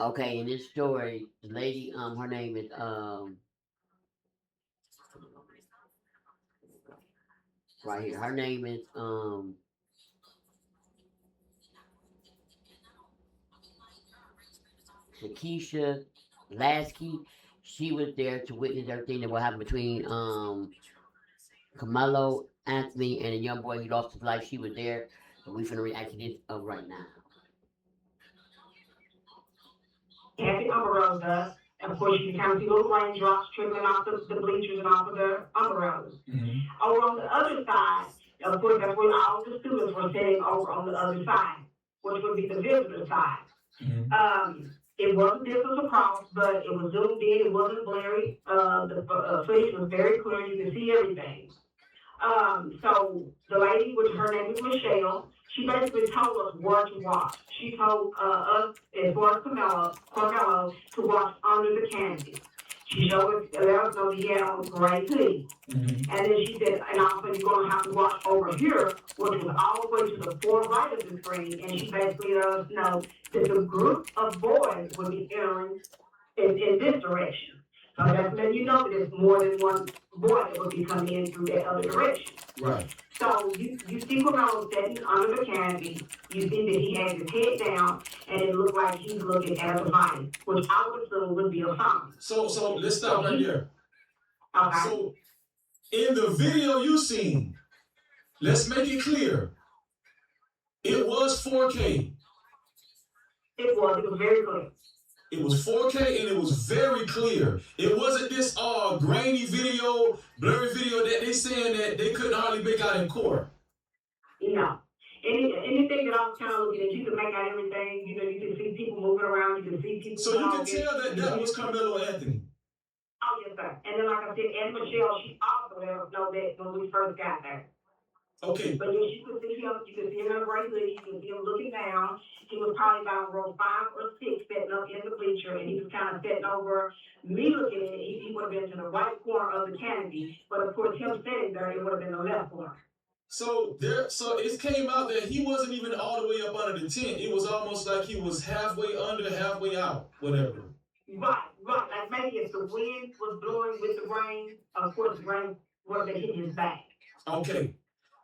Okay, in this story, the lady, her name is right here. Her name is Shakisha Lasky. She was there to witness everything that what happened between Karmelo Anthony and a young boy who lost his life. She was there, and we finna react to this right now. Kathy umbrellas does. And of course, you can kind of see little raindrops trickling off the bleachers and off of the umbrellas. Over on the other side, of course, that's where all the students were sitting over on the other side, which would be the visitor side. It wasn't distance across, but it was zoomed in. It wasn't blurry. The footage was very clear. You could see everything. So the lady, which her name is Michelle, she basically told us where to watch. She told us, as far as Carmelo, to watch under the canopy. She showed us, let us know that he had on gray hoodie. And then she said, and also you're going to have to watch over here, which was all the way to the far right of the screen. And she basically let us know that the group of boys would be entering in this direction. So that's letting you know that there's more than one boy that would be coming in through that other direction. Right. So you see Carmelo sitting under the canopy. You see that he has his head down, and it looks like he's looking at a device, which I would assume would be a phone. So let's stop right there. Okay. So in the video you seen, let's make it clear. It was 4K. It was very clear. It was 4K and it was very clear. It wasn't this grainy video, blurry video that they saying that they couldn't hardly make out in court. No. Anything that I was kind of looking at, you can make out everything. You know, you can see people moving around. You can see people. So you can tell that was Karmelo Anthony. Oh, yes, sir. And then, like I said, and Michelle, she also let us know that when we first got there. Okay. But yes, you could see him in a gray hoodie, you could see him looking down. He was probably about row 5 or 6 sitting up in the bleacher, and he was kind of sitting over me looking at it. He would have been to the right corner of the canopy, but of course, him sitting there, it would have been the left corner. So it came out that he wasn't even all the way up under the tent. It was almost like he was halfway under, halfway out, whatever. Right. Like maybe if the wind was blowing with the rain, of course, the rain would have been hitting his back. Okay.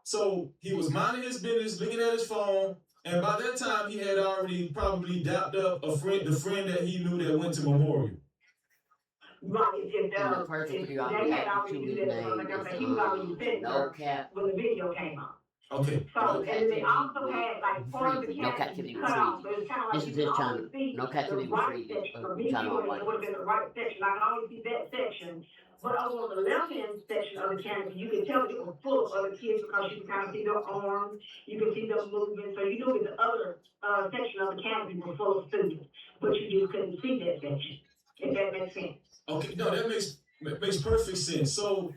So he was minding his business, looking at his phone, and by that time he had already probably dapped up the friend that he knew that went to Memorial. Right, they had already do that, like I said, he was already sitting there when the video came out. Okay. So, and they also had like part of the canopy cut off, so it's kind of like you can always see the right section. For me, it would have been the right section. I can always see that section. But over on the left-hand section of the canopy, you could tell it was full of other kids because you could kind of see their arms, you could see them moving. So you knew that the other section of the canopy was full of students, but you just couldn't see that section, if that makes sense. Okay, no, that makes perfect sense. So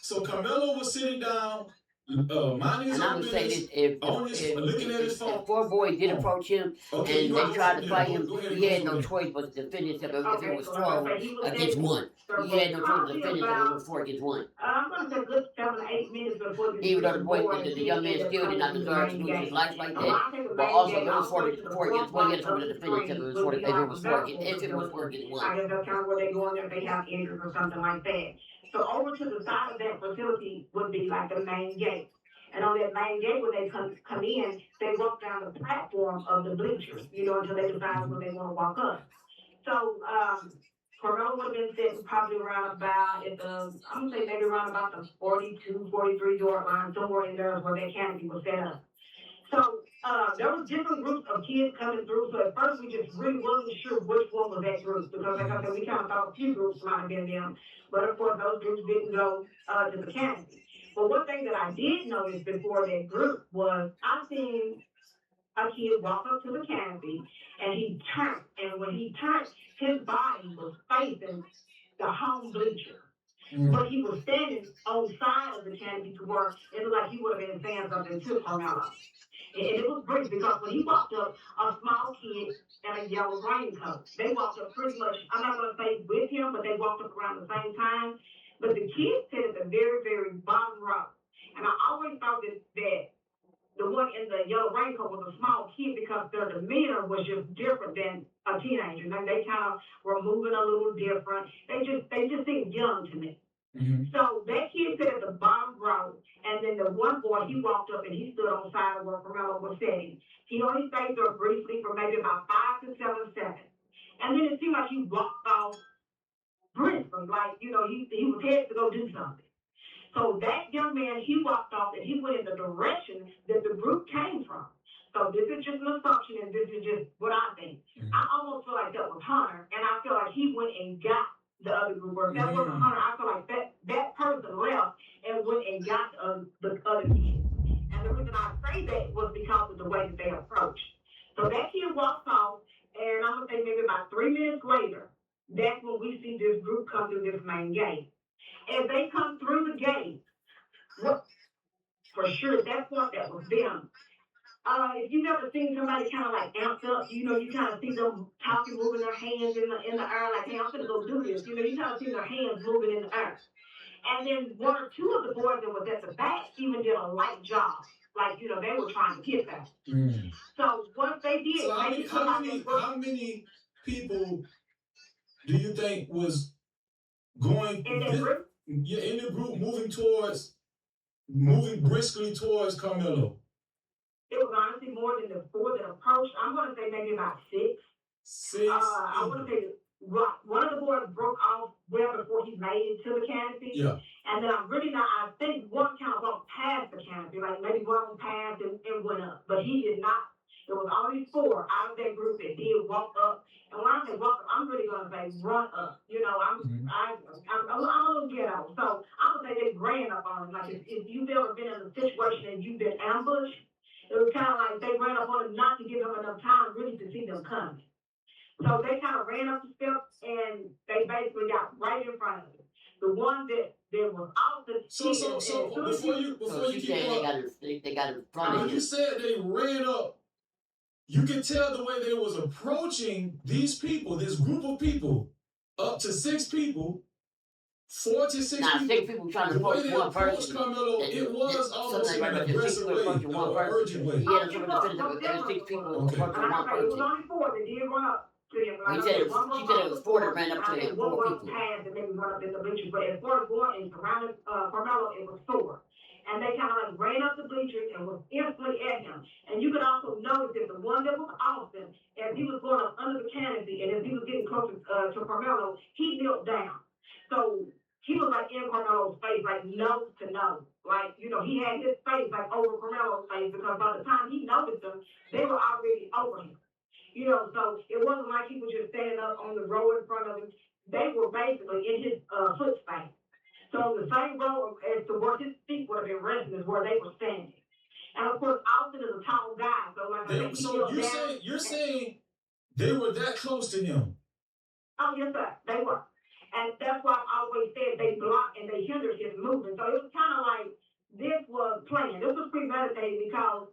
so Karmelo was sitting down, minding his own business, looking at his phone. If 4 boys did approach him and they tried to fight him, he had no choice but to finish him if it was 4 against 1. He had no choice to finish if it was 4 against 1. I'm going to say good 7 to 8 minutes before the even though the young man still did not deserve to lose his life like that. But also, it was 4 against 1. He had to finish if it was 4 against 1. I guess that's kind of where they go in there if they have injuries or something like that. So over to the side of that facility would be like the main gate. And on that main gate, when they come in, they walk down the platform of the bleachers, until they decide when they want to walk up. So, Karmelo would have been sitting probably around about, I'm going to say maybe around about the 42, 43 yard line, somewhere in there is where that canopy was set up. So, there was different groups of kids coming through, so at first we just really wasn't sure which one was that group, because like I said, we kind of thought a few groups might have been them, but of course those groups didn't go to the canopy. But one thing that I did notice before that group was I seen a kid walk up to the canopy, and he turned, and when he turned, his body was facing the home bleacher. But he was standing on the side of the canopy to where it looked like he would have been saying something to Karmelo. And it was great because when he walked up, a small kid in a yellow raincoat, they walked up pretty much, I'm not going to say with him, but they walked up around the same time. But the kid sat at the very, very bottom row. And I always thought that the one in the yellow raincoat was a small kid because their demeanor was just different than a teenager. And they kind of were moving a little different. They just seemed young to me. Mm-hmm. So that kid sat at the bottom row, and then the one boy, he walked up and he stood on the side of where Karmelo was sitting. He only stayed there briefly for maybe about 5 to 7 seconds. And then it seemed like he walked off briskly, like, he was headed to go do something. So that young man, he walked off and he went in the direction that the group came from. So this is just an assumption, and this is just what I think. Mm-hmm. I almost feel like that was Hunter, and I feel like he went and got the other group. Or if that wasn't Hunter, I feel like that person left and went and got the other kid. And the reason I say that was because of the way that they approached. So that kid walks off, and I'm gonna say maybe about 3 minutes later, that's when we see this group come through this main gate. As they come through the gate, for sure, at that point, that was them. If you've ever seen somebody kind of like amped up, you kind of see them talking, moving their hands in the air, like, hey, I'm gonna go do this. You kind of see their hands moving in the air. And then 1 or 2 of the boys that was at the back even did a light job, like, they were trying to get that. Mm. So once they did, so how many people do you think was going in that group? Yeah, in the group moving briskly towards Karmelo? It was honestly more than the 4 that approached. I'm going to say maybe about 6. 6. I want to say one of the boys broke off well before he made it to the canopy. Yeah. And then I think one kind of walked past the canopy, like maybe one passed and went up. But he did not. It was only 4 out of that group that did walk up. And when I say walk up, I'm really going to say run up. I'm a little ghetto. So I'm going to say they ran up on him. Like if you've ever been in a situation and you've been ambushed, it was kind of like they ran up on him not to give him enough time really to see them coming. So they kind of ran up the steps and they basically got right in front of him. The one that was off the So before you keep up, they got in front of when you said they ran up, you can tell the way they was approaching these people, this group of people, up to 6 people. 4 to 6 people. 6 people trying to approach one person. Karmelo, it was almost in an aggressive way, or urgent way. Yeah, that's what the 6 people approaching one person. It was only 4 that did run up to him. She said it was 4 that ran up to him, 4 people. Passed and maybe run up in the bleachers, but as far as going and surrounding Karmelo, it was 4. And they kind of like ran up the bleachers and was instantly at him. And you could also notice that the one that was Austin, as he was going up under the canopy and as he was getting closer to Karmelo, he knelt down. So he was like in Karmelo's face, like nose to nose. Like, he had his face like over Karmelo's face because by the time he noticed them, they were already over him. So it wasn't like he was just standing up on the row in front of him. They were basically in his foot space. So the same row as to where his feet would have been resting is where they were standing. And of course, Austin is a tall guy, so like I said, so you're saying they were that close to him? Oh yes, sir, they were. And that's why I always said they blocked and they hindered his movement. So it was kind of like this was planned. This was premeditated because,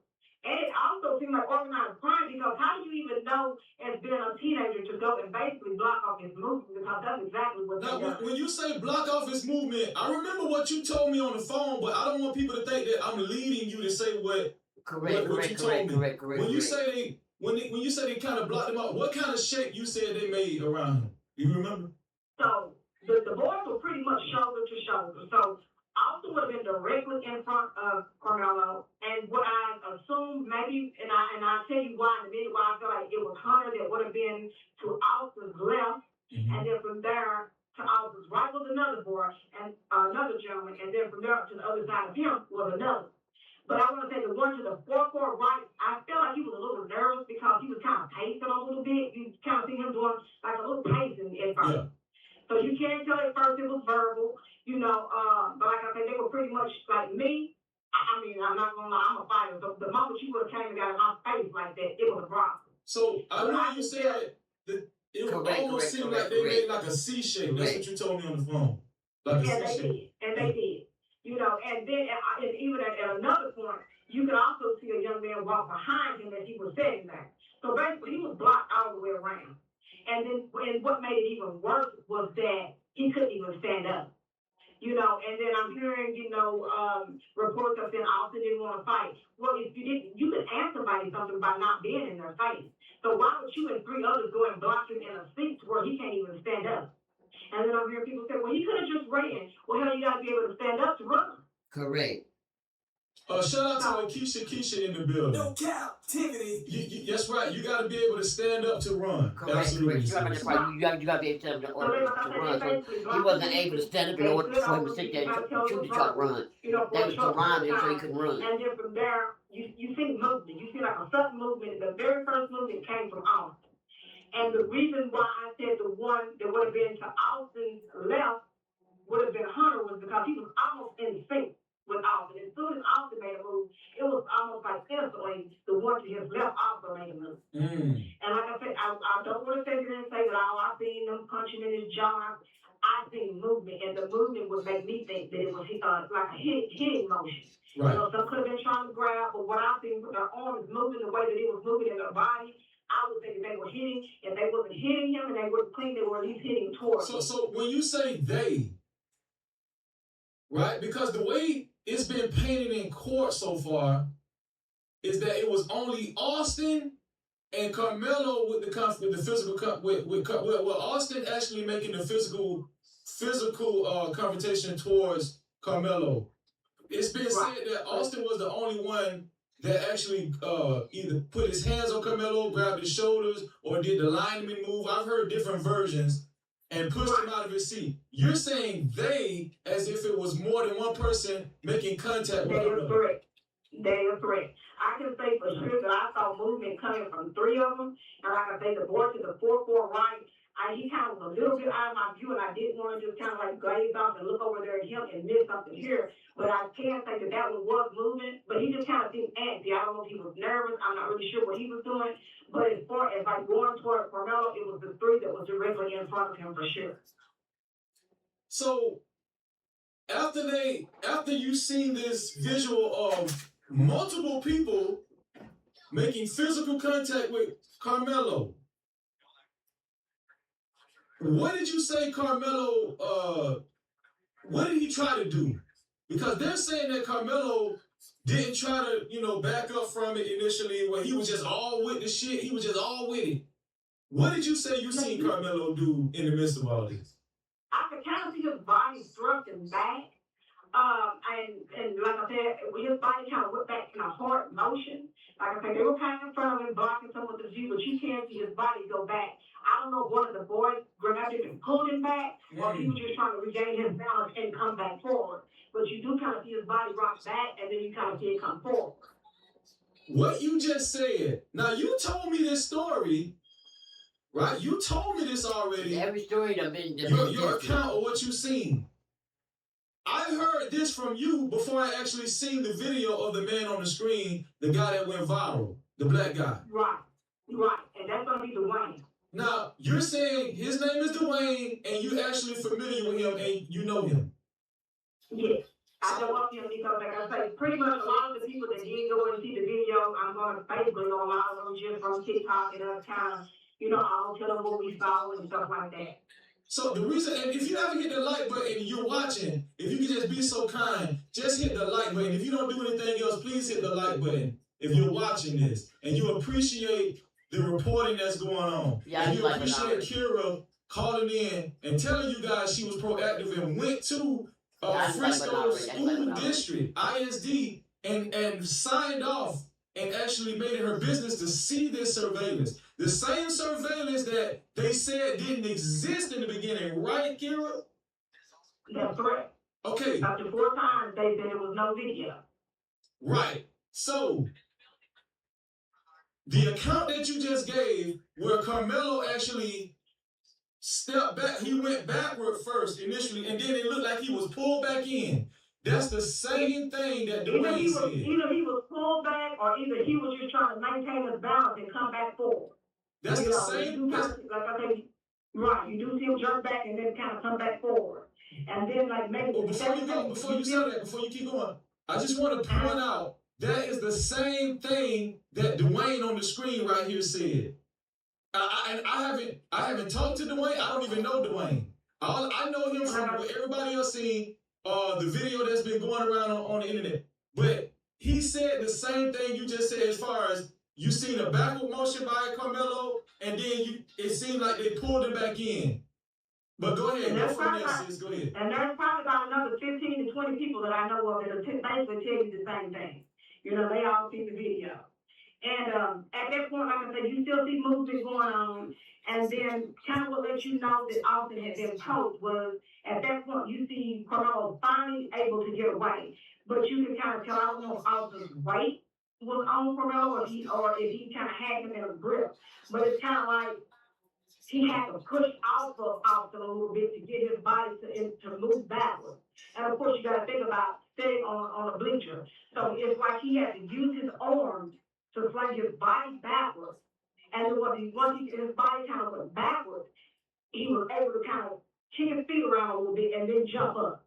and it also seemed like organized crime because how do you even know as being a teenager to go and basically block off his movement because that's exactly what now, they did. When you say block off his movement, I remember what you told me on the phone, but I don't want people to think that I'm leading you to say what you told me. When you say they kind of blocked him out, what kind of shape you said they made around him? Do you remember? So the boys were pretty much shoulder to shoulder. So Austin would have been directly in front of Karmelo, and what I assumed maybe, and I'll tell you why in a minute, why I feel like it was Hunter that would have been to Austin's left, and then from there to Austin's right was another boy and another gentleman, and then from there to the other side of him was another. But I want to say the one to the far right, I felt like he was a little nervous because he was kind of pacing a little bit. You kind of see him doing like a little pacing at first. Yeah. So you can't tell at first it was verbal, but like I said, they were pretty much like me. I mean, I'm not gonna lie, I'm a fighter. So the moment you would have came and got in my face like that, it was a problem. So I know you said that it almost seemed like they made like a C shape. That's what you told me on the phone. Like a C shape. And they did. And then and even at another point, you could also see a young man walk behind him as he was sitting there. So basically, he was blocked all the way around. And then, and what made it even worse was that he couldn't even stand up. And then I'm hearing, reports of saying Austin didn't want to fight. Well, if you didn't, you could ask somebody something by not being in their face. So why would you and 3 others go and block him in a seat where he can't even stand up? And then I'm hearing people say, well, he could have just ran. Well, hell, you got to be able to stand up to run. Correct. Shout out to Keisha in the building. No captivity. That's right. You got to be able to stand up to run. Correct. Absolutely. You got to be able to stand up to run. So he wasn't able to stand up in order for him to sit there and shoot the truck run. They was surrounding him so he couldn't run. And then from there, you see movement. You see like a sudden movement. The very first movement came from Austin. And the reason why I said the one that would have been to Austin's left would have been Hunter was because he was almost in sync with Austin. As soon as Austin made a move, it was almost like instantly the one to his left also made a move. And like I said, I don't want to sit here and say that I seen them punching in his jaw. I seen movement, and the movement would make me think that it was like a hitting motion. Right. Some could have been trying to grab, but what I seen with their arms moving the way that it was moving in their body, I would think that they were hitting. If they wasn't hitting him and they wasn't clean, they were at least hitting towards him. So when you say they, right? Because the way it's been painted in court so far is that it was only Austin and Karmelo with the physical with Austin actually making the physical confrontation towards Karmelo. It's been said that Austin was the only one that actually either put his hands on Karmelo, grabbed his shoulders, or did the lineman move. I've heard different versions. And pushed him out of his seat. You're saying they as if it was more than one person making contact with him. They are correct. I can say for sure that I saw movement coming from 3 of them. And like I say, the boy to the 4-4 right, he kind of was a little bit out of my view, and I didn't want to just kind of like glaze off and look over there at him and miss something here. But I can say that one was moving, but he just kind of seemed antsy. I don't know if he was nervous. I'm not really sure what he was doing. But as far as like going toward Karmelo, it was the 3 that was directly in front of him for sure. So after you seen this visual of multiple people making physical contact with Karmelo, what did you say Karmelo, what did he try to do? Because they're saying that Karmelo didn't try to, back up from it initially, where he was just all with the shit. He was just all with it. What did you say you seen Karmelo do in the midst of all this? I could kind of see his body thrusting back. And like I said, his body kind of went back in a hard motion. Like I said, they were kind of in front of him, blocking some of the view, but you can't see his body go back. I don't know if one of the boys grabbed him and pulled him back, or if he was just trying to regain his balance and come back forward. But you do kind of see his body rock back, and then you kind of see it come forward. What you just said, now you told me this story, right? You told me this already. Every story that been your account of what you seen. I heard this from you before I actually seen the video of the man on the screen, the guy that went viral, the black guy. Right, and that's going to be Dwayne. Now, you're saying his name is Dwayne, and you're actually familiar with him, and you know him. Yes. I know of him because, like I say, pretty much a lot of the people that didn't go and see the video, I'm going to Facebook, a lot of them just from TikTok and other kind of, I'll tell them what we saw and stuff like that. So the reason, and if you haven't hit the like button and you're watching, if you can just be so kind, just hit the like button. If you don't do anything else, please hit the like button if you're watching this and you appreciate the reporting that's going on. Yeah, and you appreciate Kira calling in and telling you guys she was proactive and went to Frisco School District, ISD, and signed off and actually made it her business to see this surveillance. The same surveillance that they said didn't exist in the beginning, right, Kira? That's correct. Okay. After 4 times, they said there was no video. Right. So, the account that you just gave, where Karmelo actually stepped back, he went backward first initially, and then it looked like he was pulled back in. That's the same thing that Dwayne said. Either he was pulled back, or either he was just trying to maintain his balance and come back forward. That's the same. Like I said, right, you do see him jerk back and then kind of come back forward. And then, like, maybe... Well, before you keep going, I just want to point out, that is the same thing that Dwayne on the screen right here said. I haven't talked to Dwayne. I don't even know Dwayne. I know him from what everybody else seen. the video that's been going around on the internet. But he said the same thing you just said as far as you seen a backward motion by Karmelo, and then it seemed like they pulled him back in. But go ahead, go from there, sis. Go ahead. And there's probably about another 15 to 20 people that I know of that will basically tell you the same thing. You know, they all see the video. And at that point, like I said, you still see movement going on. And then kind of what let you know that Austin had been coached was at that point you see Karmelo finally able to get away. But you can kind of tell, I don't know if Austin's weight was on Karmelo or if he kind of had him in a grip. But it's kind of like he had to push off of Austin a little bit to get his body to move backwards. And of course, you got to think about sitting on a bleacher. So it's like he had to use his arms to fling his body backwards. And then once his body kind of went backwards, he was able to kind of kick his feet around a little bit and then jump up.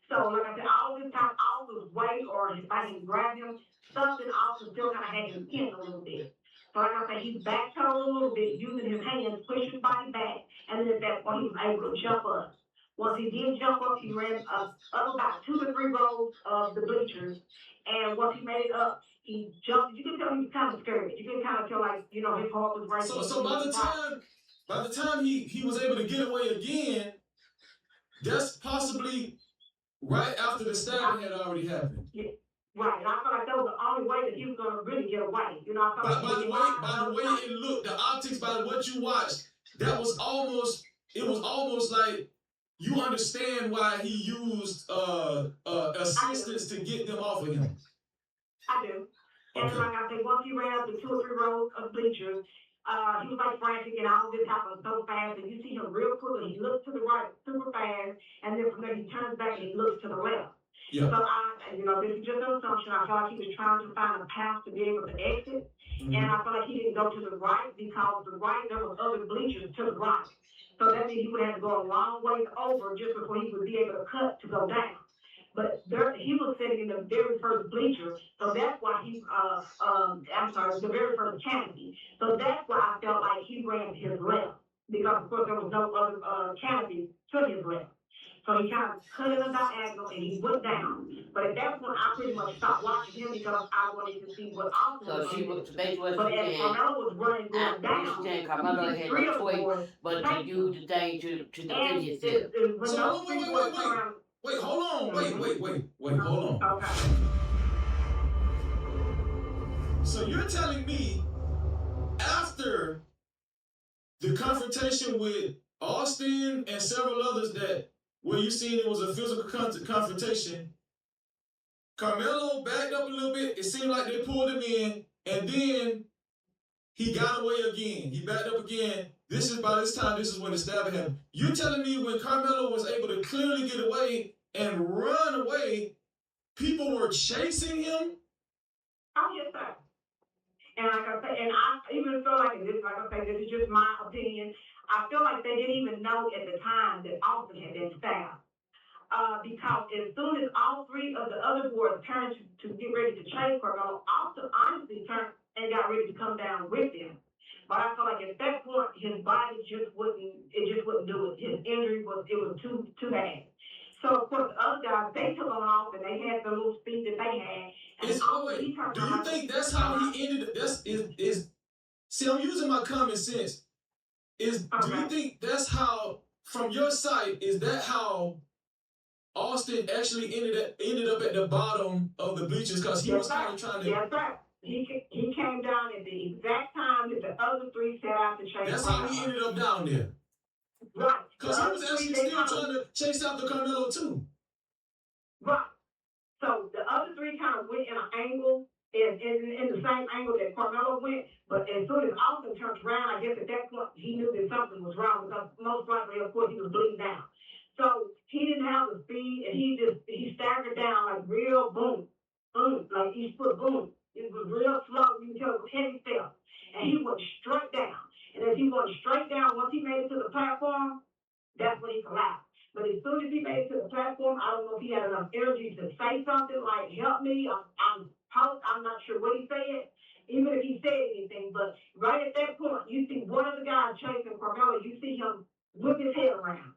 So like I said, all this time, Austin's weight or his body grabbed him, something Austin still kind of had him pinned a little bit. So like I said, he backpedaled a little bit, using his hands, pushed his body back, and then at that point, he was able to jump up. Once he did jump up, he ran up about 2 to 3 rows of the bleachers, and once he made it up, he jumped. You can tell he was kind of scared. You can kind of tell, like, you know, his heart was racing. So by the time he was able to get away again, that's possibly right after the stabbing had already happened. Yeah. Right, and I feel like that was the only way that he was going to really get away. You know, I felt by the way it looked, the optics, by what you watched, it was almost like you understand why he used assistance to get them off of him. I do. And Okay. like I said, once he ran up the 2 or 3 rows of bleachers, he was like frantic and all this happened so fast, and you see him real quickly. He looks to the right super fast, and then from there he turns back and he looks to the left. Yeah. So this is just an assumption. I feel like he was trying to find a path to be able to exit. Mm-hmm. And I feel like he didn't go to the right because the right, there was other bleachers to the right. So that means he would have to go a long ways over just before he would be able to cut to go down. But he was sitting in the very first bleacher, so that's why the very first canopy. So that's why I felt like he ran to his left, because of course there was no other canopy to his left. So he kind of cut in a diagonal and he went down. But at that point, I pretty much stopped watching him because I wanted to see what Austin was So she was basically But as Karmelo was running going down, Karmelo had no choice but to use the thing to defend himself. So wait, hold on. Wait, hold on. Okay. So you're telling me after the confrontation with Austin and several others that where you seen it was a physical confrontation, Karmelo backed up a little bit. It seemed like they pulled him in, and then he got away again. He backed up again. By this time, this is when the stabbing happened. You're telling me when Karmelo was able to clearly get away and run away, people were chasing him? Oh, yes, sir. And like I said, and I even feel like this is just my opinion. I feel like they didn't even know at the time that Austin had been stabbed. Because as soon as all 3 of the other boys turned to get ready to chase Karmelo, Austin honestly turned and got ready to come down with them. But I feel like at that point, his body just wouldn't do it. His injury was too bad. So of course the other guys, they took on off and they had the little speed that they had. And do you think that's how he ended? See, I'm using my common sense. Do you think that's how, from your side, is that how Austin actually ended up at the bottom of the bleachers? Because he was kind of trying to. Yes, sir. He came down at the exact time that the other 3 set out to chase. That's how he ended up down there. Right. Because he was actually still trying to chase after Karmelo too. Right. So the other 3 kind of went in an angle, in the same angle that Karmelo went, but as soon as Austin turned around, I guess at that point he knew that something was wrong because most likely, of course, he was bleeding down. So he didn't have the speed, and he staggered down like real boom, like each foot boom. It was real slow. You can tell it was heavy steps, and he went straight down. And as he went straight down, once he made it to the platform, that's when he collapsed. But as soon as he made it to the platform, I don't know if he had enough energy to say something like, help me, I'm not sure what he said, even if he said anything. But right at that point, you see one of the guys chasing Karmelo, you see him whip his head around.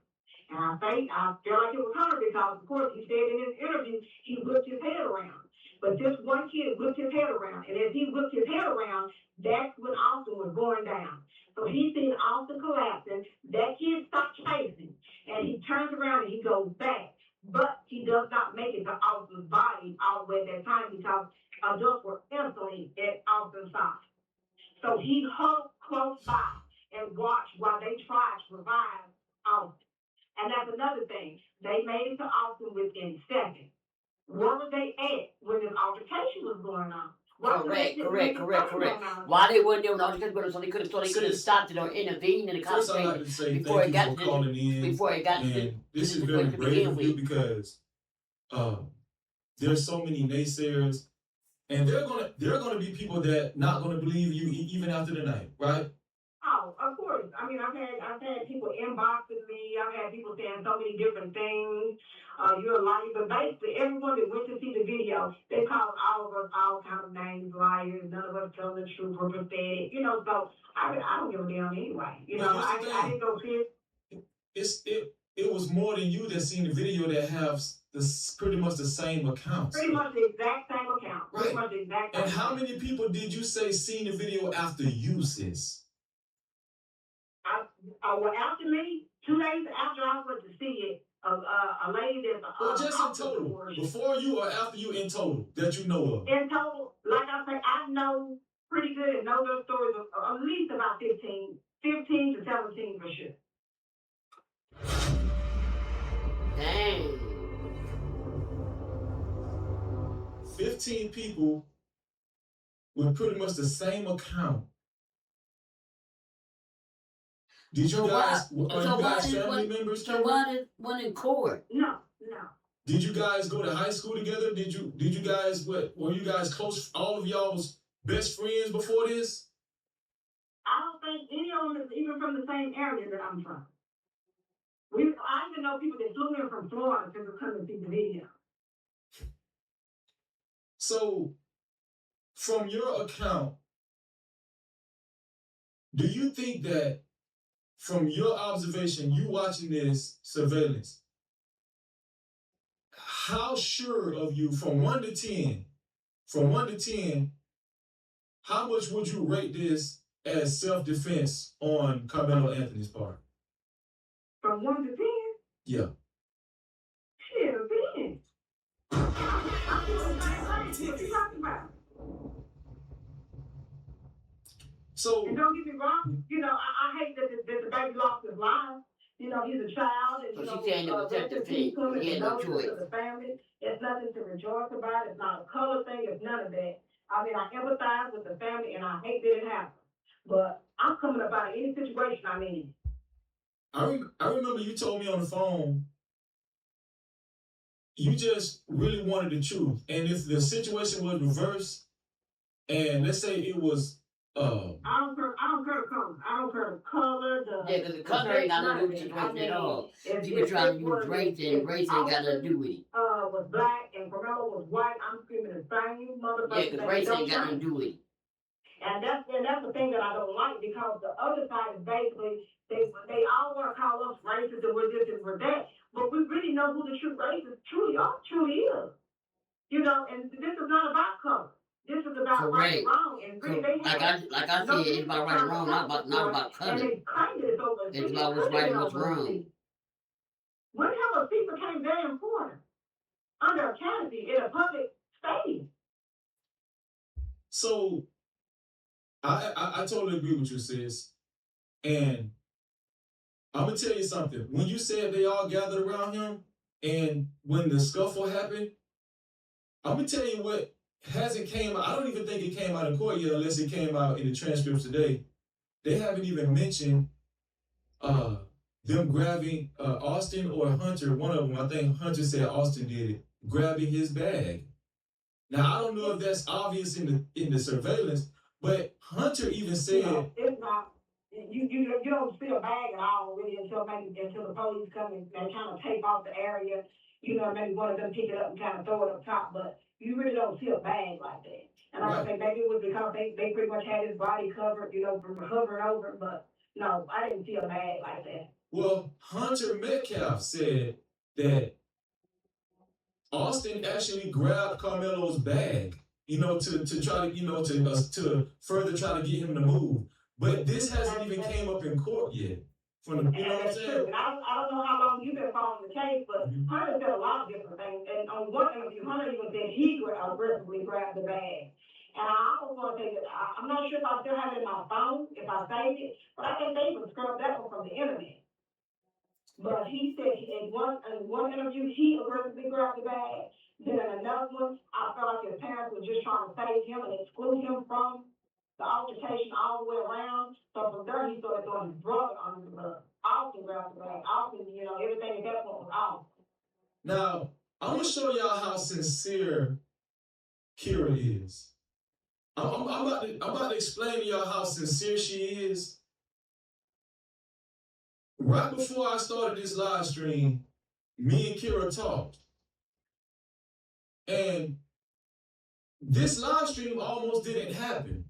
And And I feel like it was her because, of course, he said in his interview he whipped his head around. But this one kid whipped his head around, and as he whipped his head around, that's when Austin was going down. So he seen Austin collapsing. That kid stopped chasing, and he turns around and he goes back. But he does not make it to Austin's body all the way at that time because adults were instantly at Austin's side. So he huddled close by and watched while they tried to revive Austin. And that's another thing. They made it to Austin within seconds. Where were they at when this altercation was going on? Correct. Why they weren't doing altercation, so they could have stopped it or intervened in the conversation before it got to this is very brave of you because there's so many naysayers, and there are gonna be people that not gonna believe you even after the night, right? Oh, of course. I mean, I've had people inboxing me. I've had people saying so many different things. You're a liar, but basically, everyone that went to see the video, they called all of us all kind of names, liars. None of us telling the truth or pathetic. So I don't give a damn anyway. I didn't go see it. It was more than you that seen the video that have pretty much the same accounts. Pretty much the exact same account. Right. Pretty much the exact same. And how many people did you say seen the video after you, sis? Well, after me, 2 days after I went to see it, a lady that's well, just in total, before you or after you in total, that you know of. In total, like I say, I know pretty good and know those stories of at least about 15 to 17 for sure. Dang. 15 people with pretty much the same account. Did you guys, family members? So why did one in court? No. Did you guys go to high school together? Did you guys, were you guys close? All of y'all was best friends before this? I don't think any of them is even from the same area that I'm from. I even know people that flew in from Florida to come and see the video. So, from your account, do you think that from your observation, you watching this surveillance, how sure of you from 1 to 10, how much would you rate this as self-defense on Karmelo Anthony's part? From 1 to 10? Yeah. Shit, a 10. What you talking about? So, and don't get me wrong, I hate that the baby lost his life. He's a child, and so she's saying it was self-defense. He had no choice. The family, it's nothing to rejoice about. It's not a color thing. It's none of that. I mean, I empathize with the family, and I hate that it happened. But I'm coming up out of any situation I'm in. I remember you told me on the phone, you just really wanted the truth. And if the situation was reversed, and let's say it was I don't care the color. I don't care the color. Because the color ain't got nothing to do with the situation at all. People trying to use race, and race ain't got nothing to do with it. Was black and Karmelo was white. I'm screaming the same motherfucker. Yeah, because race ain't got nothing to do with it. And that's the thing that I don't like, because the other side is basically they all want to call us racist and we're this and we're that, but we really know who the true racist truly is. And this is not about color. This is about right and wrong. And really, like I said, it's about right and wrong, not about color. And they claim that it's over. It's about what's right and what's wrong. When hell a seat became very important under a canopy in a public stadium? So, I totally agree with you, sis. And I'm going to tell you something. When you said they all gathered around him, and when the scuffle happened, I'm going to tell you what hasn't came out. I don't even think it came out in court yet, unless it came out in the transcripts today. They haven't even mentioned them grabbing Austin or Hunter. One of them, I think Hunter said Austin did it, grabbing his bag. Now, I don't know if that's obvious in the surveillance, but Hunter even said it's not. You don't see a bag at all really until the police come and they kind of tape off the area. Maybe one of them pick it up and kind of throw it up top, but you really don't see a bag like that. And I think maybe it was because they pretty much had his body covered, from hovering over. But no, I didn't see a bag like that. Well, Hunter Metcalf said that Austin actually grabbed Karmelo's bag, to try to further try to get him to move. But this hasn't even came up in court yet. From the, you know what I'm saying? True. I don't know how long you've been following the case, but Hunter said a lot of different things. And on one interview, Hunter even said he aggressively grabbed the bag. And I also want to say that I'm not sure if I still have it in my phone, if I saved it, but I think they even scrubbed that one from the internet. But he said in one interview, he aggressively grabbed the bag. Then in another one, I felt like his parents were just trying to save him and exclude him from the altercation all the way around. So from there, he started throwing his brother under the bus. Austin grabbed the bag. Austin, everything at that point was Austin. Now, I'm going to show y'all how sincere Kira is. I'm about to explain to y'all how sincere she is. Right before I started this live stream, me and Kira talked. And this live stream almost didn't happen.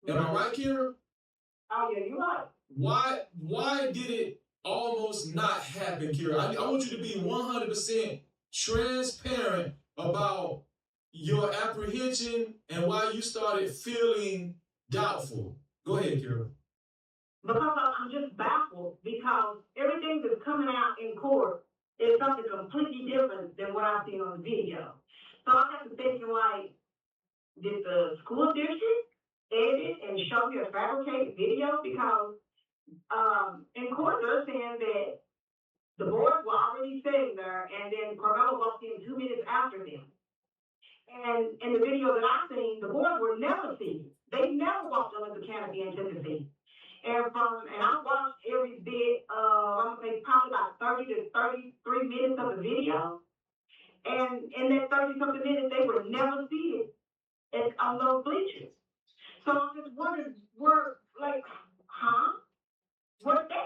Am I right, Kira? Oh, yeah, you're right. Why did it almost not happen, Kira? I want you to be 100% transparent about your apprehension and why you started feeling doubtful. Go ahead, Kira. Because I'm just baffled because everything that's coming out in court is something completely different than what I've seen on the video. So I got to thinking like, did the school district edit and show me a fabricated video? Because in court they're saying that the boys were already sitting there and then Karmelo walked in 2 minutes after them. And in the video that I seen, the boys were never seated. They never walked under the canopy and took a seat. And I watched every bit of, I'm gonna say probably about 30 to 33 minutes of the video. And in that 30-something minutes, they were never seated on those bleachers. So I'm just wondering, where's that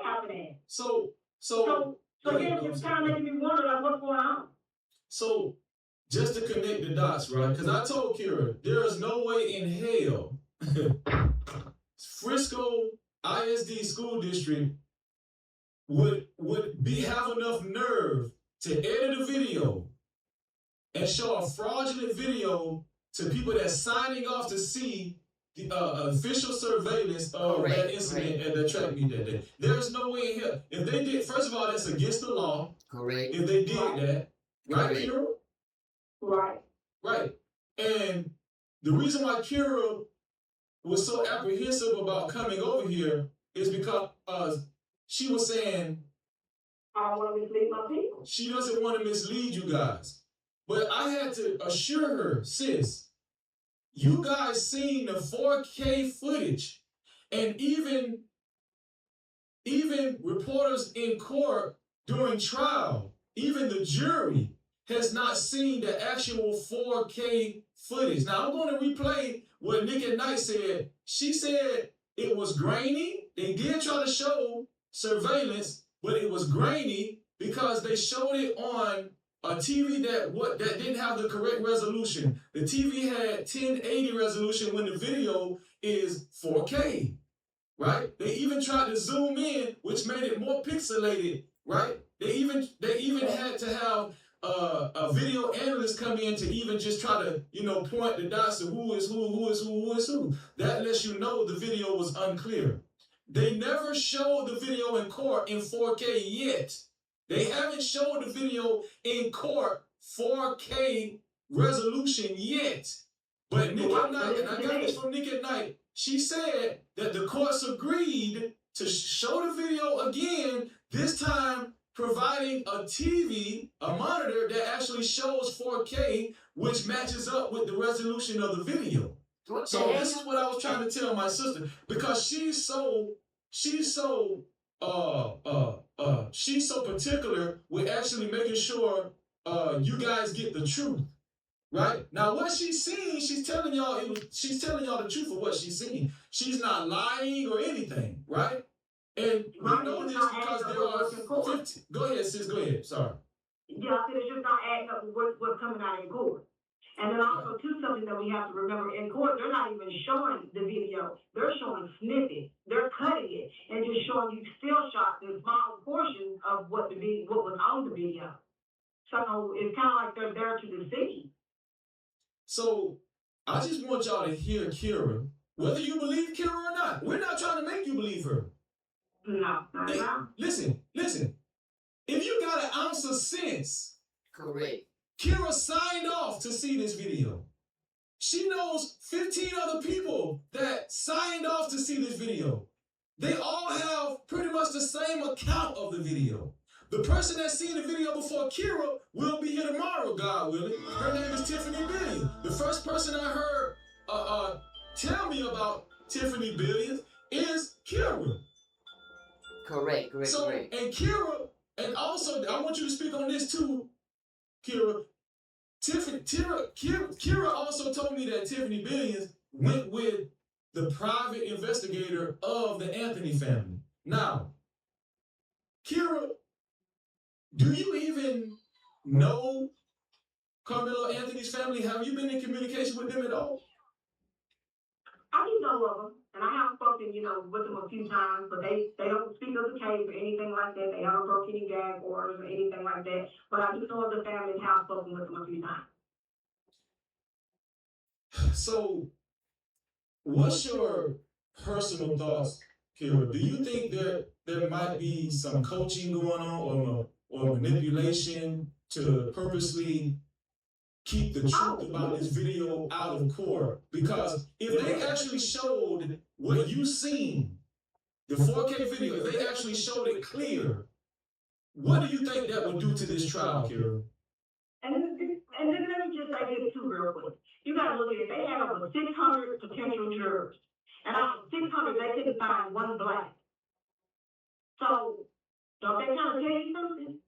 happening? So yeah, it's kind of making me wonder, like, what's going on? So, just to connect the dots, right? Because I told Kira, there is no way in hell Frisco ISD school district would have enough nerve to edit a video and show a fraudulent video to people that's signing off to see the official surveillance of that incident at the track meet that day. There's no way in hell. If they did, first of all, that's against the law. Correct. If they did that, right, Kira? Right. Right. And the reason why Kira was so apprehensive about coming over here is because she was saying, I don't want to mislead my people. She doesn't want to mislead you guys. But I had to assure her, sis, you guys seen the 4K footage, and even reporters in court during trial, even the jury has not seen the actual 4K footage. Now I'm going to replay what Nick at Night said. She said it was grainy. They did try to show surveillance, but it was grainy because they showed it on a TV that didn't have the correct resolution. The TV had 1080 resolution when the video is 4K, right? They even tried to zoom in, which made it more pixelated, right? They even had to have a video analyst come in to even just try to, point the dots to who is who. That lets you know the video was unclear. They never showed the video in court in 4K yet. They haven't showed the video in court 4K resolution yet. But Nick at Night, and I got this from Nick at Night, she said that the courts agreed to show the video again, this time providing a TV, a monitor that actually shows 4K, which matches up with the resolution of the video. So this is what I was trying to tell my sister, because she's so particular with actually making sure you guys get the truth, right? Now, what she's seeing, she's telling y'all the truth of what she's seeing. She's not lying or anything, right? And we know this because there are 15. Go ahead, sis. Go ahead. Sorry. Yeah, I said it's just not adding up with what's coming out in court. And then also, too, something that we have to remember, in court, they're not even showing the video. They're showing snippets. They're cutting it and just showing you still shots and small portions of what was on the video. So it's kind of like they're there to deceive. So I just want y'all to hear Kira, whether you believe Kira or not. We're not trying to make you believe her. No, not at all. Listen. If you got an ounce of sense, correct. Kira signed off to see this video. She knows 15 other people that signed off to see this video. They all have pretty much the same account of the video. The person that's seen the video before Kira will be here tomorrow, God willing. Her name is Tiffany Billions. The first person I heard tell me about Tiffany Billions is Kira. Correct. And Kira, and also I want you to speak on this too, Kira. Kira also told me that Tiffany Billions went with the private investigator of the Anthony family. Now, Kira, do you even know Karmelo Anthony's family? Have you been in communication with them at all? I do know of them, and I have spoken, with them a few times, but they don't speak of the case or anything like that. They haven't broke any gag orders or anything like that. But I do know of the family and have spoken with them a few times. So, what's your personal thoughts, Kira? Do you think there might be some coaching going on or manipulation to purposely keep the truth about this video out of court? Because if they actually showed what you seen, the 4K video, if they actually showed it clear, what do you think that would do to this trial, Kira? And then let me just say this too real quick. You got to look at it. They had over 600 potential jurors. And out of 600, they couldn't find one black. So, don't they kind of tell you something?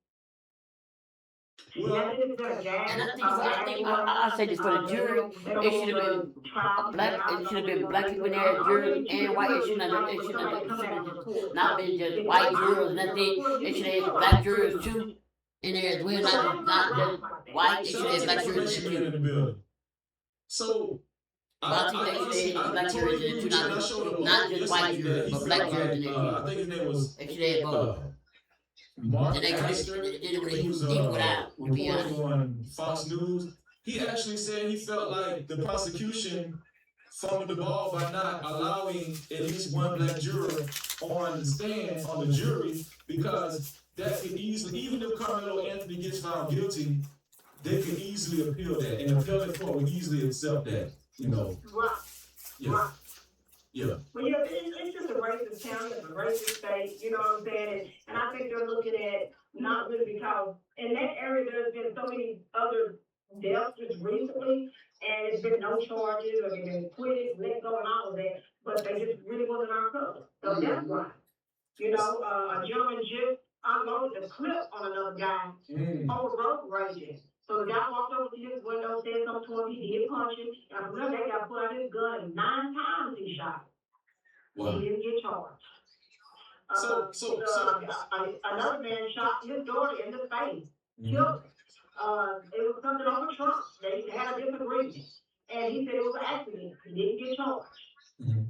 Well, I think I say this for the jury. It should have been black. It should have been black people in there, jury and white. It should have not been just white jurors. Nothing. It should have black jurors too in there as well. Not just white. It should have black jurors in the building. So. I think black jurors in there too, not just white jurors, but black jurors in there. I think his name was. It should have both. Mark He was on Fox News. He actually said he felt like the prosecution fumbled the ball by not allowing at least one black juror on the stand on the jury, because that could easily, even if Karmelo Anthony gets found guilty, they could easily appeal that, and the appellate court would easily accept that. Right. Yeah. Yeah. Well, it's just a racist county, it's a racist state, you know what I'm saying? And I think they're looking at not really because in that area there's been so many other deaths just recently, and it's been no charges or they've been acquitted, let go, and all of that, but they just really wasn't our color. So that's why. A gentleman just unloaded a clip on another guy over road raging. So the guy walked over to his window, said something to him, he did punch him, and from there they got put out his gun, and 9 times he shot. Wow. He didn't get charged. So another man shot his daughter in the face, killed her. It was something over Trump. They had a disagreement, and he said it was an accident. He didn't get charged.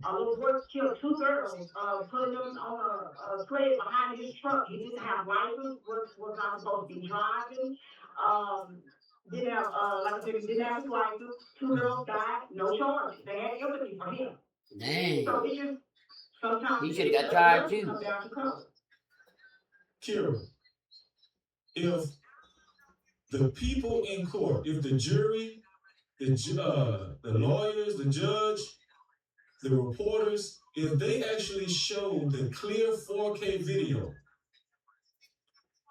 A little boy killed 2 girls, putting them on a sled behind his truck. He didn't have license, was not supposed to be driving. Didn't have, like I said, he didn't have his license. 2 girls died, no charge. They had empathy for him. Dang. So it just, sometimes he should have got charged too. Come down to color. Kira, if the people in court, if the jury, the lawyers, the judge, the reporters, if they actually show the clear 4K video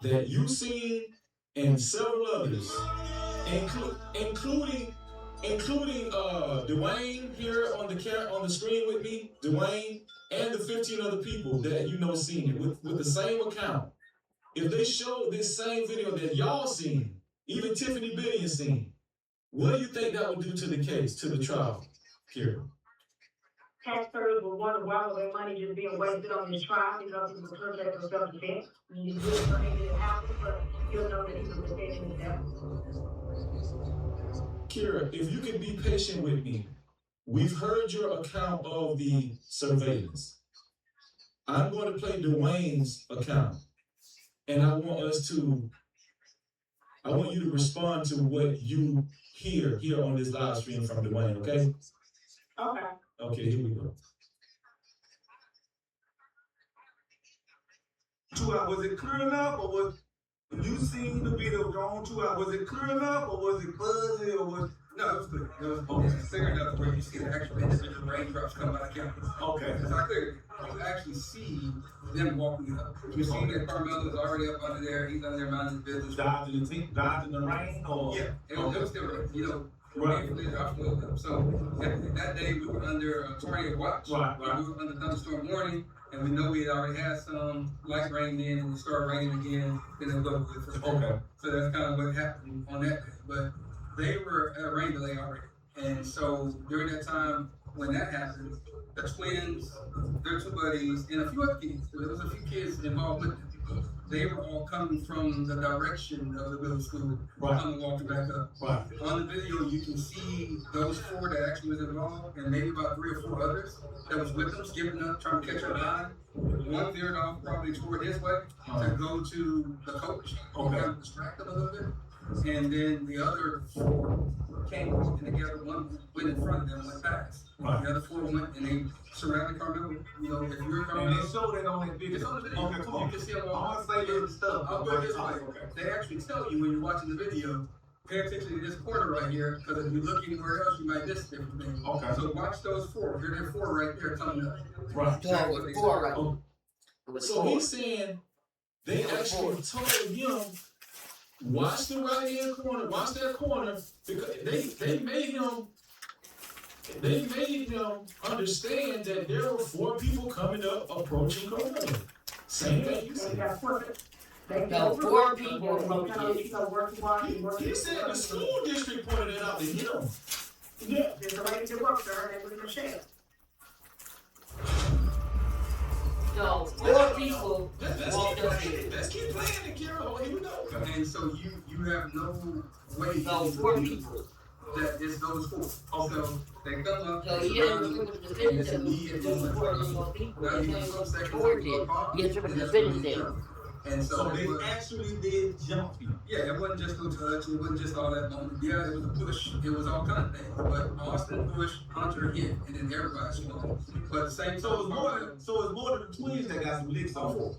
that you've seen and several others, including Dwayne here on the screen with me, Dwayne, and the 15 other people that seen it with the same account. If they show this same video that y'all seen, even Tiffany Billions seen, what do you think that would do to the case, to the trial, Kira? Taxpayers will wonder why was their money just being wasted on this trial because he was perfect for self-defense. You did something that happened, but you'll know that he was defending himself. Kira, if you can be patient with me, we've heard your account of the surveillance. I'm going to play Dwayne's account, and I want you to respond to what you hear here on this live stream from Dwayne, okay? Okay. Okay, here we go. 2 hours, was it clear enough, or was when you seen the video gone 2 hours? Was it clear enough, or was it fuzzy, or was No, it was clear. It was clear enough where you see the actual individual raindrops come by the campus. okay? It's not clear. You actually see them walking up. You see that Karmelo is already up under there. He's under there minding his business. Dodging the rain, or Yeah, it was still rain. You know, Right. So that day we were under a tornado watch. Right. We were under thunderstorm warning, and we know we had already had some light rain in, and it started raining again. Then it was over with. Okay. So that's kind of what happened on that day. But they were at a rain delay already, and so during that time when that happened, the twins, their two buddies, and a few other kids. There was a few kids involved with them. They were all coming from the direction of the middle school, Right. coming walking back up. Right. On the video, you can see those four that actually was involved, and maybe about 3 or 4 others that was with them, skipping up, trying to catch our eye. One veered off probably toward his way to go to the coach. Okay. Got distracted a little bit. And then the other 4 came walking together. One went in front of them, went past. Right. The other 4 went and they surrounded Karmelo. You know, if you're And Karmelo, they showed it on that video. it's on the video. Okay, come on. You can see them I all. want to say this stuff. I'll put it this way. Okay. They actually tell you when you're watching the video, pay attention to this corner right here, because if you look anywhere else, you might miss different things. Okay. So watch those 4. Here are 4 right there coming up. Right. So it was 4 right there. It was So 4. he's saying they actually told him, watch the right hand corner, watch that corner, because they made him understand that there were 4 people coming up approaching Karmelo. Same thing you They said. got 4. No, 4 people approached him. He said the school district pointed it out to him. Yeah, there's a lady that works there, and with Michelle. So 4 people Let's walked keep up playing here. it. Let's keep playing it, Carol. Here we go. And so you have no way So 4 people. that it's those 4. So they come up. So he didn't remember the defendant that was support those 4 people. They came towards him. He didn't remember the defendant there. And So so they it was, actually did jump him. yeah, it wasn't just no touch, it wasn't just all that moment. Yeah, it was a push, it was all kind of things. But Austin pushed, Hunter hit, and then everybody swung. But at the same So time, it's more than the twins that got some licks on.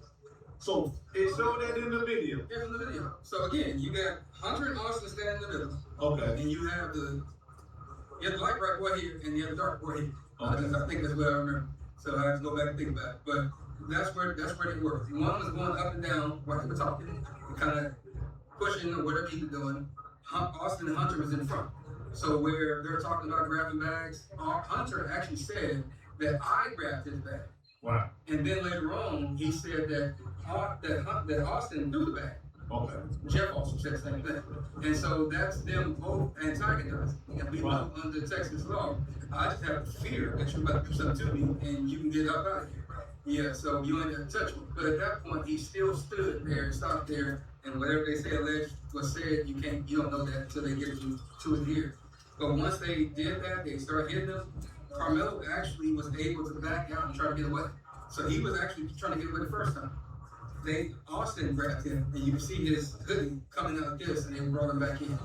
So it showed that in the video. here's the video. So again, you got Hunter and Austin standing in the middle, Okay. and you have the light bright boy here and the other dark boy here. Okay. I think that's what I remember. So I have to go back and think about it. But that's where they were. One was going up and down while they were talking, and kind of pushing or whatever he was doing. Austin and Hunter was in front. So where they're talking about grabbing bags, Hunter actually said that I grabbed his bag. Wow. And then later on, he said that Austin threw the bag. Okay. Jeff also said the same thing. And so that's them both antagonizing. And we know under Texas law, I just have fear that you're about to do something to me and you can get up out of here. Yeah, so you ain't gonna touch me. But at that point, he still stood there and stopped there, and whatever they say alleged was said, you don't know that until they get you to his ear. But once they did that, they started hitting him. Karmelo actually was able to back out and try to get away. So he was actually trying to get away the first time. Austin grabbed him, and you can see his hoodie coming out of this, and they brought him back in.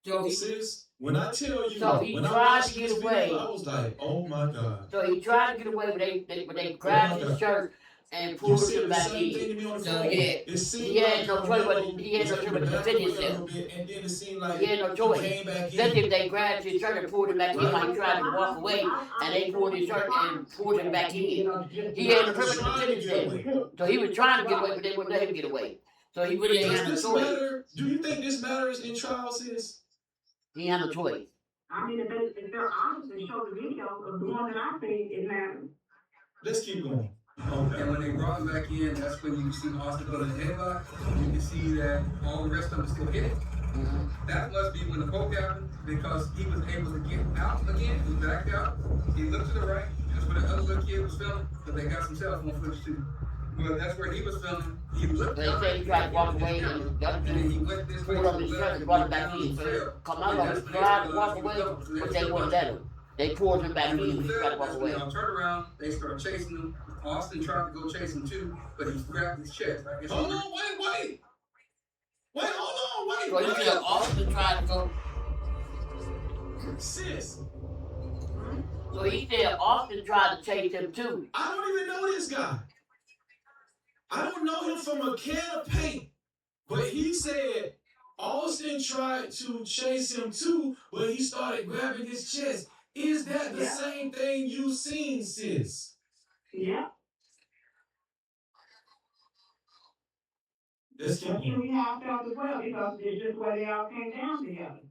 So he, Sis, when I tell you, So he when I tried watched to get this away. video, I was like, oh my God. so he tried to get away, but they grabbed his shirt and You pulled said him the back same in. thing to me on the So phone. yeah, It seemed he had like no choice but Karmelo he had no was choice but to back defend away a himself. little bit, and then it seemed like He had no choice. came back Especially in. if they grabbed his shirt and pulled him back in while he tried to walk away, and they pulled his shirt and pulled him back in. He had no choice but to defend himself. So he was trying to get away, but they wouldn't let him get away. So he really ain't Does had no this choice. matter? Do you think this matters in trials, sis? He had no choice. I mean, if they're honest and show the video of the one that I seen, it matters. Let's keep going. Okay. And when they brought him back in, that's when you can see Austin go to the headlock. You can see that all the rest of them still hit it. That must be when the poke happened, because he was able to get out again. He backed out. He looked to the right. That's where the other little kid was filming, but they got some cell phone footage too. But that's where he was filming. He looked They said he tried to walk away, and the other and then he two went this way. pulled up his shirt and brought him back in. So Karmelo tried to walk away, but they wouldn't let him. They pulled him back in when he tried to walk away. I'll turn around, they start chasing him. Austin tried to go chase him too, but he grabbed his chest. I guess Hold on, wait. Wait, hold on, So you said Austin tried to go. Sis, So he said Austin tried to chase him too. I don't even know this guy. I don't know him from a can of paint. But he said Austin tried to chase him too, but he started grabbing his chest. Is that the same thing you seen, sis? Yeah. Let's keep That's going. true, yeah, I felt as well, because it's just where they all came down together.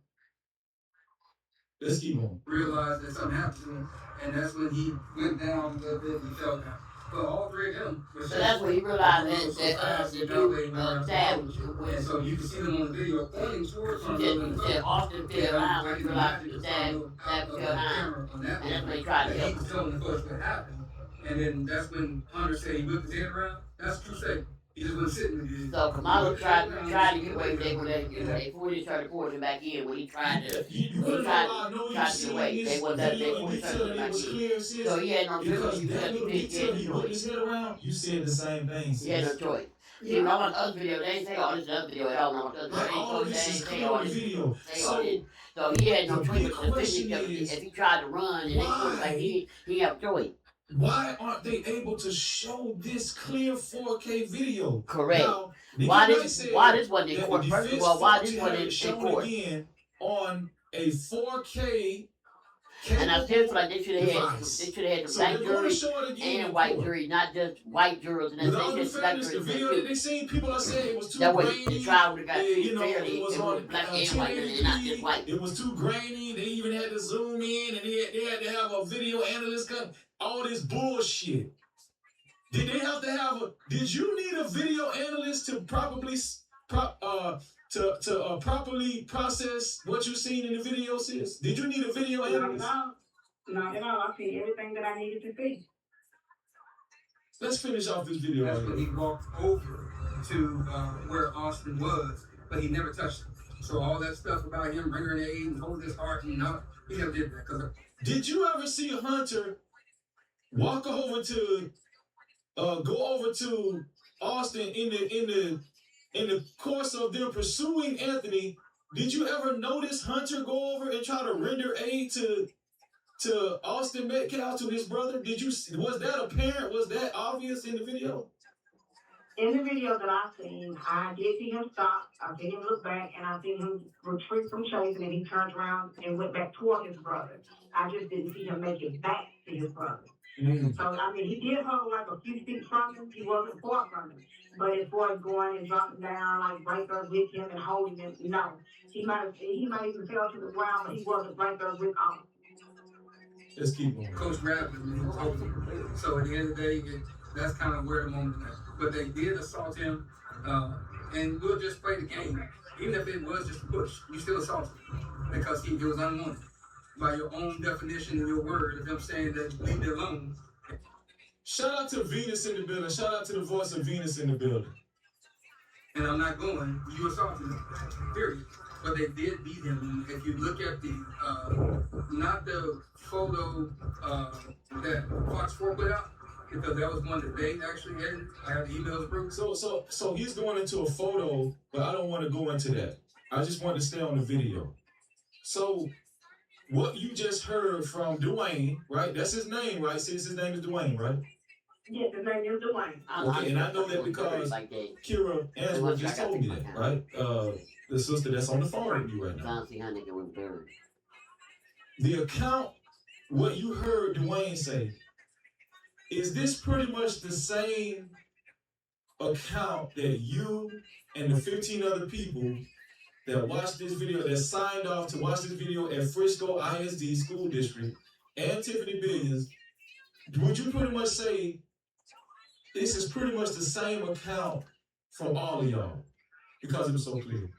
Let's keep going. Realized that something happened to him, and that's when he went down a little bit and fell down. But all three of them. So that's when he realized that the dude Savage. And so you can see them on the video pointing towards him. He said Austin fell down. He realized that Savage fell down. And that's when he tried to help him. He was telling the coach what happened. And then that's when Hunter said he whipped his head around. That's a true statement. He just wasn't sitting with it. So Karmelo tried to get away with that when they fully started pouring him back in when he tried to tried to get away. They wasn't that they fully started back in. So he had no choice. He had no choice. You said the same thing. He had no choice. See, on the other video, they didn't say all this other video at all. No, they didn't say all this. So he had no choice but to finish if he tried to run and they was like he had a choice. Why aren't they able to show this clear 4K video? Correct. Now, why this wasn't in court? First of all, why this wasn't in court? Again on a 4K. And I feel like they should have had the black jury and white jury, not just white jurors. And that's just black juries. The video that they seen, people are saying it was too grainy. That way the trial would have got treated fairly. It was black and white, and not just white. It was too grainy. They even had to zoom in, and they had to have a video analyst come. All this bullshit. Did they have to have a? Did you need a video analyst to properly properly process what you seen in the video, sis? Did you need a video analyst? Not at all. I see everything that I needed to see. Let's finish off this video. That's when he walked over to where Austin was, but he never touched him. So all that stuff about him rendering aid and holding his heart, he never did that. Did you ever see Hunter walk over to, go over to Austin in the course of them pursuing Anthony? Did you ever notice Hunter go over and try to render aid to Austin Metcalf, to his brother? Was that apparent? Was that obvious in the video? In the video that I seen, I did see him stop. I seen him look back, and I seen him retreat from chasing, and he turned around and went back toward his brother. I just didn't see him make it back to his brother. Mm-hmm. So, I mean, he did huddle like a few feet from him. He wasn't far from him. But as far as going and dropping down, like right there with him and holding him, no. He might even fell to the ground, but he wasn't right there with him. Let's keep going. Coach grabbed him and he was holding him. So at the end of the day, that's kind of where the moment is. But they did assault him, and we'll just play the game. Even if it was just a push, you still assaulted him because he was unwanted. By your own definition and your word of him saying that leave it alone. Shout out to Venus in the building. Shout out to the voice of Venus in the building. And I'm not going, you assaulted him, period. But they did beat him. If you look at the, not the photo that Fox 4 put out, because that was one that they actually edited. I have the emails approved. So he's going into a photo, but I don't want to go into that. I just want to stay on the video. So what you just heard from Dwayne, right? That's his name, right? Since his name is Dwayne, right? Yes, his name is Dwayne. Okay, and I know that because Kira Answorth just told me that, right? The sister that's on the phone with you right now. The account, what you heard Dwayne say, is this pretty much the same account that you and the 15 other people that watched this video, that signed off to watch this video at Frisco ISD School District and Tiffany Billions, would you pretty much say this is pretty much the same account from all of y'all? Because it was so clear.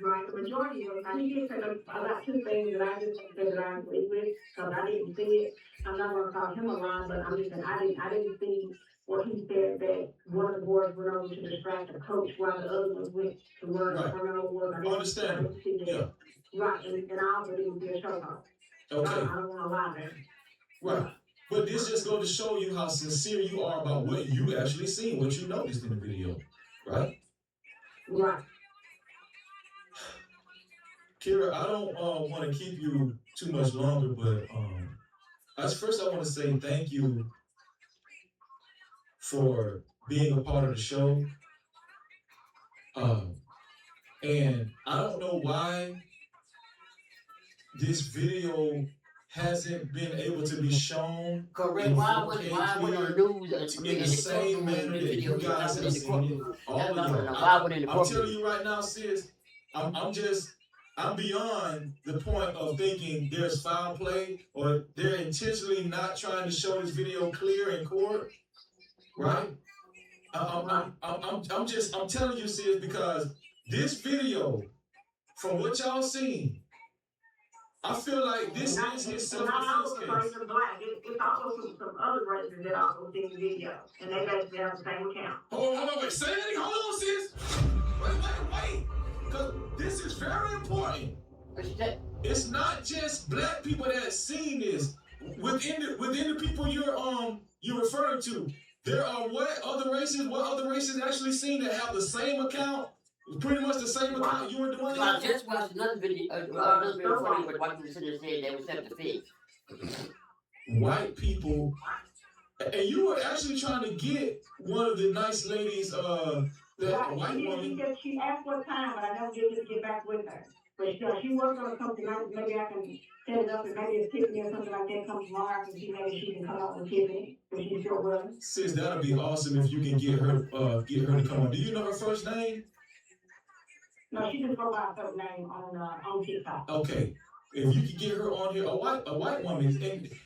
Right, the majority of it. He did say about two things that I just said that I agree with, because I didn't see it. I'm not going to call him a lie, but I'm just saying I didn't see what he said, that one of the boys went over to distract the coach while the other one went to where Karmelo was. I understand. Yeah. Right, and I also didn't see a showcase. Okay. I don't want to lie there. Right. But this just goes to show you how sincere you are about what you actually seen, what you noticed in the video, right? Right. Kira, I don't want to keep you too much longer, but first I want to say thank you for being a part of the show. And I don't know why this video hasn't been able to be shown. Correct. Why would the news in the same manner that you guys have seen it? All of y'all. I'm telling you right now, sis, I'm beyond the point of thinking there's foul play or they're intentionally not trying to show this video clear in court, right? I'm telling you, sis, because this video, from what y'all seen, I feel like this is his self-defense case. It's also some other races that also seen the video, and they basically have the same account. Hold on, wait. Say that again. Hold on, sis. Wait. Because this is very important. It's not just black people that have seen this. Within the people you're referring to, there are what other races actually seen that have the same account? Pretty much the same account you were doing. I just watched another video funny where white people said they were self-defense. White people, and you were actually trying to get one of the nice ladies, that white woman. She asked what time, but I never did get back with her. But she was going to come tonight. Maybe I can set it up, and maybe if Tiffany or something like that comes tomorrow, and maybe she can come up with Tiffany if she's still willing. Sis, that'll be awesome if you can get her to come on. Do you know her first name? No, she just go by her name on TikTok. Okay, if you could get her on here, a white woman,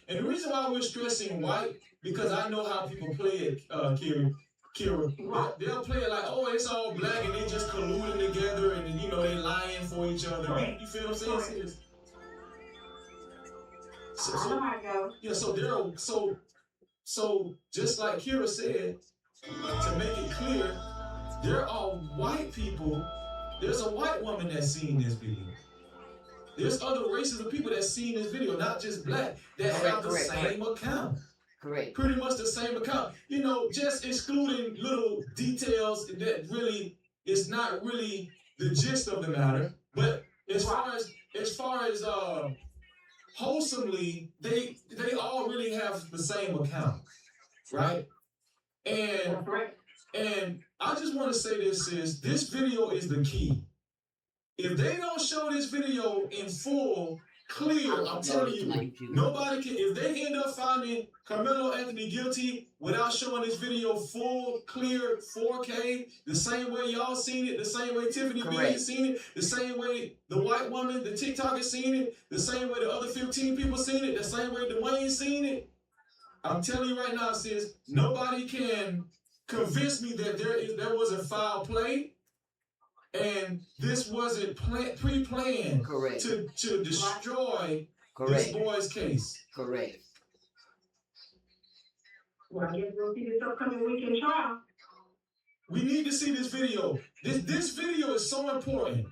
and the reason why we're stressing white, because I know how people play it, Kira. They'll play it like, oh, it's all black and they just colluding together and they lying for each other. Right. You feel what I'm saying, sis? So just like Kira said, to make it clear, there are white people. There's a white woman that's seen this video. There's other races of people that's seen this video, not just black, that have the same account. Correct. Pretty much the same account. Just excluding little details that really is not really the gist of the matter. But as far as wholesomely, they all really have the same account, right? And I just want to say this, sis, this video is the key. If they don't show this video in full, clear, I'm telling you, nobody can, if they end up finding Karmelo Anthony guilty without showing this video full, clear, 4K, the same way y'all seen it, the same way Tiffany B seen it, the same way the white woman, the TikToker seen it, the same way the other 15 people seen it, the same way Dwayne seen it, I'm telling you right now, sis, nobody can convince me that there was a foul play and this wasn't pre-planned to destroy this boy's case. Correct. Well, I guess we'll see this upcoming weekend trial. We need to see this video. This video is so important.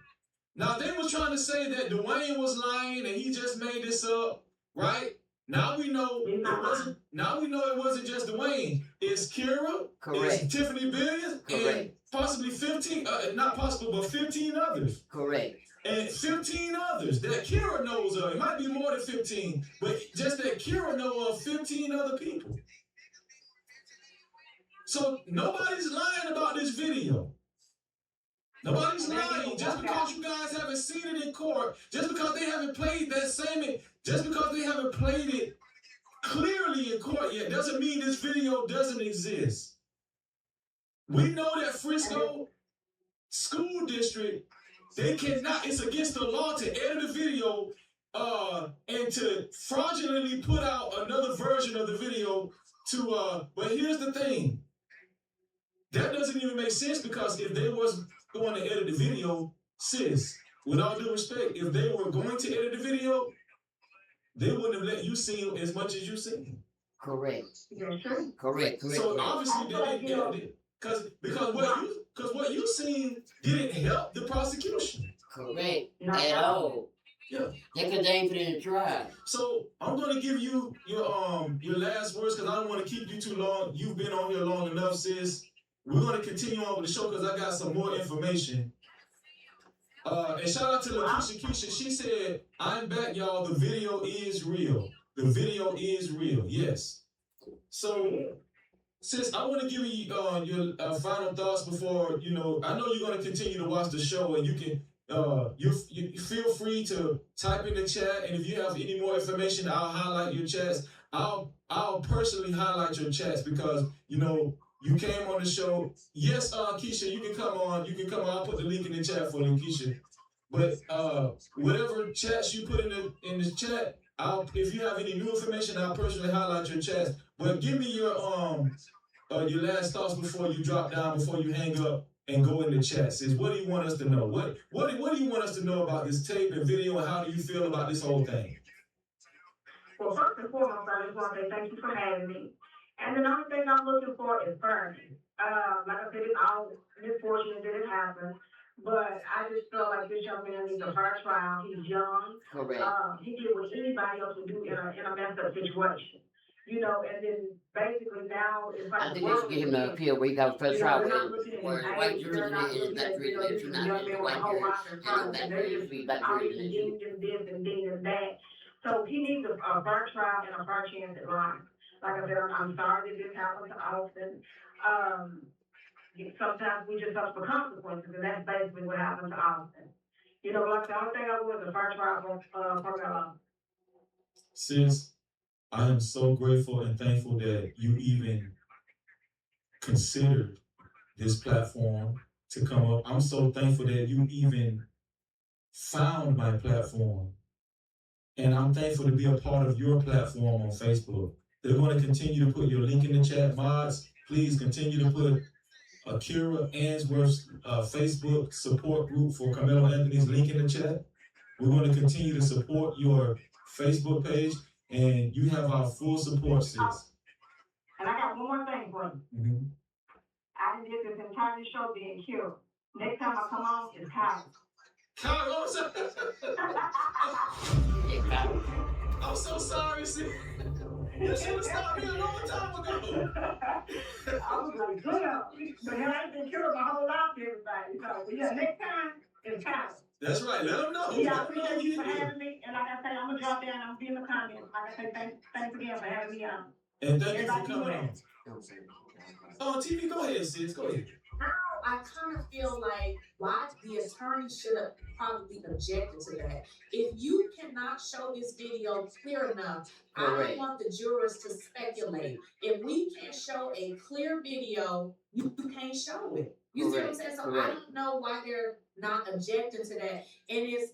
Now, they were trying to say that Dwayne was lying and he just made this up, right? Now we know it wasn't. Now we know it wasn't just Dwayne. It's Kira. Correct. It's Tiffany Billions. And possibly 15. Not possible, but 15 others. Correct. And 15 others that Kira knows of. It might be more than 15, but just that Kira knows of 15 other people. So nobody's lying about this video. Nobody's lying. Just because you guys haven't seen it in court, just because they haven't played that same, just because they haven't played it clearly in court yet, doesn't mean this video doesn't exist. We know that Frisco School District, they cannot, it's against the law to edit a video and to fraudulently put out another version of the video but here's the thing. That doesn't even make sense, because if they was going to edit the video, sis, with all due respect, if they were going to edit the video, they wouldn't have let you see as much as you seen. Correct. Yes, Correct. So obviously they didn't edit it. Because what you seen didn't help the prosecution. Correct. At all. Yeah. Because they ain't put in the trial. So I'm gonna give you your last words because I don't want to keep you too long. You've been on here long enough, sis. We're gonna continue on with the show because I got some more information. And shout out to Lakeisha Keisha. She said, "I'm back, y'all. The video is real. The video is real. Yes." So, sis, I want to give you your final thoughts before I know you're gonna continue to watch the show, and you can. You feel free to type in the chat, and if you have any more information, I'll highlight your chats. I'll personally highlight your chats because you came on the show. Yes, Keisha, you can come on. You can come on. I'll put the link in the chat for you, Keisha. But whatever chats you put in the chat, if you have any new information, I'll personally highlight your chats. But give me your last thoughts before you drop down, before you hang up and go in the chat. Sis, what do you want us to know? What do you want us to know about this tape and video, and how do you feel about this whole thing? Well, first and foremost, I just want to say thank you for having me. And the only thing I'm looking for is burning. Like I said, it's all misfortunate that it happened. But I just feel like this young man needs a fair trial. He's young. Correct. He did what anybody else would do in a messed up situation. And then basically now it's like I think they should give him the appeal where he got first trial where white jurors they're not in looking black at, jurors, these not young men with a white whole jurors, lot in and front of black them. They're jurors just be black obviously jurors. deeming this and deeming that. So he needs a fair trial and a fair chance at life. Like I said, I'm sorry that this happened to Austin. Sometimes we just suffer consequences, and that's basically what happened to Austin. Like the only thing I was a fair trial for Karmelo. Sis, I am so grateful and thankful that you even considered this platform to come up. I'm so thankful that you even found my platform. And I'm thankful to be a part of your platform on Facebook. They're going to continue to put your link in the chat. Mods, please continue to put Akira Answorth's Facebook support group for Karmelo Anthony's link in the chat. We're going to continue to support your Facebook page, and you have our full support, sis. And I got one more thing for you. Mm-hmm. I did this entire show being cured. Next time I come on, it's Kyle. Kyle, I'm so sorry, sis. You should have stopped me a long time ago. I was like, damn. But hell, I ain't been cured my whole life to everybody. So, yeah, next time, it's Kyle. That's right. Let them know. Yeah, I appreciate you for having me. And like I say, I'm going to drop down. I'm going to be in the comments. Like I say, thanks again for having me on. And thank you for coming on. Oh, TV, go ahead, sis. Go ahead. Now I kind of feel like why the attorney should have probably objected to that. If you cannot show this video clear enough, I don't want the jurors to speculate. If we can't show a clear video, you can't show it. You see what I'm saying? So I don't know why they're not objecting to that. And it's,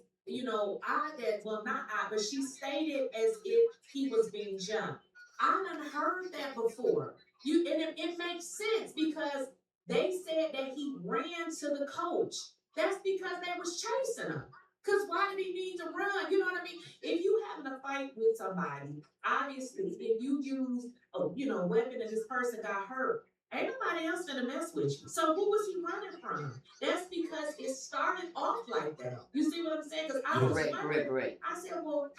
but she stated as if he was being jumped. I done heard that before. It makes sense because they said that he ran to the coach. That's because they was chasing him. Because why did he need to run? You know what I mean? If you having a fight with somebody, obviously, if you use a weapon and this person got hurt, ain't nobody else gonna mess with you. So who was he running from? That's because it started off like that. You see what I'm saying? Because I was wondering. I said, well,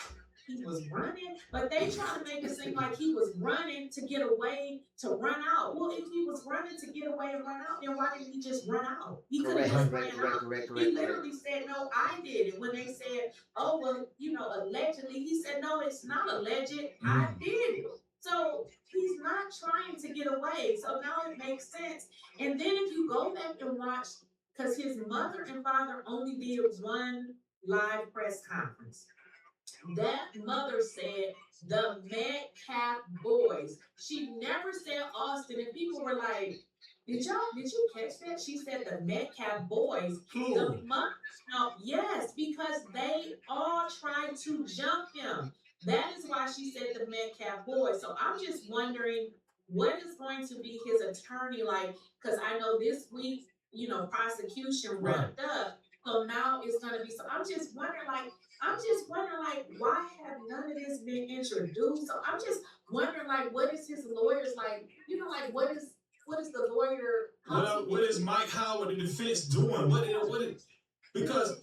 he was running, but they try to make it seem like he was running to get away, to run out. Well, if he was running to get away and run out, then why didn't he just run out? He could have just ran out. He literally said, no, I did it. When they said, oh, well, allegedly, he said, no, it's not alleged. I did it. So he's not trying to get away. So now it makes sense. And then if you go back and watch, because his mother and father only did one live press conference. That mother said the Metcalf boys. She never said Austin, and people were like, did you catch that? She said the Metcalf boys. The mother, yes, because they all tried to jump him. That is why she said the Metcalf boys. So I'm just wondering what is going to be his attorney like, because I know this week, prosecution wrapped up. So now it's going to be, so I'm just wondering, why have none of this been introduced? So I'm just wondering, what is his lawyers like? What is the lawyer? What is Mike Howard, the defense, doing? Because,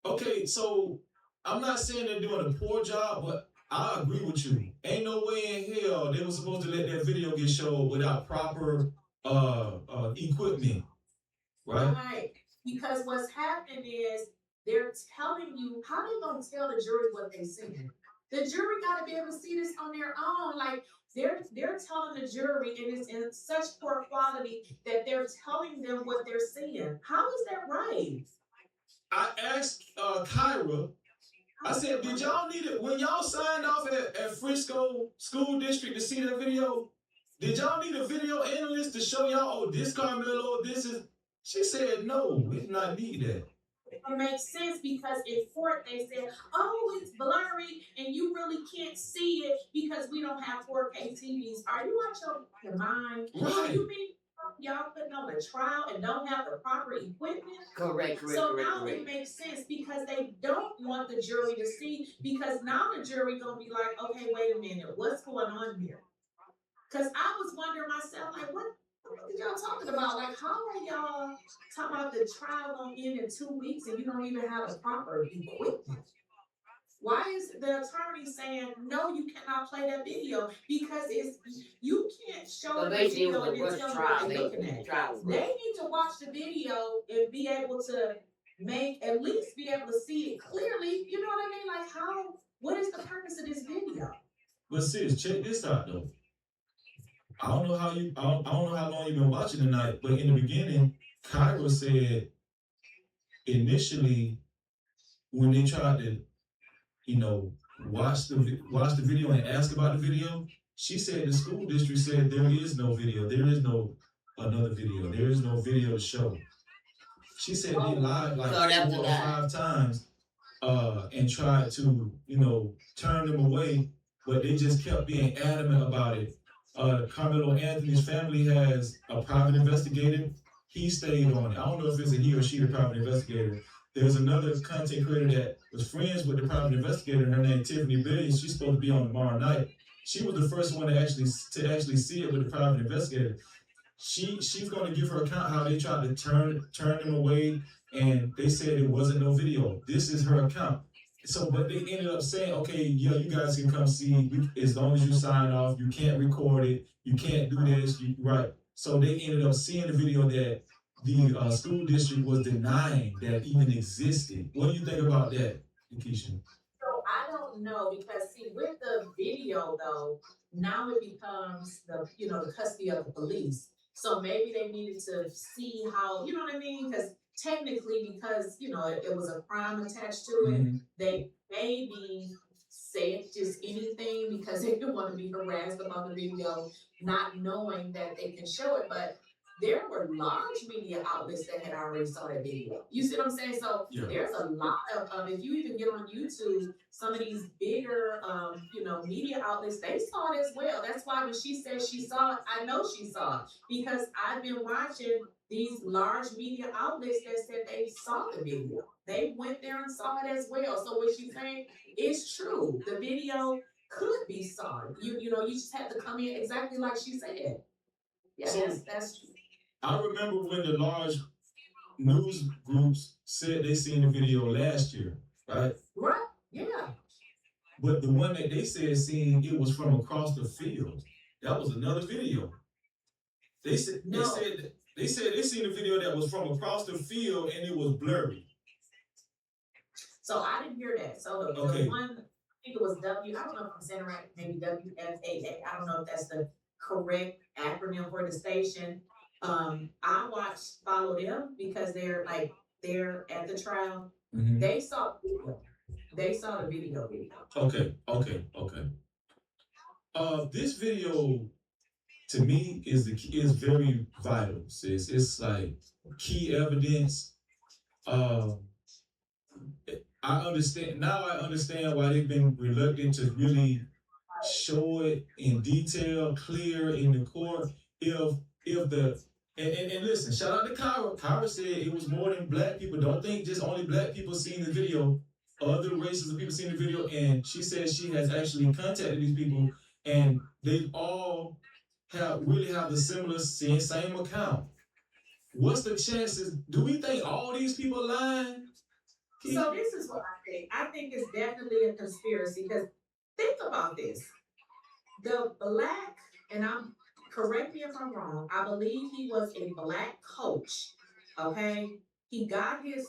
okay, so I'm not saying they're doing a poor job, but I agree with you. Ain't no way in hell they were supposed to let that video get showed without proper equipment, right? Right. Because what's happening is they're telling you how they gonna tell the jury what they seeing. The jury gotta be able to see this on their own. Like they're telling the jury, and it's in such poor quality that they're telling them what they're seeing. How is that right? I asked Kyra, I said, did y'all need it when y'all signed off at Frisco School District to see that video? Did y'all need a video analyst to show y'all, oh, this Karmelo, this is? She said, no, we did not need that. It makes sense because in court they said, oh, it's blurry and you really can't see it because we don't have 4K TVs. Are you out your mind? Right. You mean y'all putting on a trial and don't have the proper equipment? Correct. So now it makes sense because they don't want the jury to see, because now the jury gonna be like, okay, wait a minute, what's going on here? Because I was wondering myself, like, what y'all talking about? Like, how are y'all talking about the trial gonna end in 2 weeks and you don't even have the proper equipment? Why is the attorney saying no? You cannot play that video because you can't show the video and then tell them what they're looking at. They need to watch the video and be able to at least be able to see it clearly. You know what I mean? Like, how? What is the purpose of this video? But sis, check this out though. I don't know how long you've been watching tonight, but in the beginning, Kyra said initially when they tried to, watch the video and ask about the video, she said the school district said there is no video, there is no another video, there is no video to show. She said they lied like 4 or 5 times and tried to, turn them away, but they just kept being adamant about it. Karmelo Anthony's family has a private investigator. He stayed on it. I don't know if it's a he or she, the private investigator. There's another content creator that was friends with the private investigator. Her name Tiffany Billions. She's supposed to be on tomorrow night. She was the first one to actually see it with the private investigator. She's going to give her account how they tried to turn them away, and they said it wasn't no video. This is her account. So, but they ended up saying, okay, yeah, you guys can come see as long as you sign off. You can't record it. You can't do this. Right. So they ended up seeing the video that the school district was denying that even existed. What do you think about that, Keisha? So I don't know, because see, with the video though, now it becomes the custody of the police. So maybe they needed to see how, you know what I mean? Because technically, because it was a crime attached to it, they maybe said just anything because they didn't want to be harassed about the video, not knowing that they can show it. But there were large media outlets that had already saw that video. You see what I'm saying? So there's a lot of if you even get on YouTube, some of these bigger, media outlets, they saw it as well. That's why when she said she saw it, I know she saw it because I've been watching these large media outlets that said they saw the video. They went there and saw it as well. So what she's saying is true. The video could be saw. You just have to come in exactly like she said. Yeah, so, that's true. I remember when the large news groups said they seen the video last year, right? Right, yeah. But the one that they said seen, it was from across the field. That was another video. They said they seen a video that was from across the field and it was blurry. So I didn't hear that. So the one, I think it was I don't know if I'm saying it right, maybe WFAA. I don't know if that's the correct acronym for the station. I follow them because they're at the trial. Mm-hmm. They saw the video. Okay. This video to me is very vital, sis. It's like key evidence. I understand why they've been reluctant to really show it in detail, clear in the court. And listen, shout out to Kyra. Kyra said it was more than black people. Don't think just only black people seen the video. Other races of people seen the video, and she says she has actually contacted these people, and they all have the similar same account. What's the chances? Do we think all these people lying? So this is what I think. I think it's definitely a conspiracy because think about this. The black, and correct me if I'm wrong, I believe he was a black coach. Okay. He got his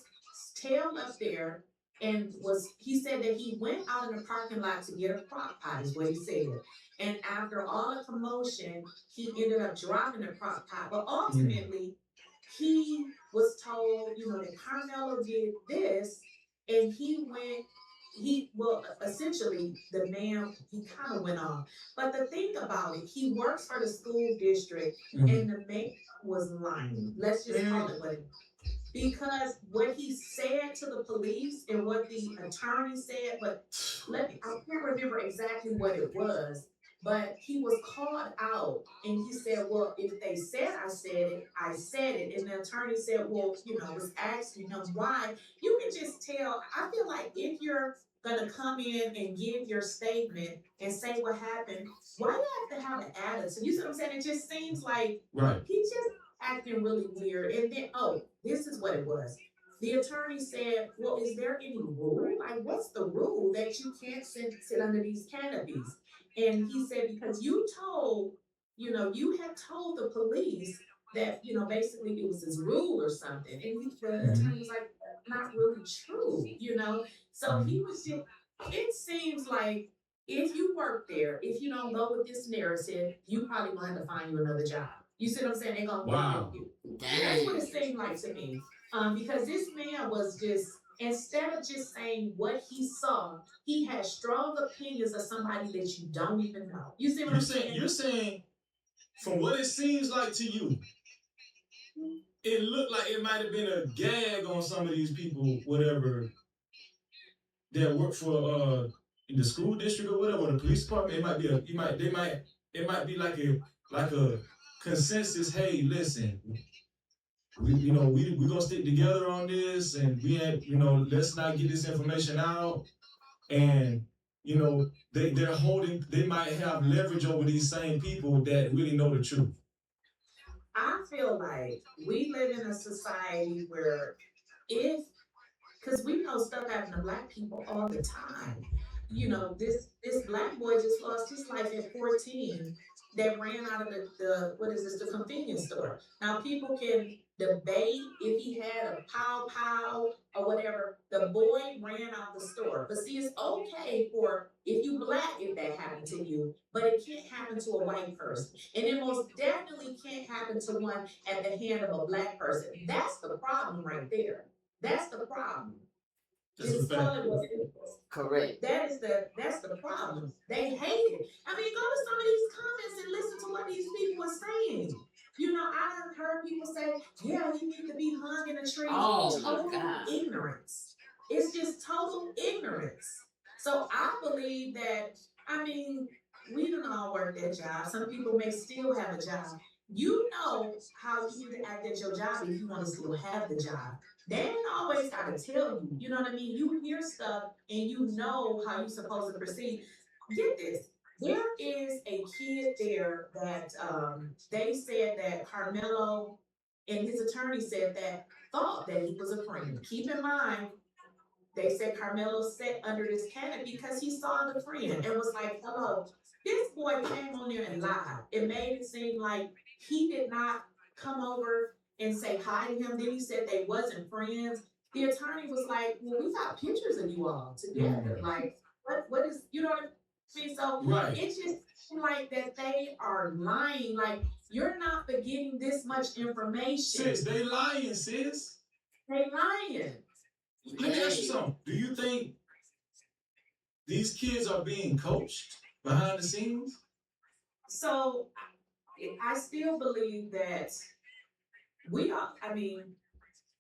tail up there and he said that he went out in the parking lot to get a crock pot, is what he said. And after all the commotion, he ended up dropping the crock pot. But ultimately, he was told, that Carmelo did this, and essentially the man, he kind of went on. But the thing about it, he works for the school district, and the man was lying. Let's just call it what it is. Because what he said to the police and what the attorney said, but I can't remember exactly what it was, but he was called out and he said, well, if they said I said it, I said it. And the attorney said, well, was asking him why. You can just tell. I feel like if you're going to come in and give your statement and say what happened, why do you have to have an attitude? You see what I'm saying? It just seems like he just acting really weird. And then, this is what it was. The attorney said, well, is there any rule? Like, what's the rule that you can't sit under these canopies? And he said, because you had told the police that, basically it was his rule or something. And the attorney was like, not really true. So he was just, it seems like if you work there, if you don't go with this narrative, you probably going to have to find you another job. You see what I'm saying? They're going to work with you. That's what it seemed like to me. Because this man was just, instead of just saying what he saw, he had strong opinions of somebody that you don't even know. You see what I'm saying? You're saying, from what it seems like to you, it looked like it might have been a gag on some of these people, whatever, that work for in the school district or whatever, or the police department. It might be like a consensus. Hey, listen, we gonna stick together on this, and let's not get this information out. And they might have leverage over these same people that really know the truth. I feel like we live in a society where because we know stuff happen to black people all the time. This black boy just lost his life at 14 that ran out of the convenience store. Now people can debate if he had a pow or whatever. The boy ran out the store. But see, it's okay for if you black if that happened to you, but it can't happen to a white person. And it most definitely can't happen to one at the hand of a black person. That's the problem right there. That's the problem. Just call it what it is. Correct. That's the problem. They hate it. I mean, go to some of these comments and listen to what these people are saying. I have heard people say, yeah, he needs to be hung in a tree. Oh, my God. Ignorance. It's just total ignorance. So I believe that, we don't all work that job. Some people may still have a job. You know how you need to act at your job if you want to still have the job. They ain't always got to tell you. You know what I mean? You hear stuff and you know how you're supposed to proceed. Get this. There is a kid there that they said that Karmelo and his attorney said that thought that he was a friend. Keep in mind, they said Karmelo sat under this canopy because he saw the friend and was like, hello. This boy came on there and lied. It made it seem like he did not come over and say hi to him. Then he said they wasn't friends. The attorney was like, well, we got pictures of you all together. Like, what is, you know what I mean? So it's just like that they are lying. Like, you're not getting this much information. Sis, they lying, sis. They lying. Let me ask you something. Do you think these kids are being coached behind the scenes? So I still believe that we are,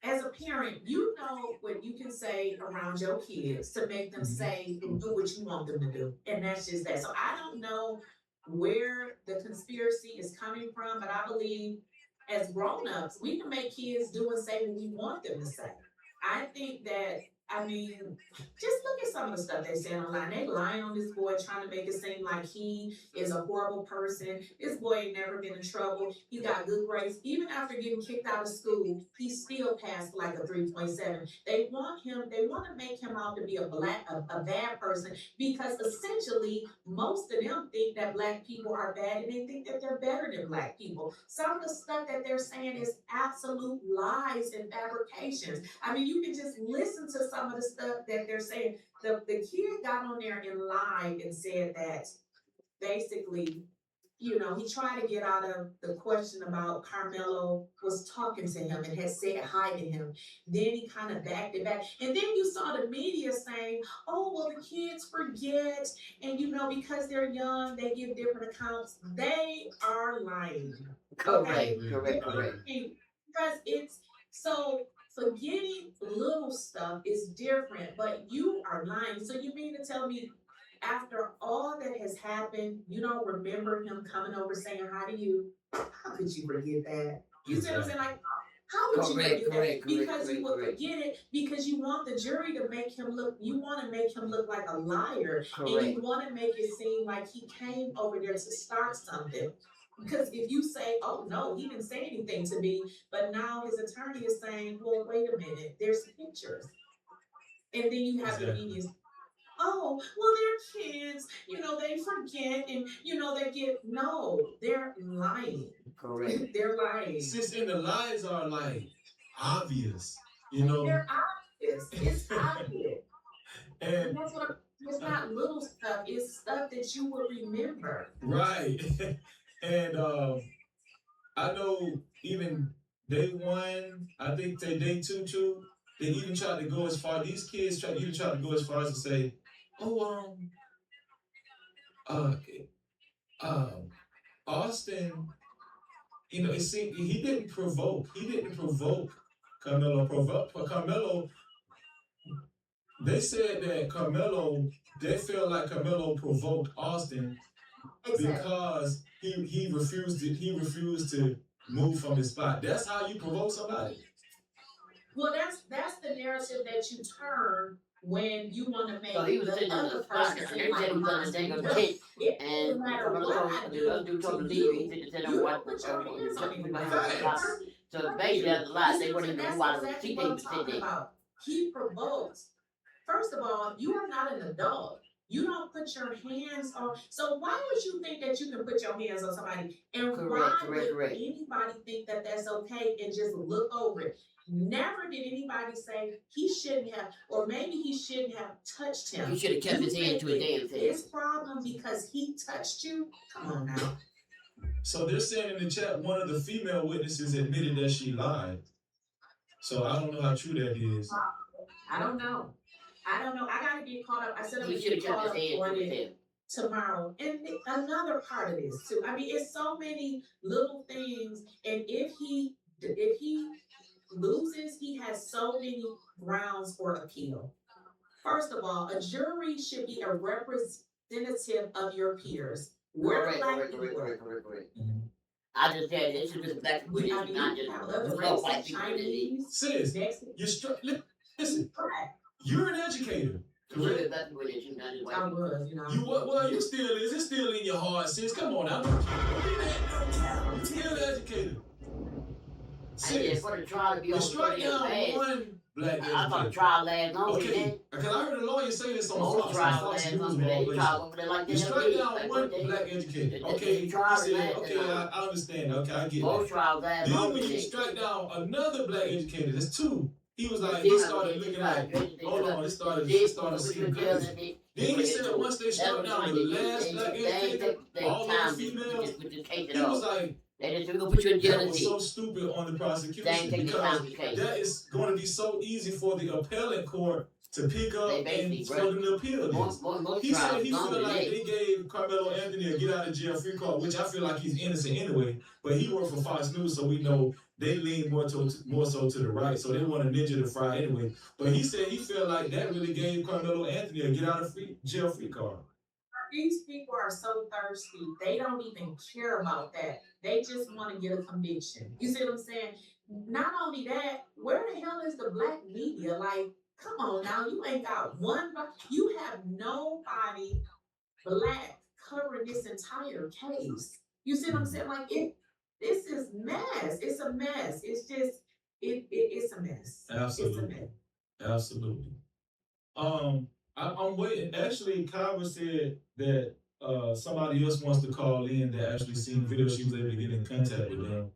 as a parent, you know what you can say around your kids to make them say and do what you want them to do. And that's just that. So I don't know where the conspiracy is coming from, but I believe as grown-ups, we can make kids do and say what we want them to say. I think that I mean, just look at some of the stuff they say online. They lying on this boy, trying to make it seem like he is a horrible person. This boy ain't never been in trouble. He got good grades. Even after getting kicked out of school, he still passed like a 3.7. They want to make him out to be a bad person because essentially most of them think that black people are bad and they think that they're better than black people. Some of the stuff that they're saying is absolute lies and fabrications. I mean, you can just listen to some of the stuff that they're saying. The kid got on there and lied and said that basically, he tried to get out of the question about Karmelo was talking to him and had said hi to him. Then he kind of backed it back. And then you saw the media saying, oh, well, the kids forget. And, because they're young, they give different accounts. They are lying. Correct. Because it's so forgetting little stuff is different, but you are lying. So you mean to tell me after all that has happened, you don't remember him coming over saying hi to you? How could you forget that? You see what I'm saying? Like, how would you forget that? Because you would forget it because you want the jury to make him look, you want to make him look like a liar. And you want to make it seem like he came over there to start something. Because if you say, oh, no, he didn't say anything to me, but now his attorney is saying, well, wait a minute, there's pictures. And then you have the media, oh, well, they're kids, they forget and, they get, no, they're lying. Correct. They're lying. And the lies are like obvious, They're obvious. It's obvious. And that's what it's not little stuff, it's stuff that you will remember. Right. And I know even day one, I think day two too, they even tried to go as far, these kids tried to go as far as to say, oh, Austin, it seemed he didn't provoke Carmelo. They said that they felt like Carmelo provoked Austin because he refused to move from his spot. That's how you provoke somebody. Well, that's the narrative that you turn when you want to make he was sitting in the spot, and they said he was on the thing on the tape, and the other dude told him to leave. He said to what so basically that's a lie. They weren't even who I was teaching. He provokes. First of all, you are not an adult. You don't put your hands on. So why would you think that you can put your hands on somebody? And why would anybody think that that's okay and just look over it? Never did anybody say he shouldn't have, or maybe he shouldn't have touched him. He should have kept his hand to a damn thing. His problem because he touched you? Come on now. So they're saying in the chat, one of the female witnesses admitted that she lied. So I don't know how true that is. I don't know. I gotta get caught up. I said I'm gonna get caught up on it tomorrow. And another part of this too. I mean, it's so many little things. And if he loses, he has so many grounds for appeal. First of all, a jury should be a representative of your peers. Correct. I just said it should be black people, not just white people. Sis, listen. You're an educator. Correct? I was, You still is. It's still in your heart, sis. Come on now. You're still an educator. Sis, for the trial to be on strike down one black educator. I thought the trial last longer. Okay, because I heard a lawyer say this on Fox. You strike down one black educator. Okay, I understand. Okay, I get that. Then when you strike down another black educator, that's two. He was like, he started looking like, hold on, it started seeming crazy. Then he said once they struck down the last black educator, all those females, he was like, that was so stupid on the prosecution because that is going to be so easy for the appellate court to pick up and for them to appeal this. He said he felt like they gave Karmelo Anthony a get out of jail free card, which I feel like he's innocent anyway, but he worked for Fox News, so we know they lean more so to the right, so they want a ninja to fry anyway. But he said he felt like that really gave Karmelo Anthony a get out of jail free card. These people are so thirsty. They don't even care about that. They just want to get a conviction. You see what I'm saying? Not only that, where the hell is the black media? Like, Come on now, you ain't got one. You have nobody black covering this entire case. You see what I'm saying? Like this is mess. It's a mess. It's just it's a mess. Absolutely. It's a mess. Absolutely. I'm waiting. Actually, Kyra said that somebody else wants to call in that actually seen video. She was able to get in contact with them.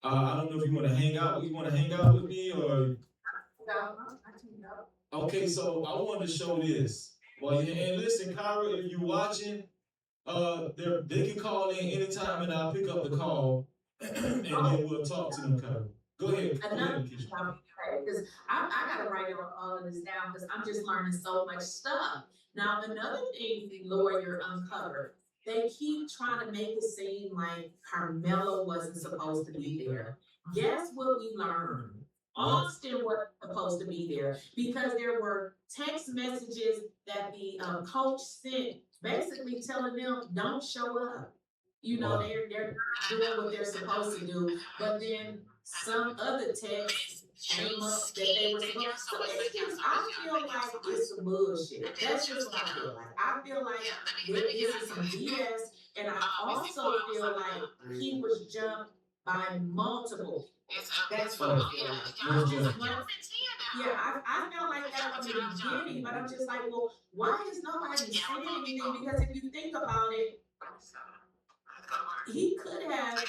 I don't know if you want to hang out. You want to hang out with me or? Okay, so I want to show this. Well, and listen, Kyra, if you're watching, they can call in anytime, and I'll pick up the call, and then we'll talk to them, Kyra. Go ahead. Because I gotta write all of this down because I'm just learning so much stuff. Now, another thing the lawyer uncovered, they keep trying to make it seem like Karmelo wasn't supposed to be there. Guess what we learned? Austin was supposed to be there because there were text messages that the coach sent basically telling them don't show up. You know, they're doing what they're supposed to do, but then some other text came up that they were supposed to. So it's just, I feel like it's some bullshit. That's just what I feel like. I feel like this is some BS, and I also feel like he was jumped by multiple. That's what I feel like. I felt like that from the beginning, but I'm just like, well, why is nobody saying anything? Because if you think about it, he could have,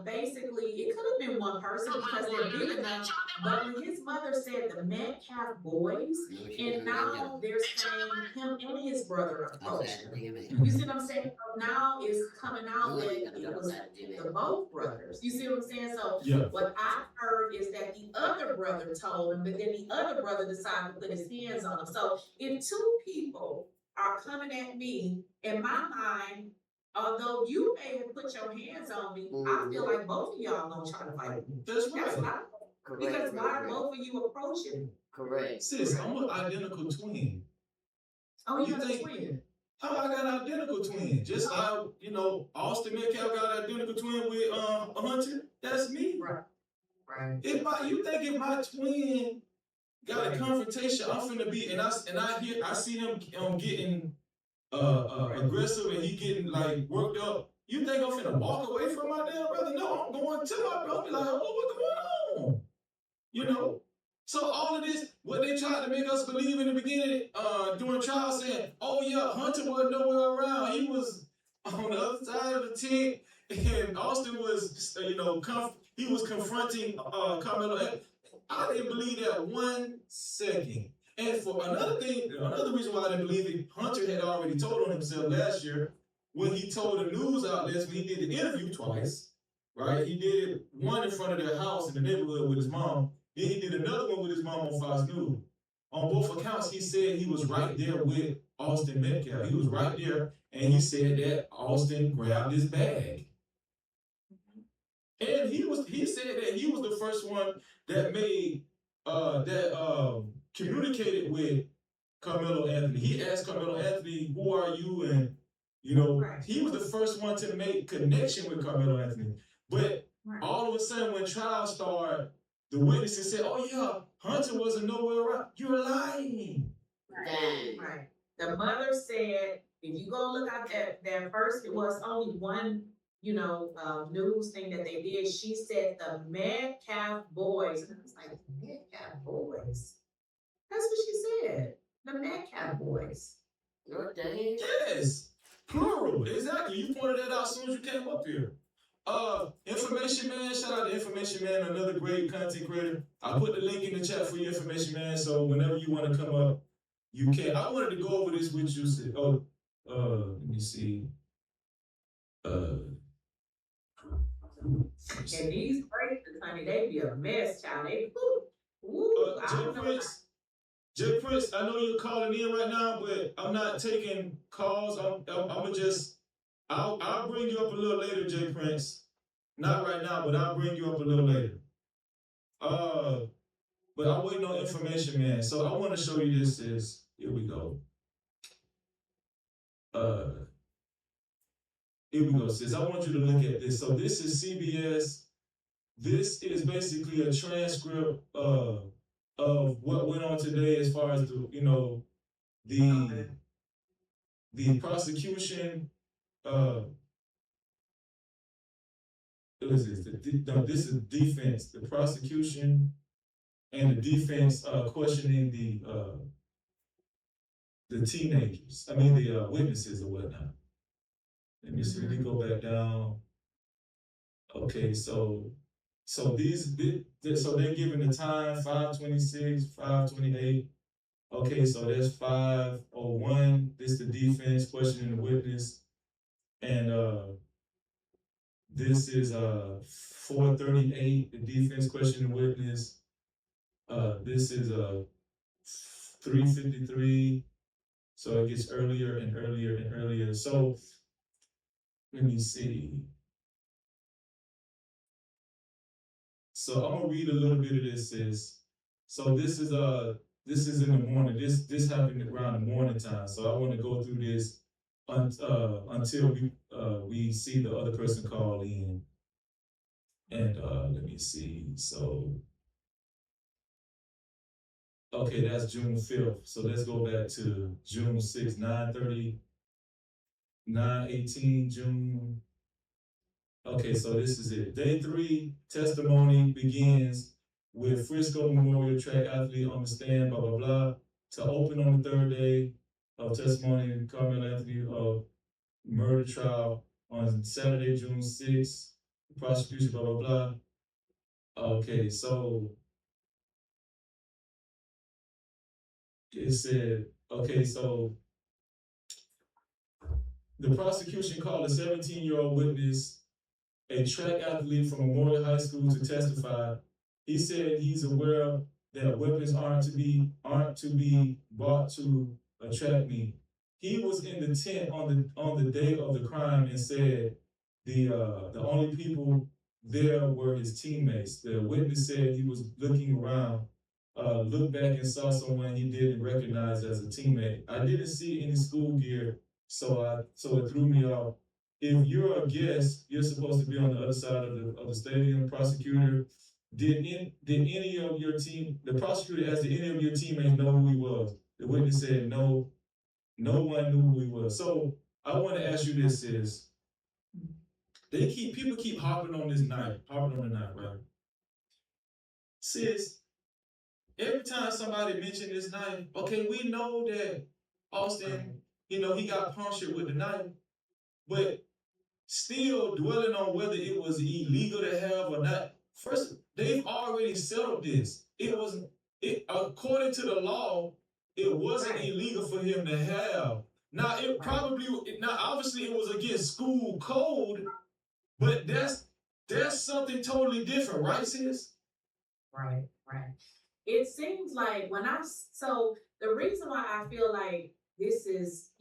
basically, it could have been one person because they're big enough. But when his mother said the Metcalf boys, and now they're saying him and his brother approached him. You see what I'm saying? Now it's coming out that it was the both brothers. You see what I'm saying? So what I heard is that the other brother told him, but then the other brother decided to put his hands on him. So if two people are coming at me, in my mind, although you may have put your hands on me, I feel like both of y'all gonna try to fight me. That's right. Because why are both of you approaching me? Correct. Sis, I'm an identical twin. Oh, you got a twin? How I got an identical twin? Just how, Austin Metcalf got an identical twin with Hunter? That's me. Right. You think if my twin got a confrontation, I'm finna be, and I see him getting aggressive and he getting like worked up. You think I'm finna walk away from my damn brother? No, I'm going to my brother. Be like, oh, what's going on? So all of this, what they tried to make us believe in the beginning, during trial, saying, oh yeah, Hunter wasn't nowhere around. He was on the other side of the tent, and Austin was, he was confronting Karmelo. I didn't believe that 1 second. And for another reason why I didn't believe it, Hunter had already told on himself last year when he told the news outlets when he did the interview twice, right? He did it one in front of their house in the neighborhood with his mom. Then he did another one with his mom on Fox News. On both accounts, he said he was right there with Austin Metcalf. He was right there, and he said that Austin grabbed his bag. And he said that he was the first one that made communicated with Karmelo Anthony. He asked Karmelo Anthony, "Who are you?" And he was the first one to make connection with Karmelo Anthony. But all of a sudden, when trial started, the witnesses said, "Oh yeah, Hunter wasn't nowhere around." You're lying. Right. The mother said, if you go look at that first, it was only one, news thing that they did. She said the Metcalf boys. And I was like, Metcalf boys? That's what she said. The Metcalf boys. Yes. Plural. Exactly. You pointed that out as soon as you came up here. Information Man, shout out to Information Man, another great content creator. I put the link in the chat for you, Information Man, so whenever you want to come up, you can. I wanted to go over this with you. Let me see. And these bracelets, honey, they be a mess, child. They Jay Prince, I know you're calling in right now, but I'm not taking calls. I'll bring you up a little later, Jay Prince. Not right now, but I'll bring you up a little later. But I'm waiting on Information Man. So I want to show you this. Here we go. Here we go, sis. I want you to look at this. So this is CBS. This is basically a transcript of what went on today as far as the prosecution. What is this? No, this is defense. The prosecution and the defense questioning the teenagers. I mean the witnesses or whatnot. Let me see. Let me go back down. Okay, so these so they're given the time 5:26, 5:28. Okay, so that's 5:01. This the defense questioning the witness, and this is 4:38. The defense questioning the witness. This is 3:53. So it gets earlier and earlier and earlier. So let me see. So I'm gonna read a little bit of this. So this is in the morning. This happened around the morning time. So I want to go through this until we see the other person call in. And let me see. So okay, that's June 5th. So let's go back to June 6th, 9:30, 9:18, June. Okay, so this is it. Day 3 testimony begins with Frisco Memorial Track athlete on the stand, blah, blah, blah. To open on the 3rd day of testimony, Karmelo Anthony murder trial on Saturday, June 6th. Prosecution, blah, blah, blah. Okay, so it said, okay, so the prosecution called a 17-year-old witness, a track athlete from Memorial High School, to testify. He said he's aware that weapons aren't to be brought to a track meet. He was in the tent on the day of the crime and said the only people there were his teammates. The witness said he was looking around, looked back and saw someone he didn't recognize as a teammate. I didn't see any school gear, so it threw me off. If you're a guest, you're supposed to be on the other side of the stadium. Prosecutor, did any of your team? The prosecutor asked, did any of your teammates know who he was? The witness said no. No one knew who he was. So I want to ask you this: people keep harping on the knife, right? Sis, every time somebody mentioned this knife, okay, we know that Austin, he got punctured with the knife, but still dwelling on whether it was illegal to have or not. First, they've already settled this. According to the law, it wasn't illegal for him to have. Now, obviously it was against school code, but that's something totally different, right, sis? Right. It seems like so the reason why I feel like this is,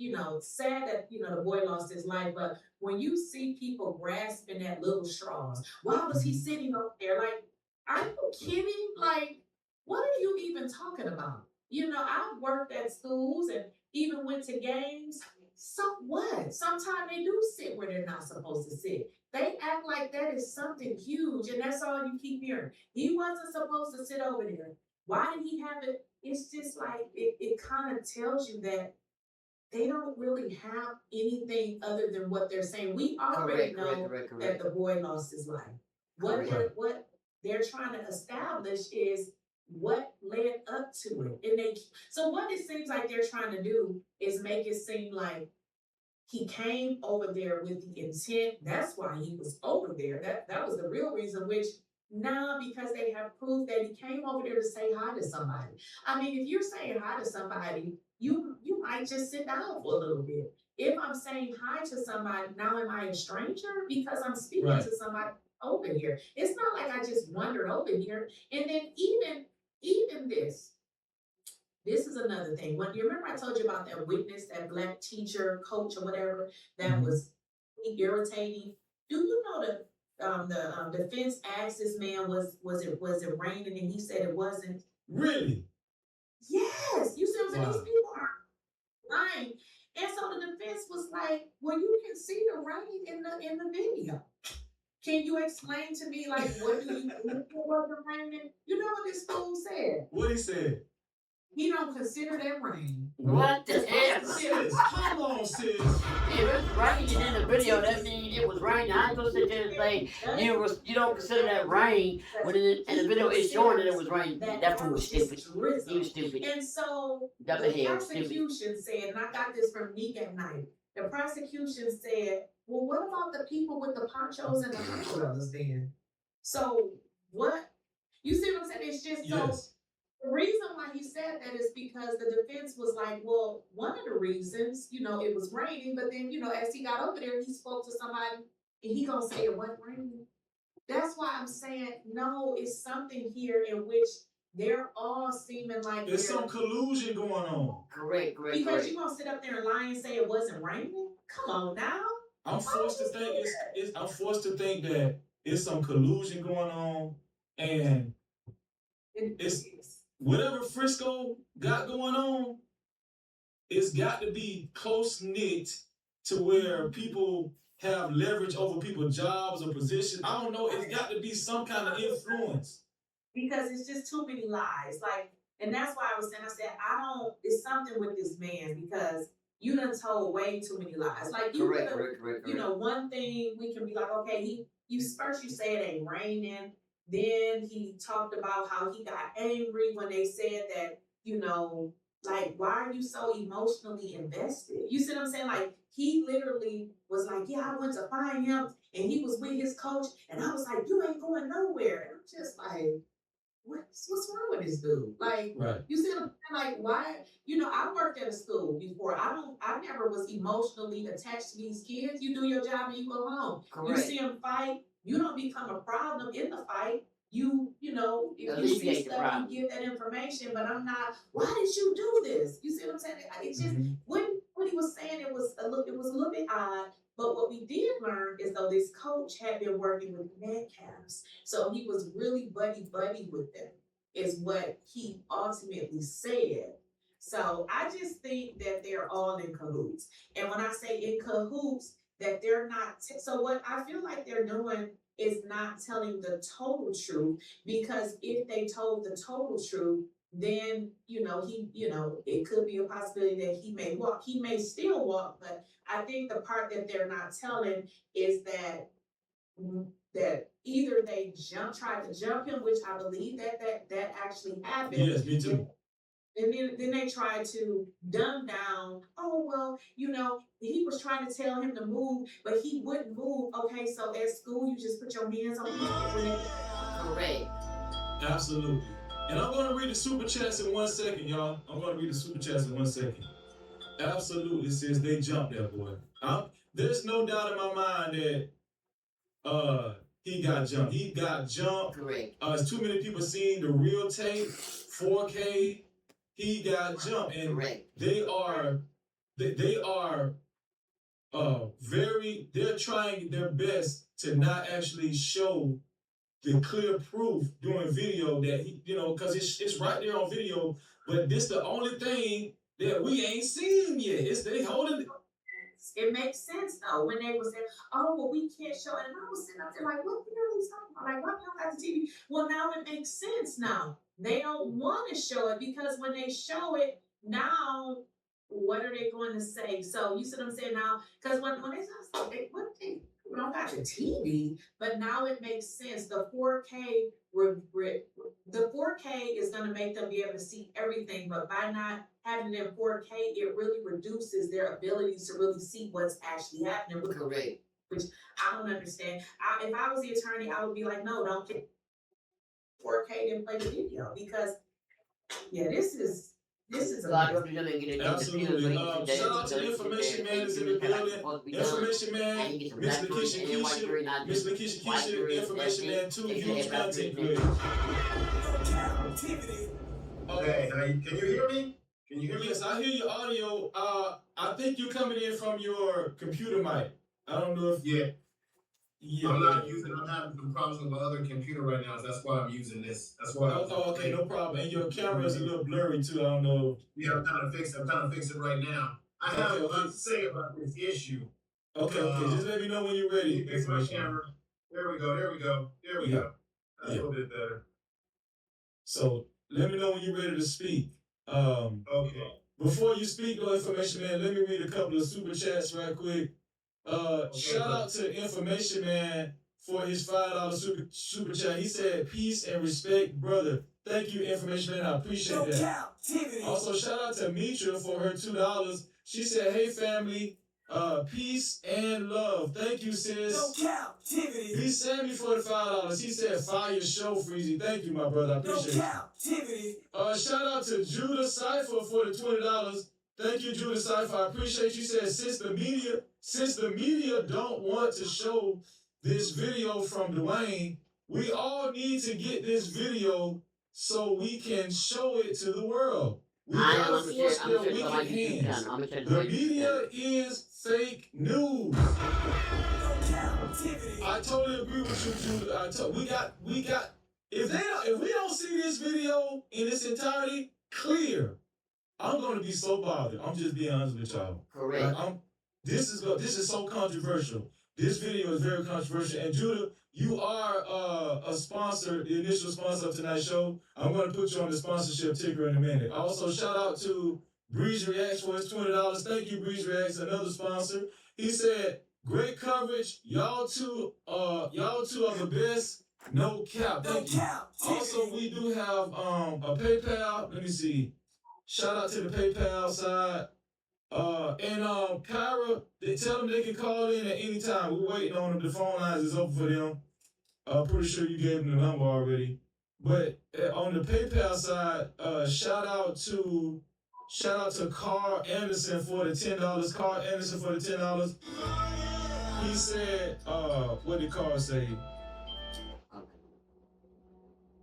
sad that, the boy lost his life, but when you see people grasping at little straws, why was he sitting up there? Like, are you kidding? Like, what are you even talking about? I've worked at schools and even went to games. So what? Sometimes they do sit where they're not supposed to sit. They act like that is something huge, and that's all you keep hearing. He wasn't supposed to sit over there. Why did he have it? It's just like it kind of tells you that they don't really have anything other than what they're saying. We already know that the boy lost his life. What they're trying to establish is what led up to it. And so what it seems like they're trying to do is make it seem like he came over there with the intent. That's why he was over there. That was the real reason, which now because they have proof that he came over there to say hi to somebody. I mean, if you're saying hi to somebody, you might just sit down for a little bit. If I'm saying hi to somebody, now am I a stranger? Because I'm speaking to somebody over here. It's not like I just wandered over here. And then even this is another thing. When you remember I told you about that witness, that black teacher, coach, or whatever, that was irritating. Do you know that the defense asked this man, was it raining, and he said it wasn't. Really? Yes. You see what I'm saying? These people are lying. And so the defense was like, well, you can see the rain in the video. Can you explain to me, like, what do you do for the raining? You know what this fool said? What he said? He don't consider that rain. What the hell? Sis, hold on, sis. If it's raining in the video, that means it was raining. I ain't gonna sit there and say you don't consider that rain when in the video it's showing that it was raining. That fool was stupid. He was stupid. And so That the hell stupid. prosecution said, and I got this from Neek at night. The prosecution said, well, what about the people with the ponchos and the umbrellas then? So what? You see what I'm saying? It's just so. Yes. The reason why he said that is because the defense was like, well, one of the reasons, you know, it was raining, but then, you know, as he got over there, he spoke to somebody and he gonna say it wasn't raining. That's why I'm saying, no, it's something here in which they're all seeming like there's some collusion going on. Correct. Because you're gonna sit up there and lie and say it wasn't raining? Come on now. I'm forced to think I'm forced to think that it's some collusion going on, and it's whatever Frisco got going on, it's got to be close knit to where people have leverage over people's jobs or positions. I don't know. It's got to be some kind of influence. Because it's just too many lies. Like, and that's why I was saying, it's something with this man because you done told way too many lies. Like, you Correct. you know, one thing we can be like, okay, you say it ain't raining. Then he talked about how he got angry when they said that, you know, like, why are you so emotionally invested? You see what I'm saying? Like, he literally was like, yeah, I went to find him and he was with his coach. And I was like, you ain't going nowhere. And I'm just like, what's wrong with this dude? Like, right. You see what I'm saying? Like, why? You know, I worked at a school before. I never was emotionally attached to these kids. You do your job and you go home. Correct. You see them fight. You don't become a problem in the fight. You know, if you see stuff, you give that information, but I'm not, why did you do this? You see what I'm saying? It's just, what he was saying, it was a little bit odd, but what we did learn is though this coach had been working with Metcalfs, so he was really buddy with them, is what he ultimately said. So I just think that they're all in cahoots. And when I say in cahoots, that they're not, so what I feel like they're doing is not telling the total truth, because if they told the total truth, then, you know, it could be a possibility that he may still walk, but I think the part that they're not telling is that either they tried to jump him, which I believe that actually happened. Yes, me too. And then they tried to dumb down, oh, well, you know, he was trying to tell him to move, but he wouldn't move. Okay, so at school, you just put your hands on him. Correct. Absolutely. And I'm going to read the super chats in 1 second, y'all. I'm going to read the super chats in 1 second. Absolutely, sis, they jumped that boy. There's no doubt in my mind that he got jumped. He got jumped. Correct. There's too many people seeing the real tape, 4K. He got jumped, and Correct. they are they're trying their best to not actually show the clear proof during video that he, you know, because it's right there on video, but this the only thing that we ain't seen yet. It's they holding it. It makes sense though when they were saying, "Oh, well, we can't show it." And I was sitting up there like, "What the hell are you talking about? Like, why not the TV?" Well, now it makes sense. Now they don't want to show it because when they show it now, what are they going to say? So you see what I'm saying now? Because when they we don't got the TV, but now it makes sense. The 4K, the 4K is going to make them be able to see everything, but by not having it in 4K, it really reduces their ability to really see what's actually happening. Correct. Which I don't understand. If I was the attorney, I would be like, no, don't get 4K and play the video because, yeah, this is a lot. Absolutely. Shout out to the information man is in the building. Information man, Miss Lakeisha Keisha, information man too, huge content creator. Okay, can you hear me? Can you hear me? Yes, I hear your audio. I think you're coming in from your computer mic. I don't know if I'm having problems with my other computer right now, so that's why I'm using this. That's why. Okay, no problem. And your camera is a little blurry too. I don't know. Yeah, I'm trying to fix it right now. I have a lot to say about this issue. Okay. Just let me know when you're ready. Fix my camera. There we go. That's a little bit better. So let me know when you're ready to speak. Okay. Before you speak, no information man, let me read a couple of super chats right quick. Shout out to Information Man for his $5 super chat. He said, "Peace and respect, brother." Thank you, Information Man. I appreciate that. Also, shout out to Mitra for her $2. She said, "Hey, family, peace and love." Thank you, sis. B. Sammy for the $5. He said, "Fire show, Freezy." Thank you, my brother. I appreciate it. Shout out to Judah Cypher for the $20. Thank you, Judah Cypher. I appreciate you. Said, since the media don't want to show this video from Dwayne, we all need to get this video so we can show it to the world. We gotta force their wicked hands. The media is fake news. I totally agree with you, Judah. We got. If we don't see this video in its entirety clear, I'm gonna be so bothered. I'm just being honest with y'all. Correct. Like, this is so controversial. This video is very controversial. And Judah, you are a sponsor, the initial sponsor of tonight's show. I'm gonna put you on the sponsorship ticker in a minute. Also, shout out to Breeze Reacts for his $20. Thank you, Breeze Reacts, another sponsor. He said, "Great coverage. Y'all two are the best. No cap." Thank you. Also, we do have a PayPal. Let me see. Shout out to the PayPal side. And Kyra, tell them they can call in at any time. We're waiting on them. The phone lines is open for them. Pretty sure you gave them the number already. But on the PayPal side, shout out to Carl Anderson for the $10. Carl Anderson for the $10. He said, what did Carl say?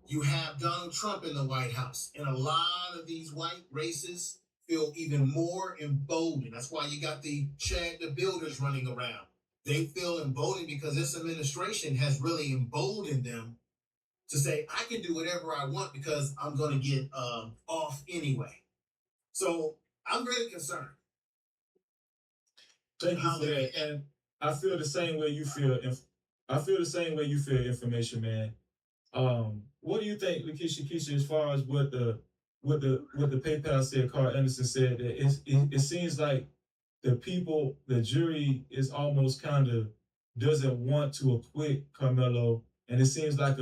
You have Donald Trump in the White House, and a lot of these white races feel even more emboldened. That's why you got the Chad the Builders running around. They feel emboldened because this administration has really emboldened them to say, I can do whatever I want because I'm going to get off anyway. So I'm really concerned. Thank you for that. And I feel the same way you feel. Information Man. What do you think, Lakeisha, as far as what the PayPal said, Carl Anderson said, that it seems like the jury is almost kind of doesn't want to acquit Karmelo, and it seems like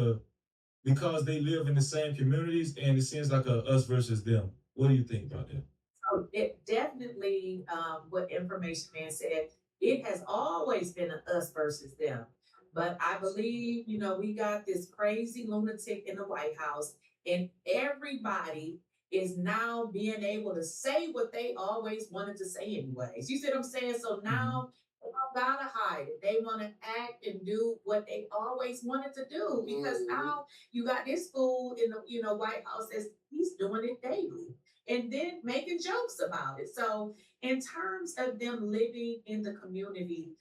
because they live in the same communities, and it seems like a us versus them. What do you think about that? So it definitely, what Information Man said, it has always been an us versus them. But I believe, we got this crazy lunatic in the White House, and everybody is now being able to say what they always wanted to say anyways. You see what I'm saying? So now they don't gotta hide it. They want to act and do what they always wanted to do, because now you got this fool in the White House as he's doing it daily and then making jokes about it. So in terms of them living in the community,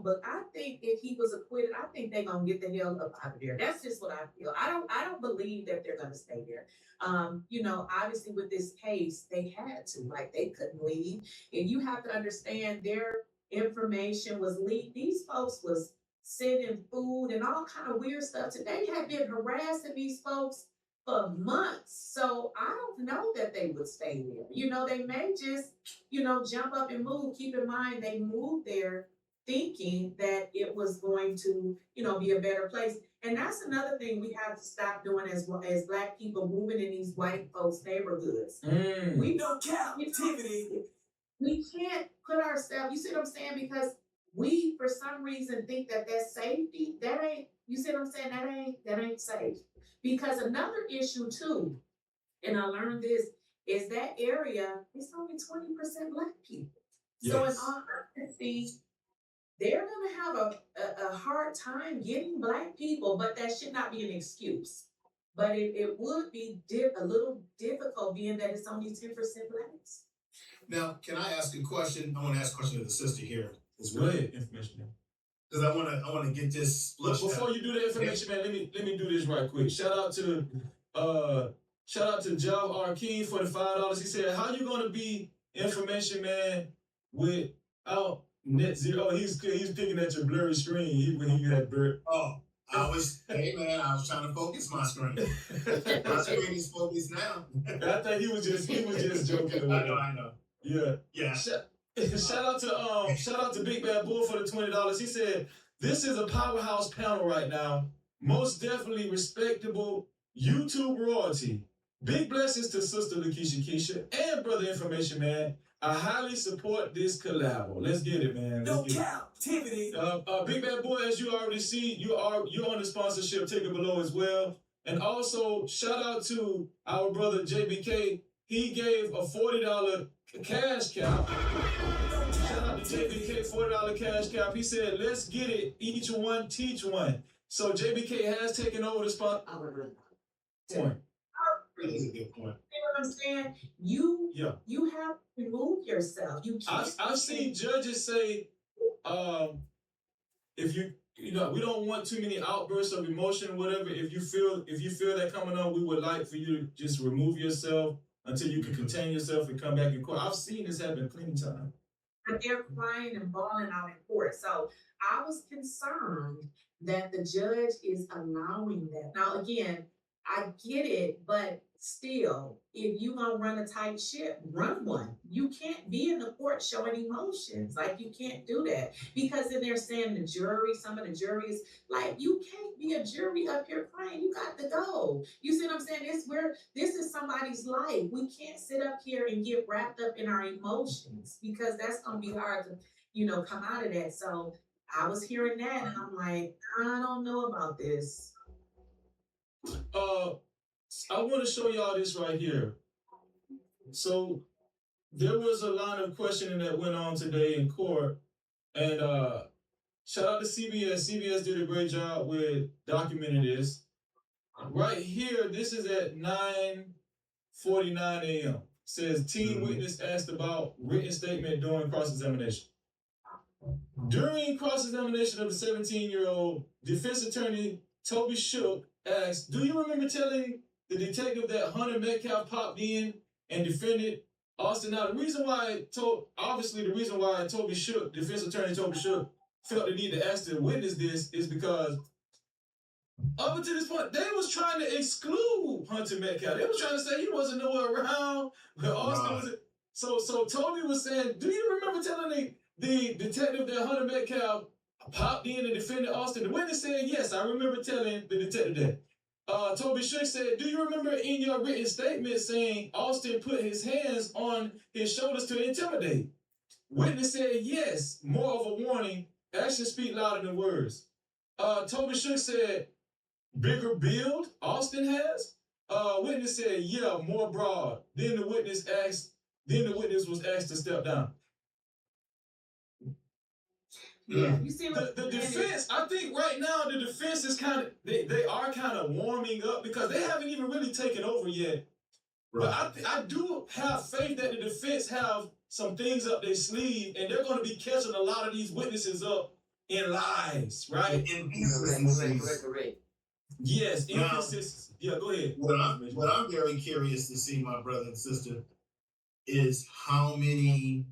but I think if he was acquitted, I think they're gonna get the hell up out of there. That's just what I feel. I don't believe that they're gonna stay there. Obviously with this case, they had to, like, they couldn't leave. And you have to understand their information was leaked. These folks was sending food and all kind of weird stuff. They had been harassing these folks for months. So I don't know that they would stay there. They may just, jump up and move. Keep in mind, they moved there thinking that it was going to, be a better place. And that's another thing we have to stop doing as Black people, moving in these white folks' neighborhoods. We don't captivity. We can't put ourselves, you see what I'm saying? Because we, for some reason, think that that's safety. That ain't, you see what I'm saying? That ain't safe. Because another issue too, and I learned this, is that area is only 20% Black people. Yes. So in all honesty, they're going to have a hard time getting Black people, but that should not be an excuse. But it would be a little difficult, being that it's only 10% Blacks. Now, can I ask a question? I want to ask a question of the sister here as well. Go ahead, Information Man. Because I want to get this. Look, before you do the Information Man, let me do this right quick. Shout out to Joe R. King for the $5. He said, "How you gonna be Information Man without Net zero. Oh, he's picking at your blurry screen when he had blur. Oh, hey man, I was trying to focus my screen. My screen is focused now. I think he was just joking. I know. Yeah. Shout out to Big Bad Bull for the $20. He said, "This is a powerhouse panel right now. Most definitely respectable YouTube royalty. Big blessings to Sister Lakeisha Keisha and Brother Information Man. I highly support this collab. Let's get it, man. No captivity. Big Bad Boy, as you already see, you're on the sponsorship ticker below as well. And also, shout out to our brother JBK. He gave a $40 cash cap. Shout out to JBK, $40 cash cap. He said, let's get it. Each one, teach one. So JBK has taken over the spot. Point. That is a good point. You know what I'm saying? You have to remove yourself. You can't. I've seen judges say, if we don't want too many outbursts of emotion, whatever. If you feel that coming on, we would like for you to just remove yourself until you can contain yourself and come back in court. I've seen this happen plenty of times. But they're crying and bawling out in court. So I was concerned that the judge is allowing that. Now, again, I get it, but still, if you gonna run a tight ship, run one. You can't be in the court showing emotions. Like, you can't do that. Because then they're saying the jury, some of the juries, like, you can't be a jury up here crying. You got to go. You see what I'm saying? This is somebody's life. We can't sit up here and get wrapped up in our emotions, because that's gonna be hard to, come out of that. So I was hearing that and I'm like, I don't know about this. I want to show y'all this right here. So there was a line of questioning that went on today in court, and shout out to CBS. CBS did a great job with documenting this. Right here, this is at 9:49 a.m. Says teen witness asked about written statement during cross-examination. During cross-examination of the 17-year-old, defense attorney Toby Shook asked, "Do you remember telling the detective that Hunter Metcalf popped in and defended Austin?" Now, the reason why Toby Shook, defense attorney Toby Shook, felt the need to ask the witness this is because up until this point, they was trying to exclude Hunter Metcalf. They was trying to say he wasn't nowhere around where Austin was. So Toby was saying, "Do you remember telling the detective that Hunter Metcalf popped in and defended Austin?" The witness said, "Yes, I remember telling the detective that." Toby Shook said, "Do you remember in your written statement saying Austin put his hands on his shoulders to intimidate?" Witness said, "Yes, more of a warning. Actions speak louder than words." Toby Shook said, "Bigger build Austin has?" Witness said, "Yeah, more broad." Then the witness was asked to step down. Yeah, you see what the defense, I think right now the defense is they are kind of warming up because they haven't even really taken over yet. Right. But I do have faith that the defense have some things up their sleeve, and they're going to be catching a lot of these witnesses up in lies, right? Correct. Yes, inconsistency. Yeah, go ahead. What I'm very curious to see, my brother and sister, is how many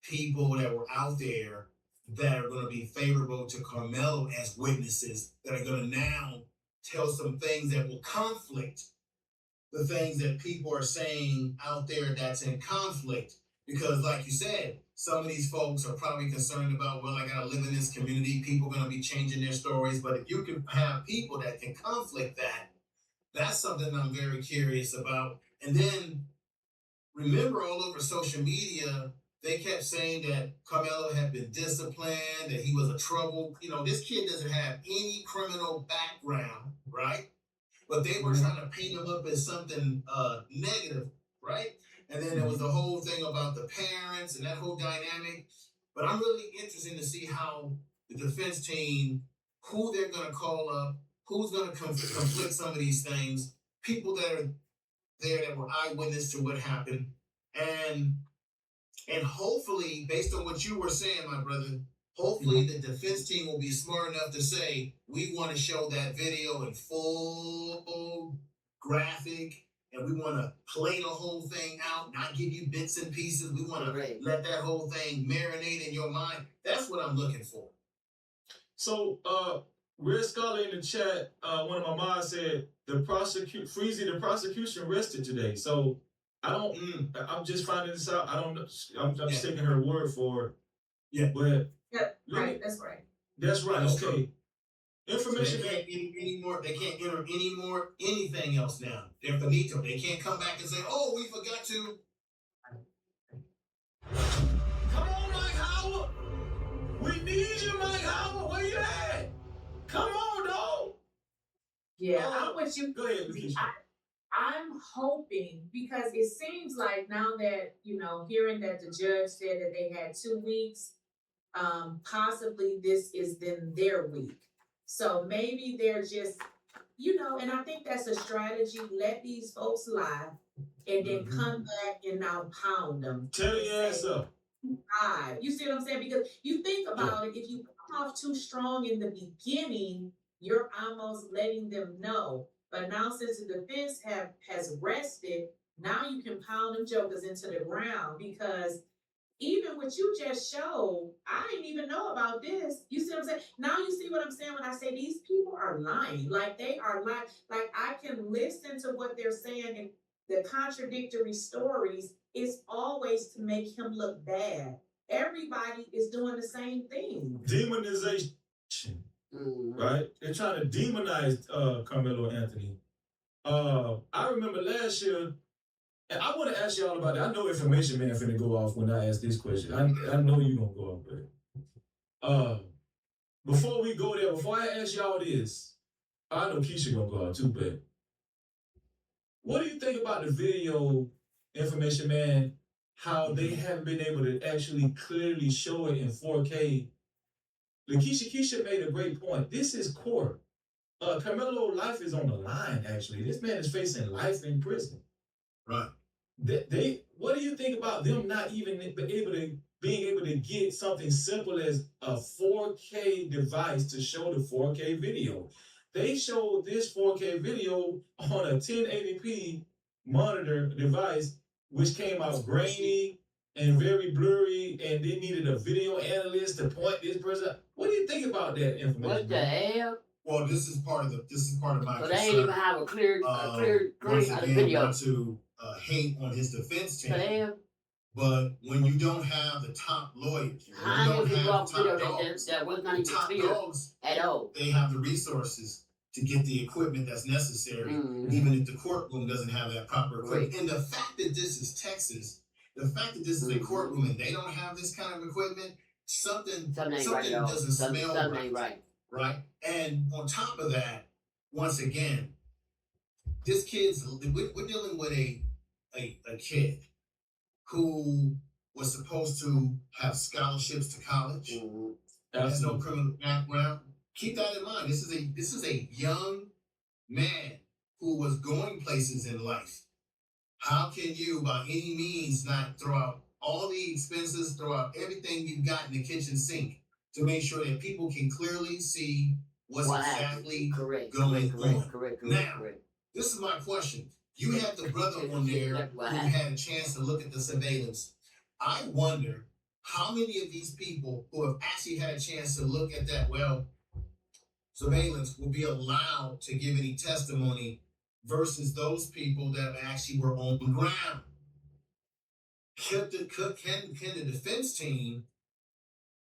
people that were out there that are going to be favorable to Karmelo as witnesses, that are going to now tell some things that will conflict the things that people are saying out there that's in conflict. Because like you said, some of these folks are probably concerned about, well, I got to live in this community. People are going to be changing their stories. But if you can have people that can conflict that, that's something I'm very curious about. And then remember, all over social media, they kept saying that Karmelo had been disciplined, that he was a trouble. This kid doesn't have any criminal background, right? But they were trying to paint him up as something negative, right? And then there was the whole thing about the parents and that whole dynamic. But I'm really interested to see how the defense team, who they're going to call up, who's going to conflict some of these things, people that are there that were eyewitness to what happened. And hopefully, based on what you were saying, my brother, hopefully the defense team will be smart enough to say, we want to show that video in full graphic and we want to play the whole thing out, not give you bits and pieces. We want to let that whole thing marinate in your mind. That's what I'm looking for. So, Red Scholar in the chat, one of my moms said the prosecution rested today. So I'm just finding this out. I don't know. I'm just taking her word for it. Yeah. But right. That's right. That's right. That's okay. True. Information. So they can't enter any more. They can't enter any more anything else now. They're finito. They can't come back and say, "Oh, we forgot to." Come on, Mike Howard. We need you, Mike Howard. Where you at? Come on, dog. Yeah, I'm with you. Go ahead, I'm hoping, because it seems like now that, hearing that the judge said that they had 2 weeks, possibly this is then their week. So maybe they're just, and I think that's a strategy. Let these folks lie and then come back and now pound them. Tell your ass up. You see what I'm saying? Because you think about it, if you come off too strong in the beginning, you're almost letting them know. But now, since the defense has rested, now you can pound them jokers into the ground, because even what you just showed, I didn't even know about this. You see what I'm saying? Now you see what I'm saying when I say these people are lying. Like, they are lying. Like, I can listen to what they're saying, and the contradictory stories is always to make him look bad. Everybody is doing the same thing. Demonization. Right? They're trying to demonize Karmelo Anthony. I remember last year, and I want to ask y'all about that. I know Information Man finna go off when I ask this question. I know you're going to go off with it. Before we go there, before I ask y'all this, I know Keisha going to go off too, but what do you think about the video, Information Man, how they haven't been able to actually clearly show it in 4K? Keisha made a great point. This is court. Karmelo's life is on the line, actually. This man is facing life in prison. Right. What do you think about them not even being able to get something simple as a 4K device to show the 4K video? They showed this 4K video on a 1080p monitor device, which came out grainy and very blurry, and they needed a video analyst to point this person out. What do you think about that information? What the hell? Well, this is part of my So they ain't even have a clear once of the again, video. not to hate on his defense team. So but when you don't have the top lawyers, when you don't have the top dogs, that was not even top clear dogs at all. They have the resources to get the equipment that's necessary, even if the courtroom doesn't have that proper equipment. And the fact that this is Texas, the fact that this is a courtroom and they don't have this kind of equipment, something doesn't smell right. Right? And on top of that, once again, we're dealing with a kid who was supposed to have scholarships to college, has no criminal background. Keep that in mind. This is a young man who was going places in life. How can you, by any means, not throw out all the expenses, throw out everything you've got in the kitchen sink to make sure that people can clearly see what's exactly going on? Correct. This is my question. You had the brother on there who had a chance to look at the surveillance. I wonder how many of these people who have actually had a chance to look at that surveillance will be allowed to give any testimony versus those people that actually were on the ground. Can the defense team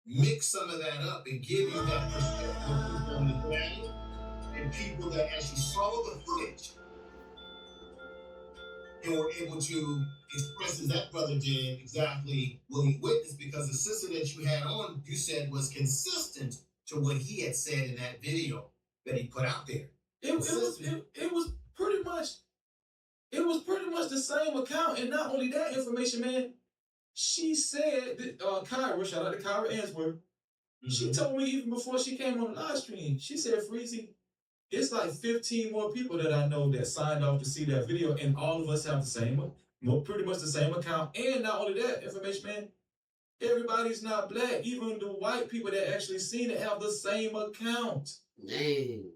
mix some of that up and give you that perspective on the ground and people that actually saw the footage and were able to express, as that brother did, exactly what he witnessed, because the sister that you had on, you said, was consistent to what he had said in that video that he put out there. It was pretty much the same account, and not only that, Information Man. She said that Kyra, shout out to Kyra Answorth, she told me even before she came on the live stream, she said, Freezy, it's like 15 more people that I know that signed off to see that video, and all of us have pretty much the same account. And not only that, Information Man, everybody's not black. Even the white people that actually seen it have the same account. Dang.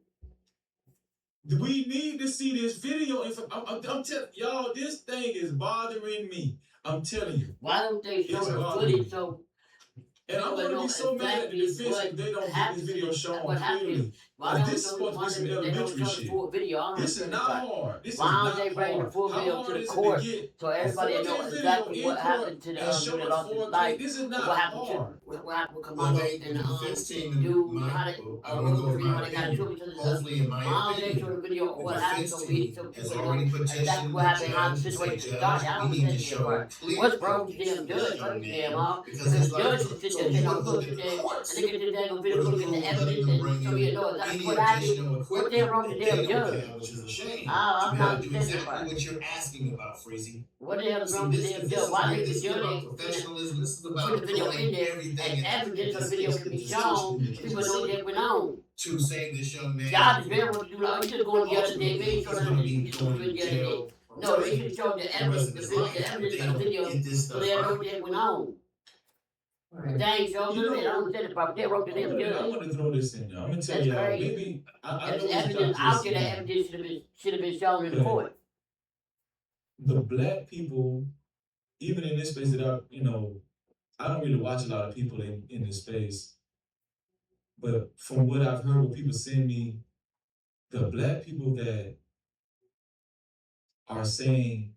We need to see this video. I'm telling y'all, this thing is bothering me. I'm telling you. Why don't they show the footage so? And I'm going to be so mad at the defense if they don't get this video shown clearly. Because this is supposed to be some elementary shit. This is not hard. This is not hard. Why don't they bring the full video to the court so everybody knows exactly what happened to the dude that lost his life? This is not what happened hard. What happened with Karmelo and defense team, dude? How hopefully, in my why don't they opinion, show the video of what happened so people has know already exactly petitioned what happened, how the the situation judge. started? I don't We need to understand show part. clear What's wrong with them judge? Because the judge should sit there and don't look at that and look at the damn video, look at the evidence and show you know exactly what happened. What the hell wrong with the damn judge? Which is a shame. I'm not do understanding exactly part. what you're asking about, Freezy. What the hell is wrong with the damn judge? Why did the This is about judge professionalism. This is about put the video in there everything and evidence of the video can be shown? People know what went on. to save this young man. God is very what to do. Like, you just going the other day, maybe show them the other day. No, they should show the evidence, the evidence of the video, so they know what went on. They ain't showing them, they don't understand the problem. They wrote the damn I judge. want to throw this in there. I'm going to tell That's y'all, crazy. maybe, I If know the it's evidence not out there, the just evidence should have been shown in the court. the black people, even in this space that I don't really watch a lot of people in this space, but from what I've heard, what people send me, the black people that are saying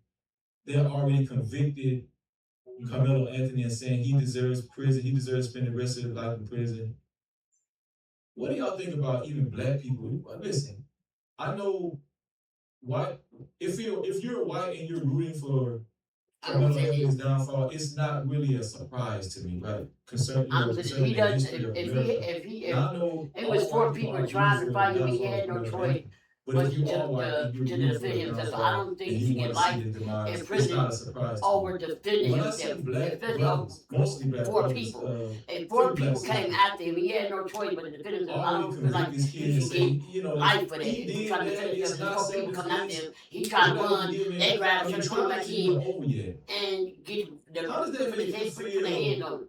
they're already convicted Karmelo Anthony and saying he deserves prison, he deserves to spend the rest of his life in prison. What do y'all think about even black people? Listen, I know white. If you're white and you're rooting for Karmelo Anthony's downfall, it's not really a surprise to me, right? Concerning He doesn't. If he, it was four people trying to fight him. He had no choice but to defend himself. So I don't think he should get life in prison over defending himself. Especially four people. And four people came after him. He had no choice but to defend himself. I don't feel like he should get life for that. He's trying to defend himself. Four people coming after him. He trying to run. They grab him, trying to come back in and get put their hands on him.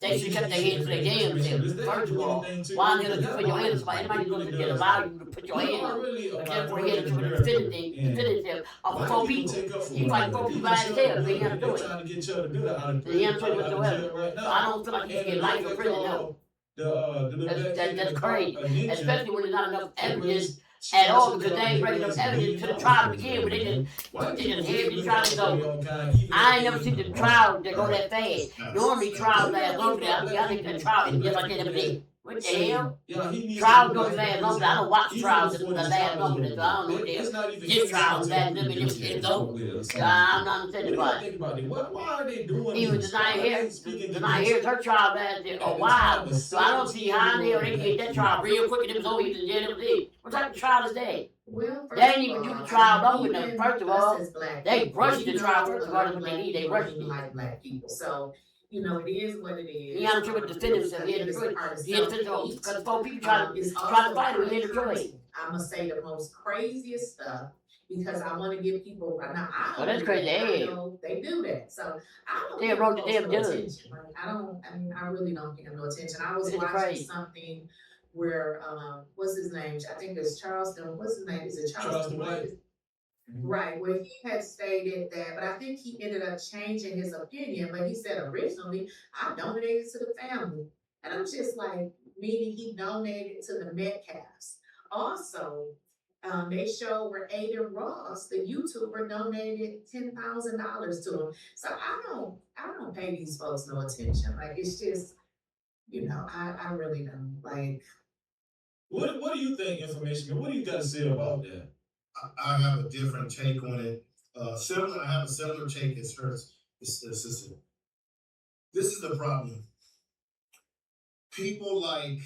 They should kept their hands for their damn selves. First of all, why did you put your hands by anybody going to allow you to put your hands on? But therefore, he had to defend himself off of four people. He fight four people by himself. He had to do it. He had to do it whatsoever. So I don't feel like he should get life in prison, no. That's crazy. Especially when there's not enough evidence at all, because they ain't bringing enough evidence to the trial to begin with. They just hear the trial is over. I ain't never seen the trial that go that fast. Normally trials last longer. I think the trial is just like that every day. What the hell? Trials don't last longer. I don't watch trials that last longer. So I don't know what the hell. This trial last longer. It's over. I'm not understanding about it. Why are they doing even Deny Harris, her trial lasted a while. So I don't see how the hell they get that trial real quick and it was over in jail. What type of trial is that? Well, they ain't even do the trial long enough. First of all, they rushed the trial. First of all, that's what they need. They rushed it. Like black people. So, you know, it is what it is. He had to defend himself. He had to defend himself because four people tried to fight him. He had to choice. I'm gonna say the most craziest stuff because I want to give people. Now I don't. Oh, that's crazy. They do that. So I don't. They wrote the damn judge. I really don't pay no attention. I was watching something where what's his name? I think it's Charleston. What's his name? Is it Charleston White? Right, where he had stated that, but I think he ended up changing his opinion. But he said originally, I donated to the family, and I'm just like, meaning he donated to the Metcalfs. Also, they showed where Aiden Ross, the YouTuber, donated $10,000 to him. So I don't pay these folks no attention. Like it's just, I really don't like. What do you think, information? What do you got to say about that? I have a different take on it. I have a similar take as hers. This is the problem. People like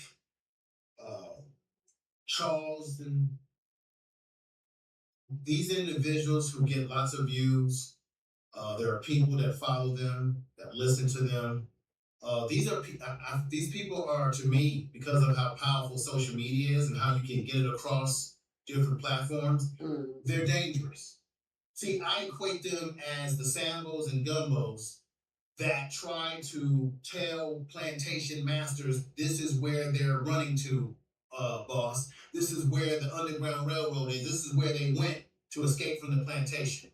Charles and these individuals who get lots of views. There are people that follow them, that listen to them. These people are, to me, because of how powerful social media is and how you can get it across different platforms, they're dangerous. See, I equate them as the Sambos and Gumbos that try to tell plantation masters, this is where they're running to, boss. this is where the Underground Railroad is. This is where they went to escape from the plantation.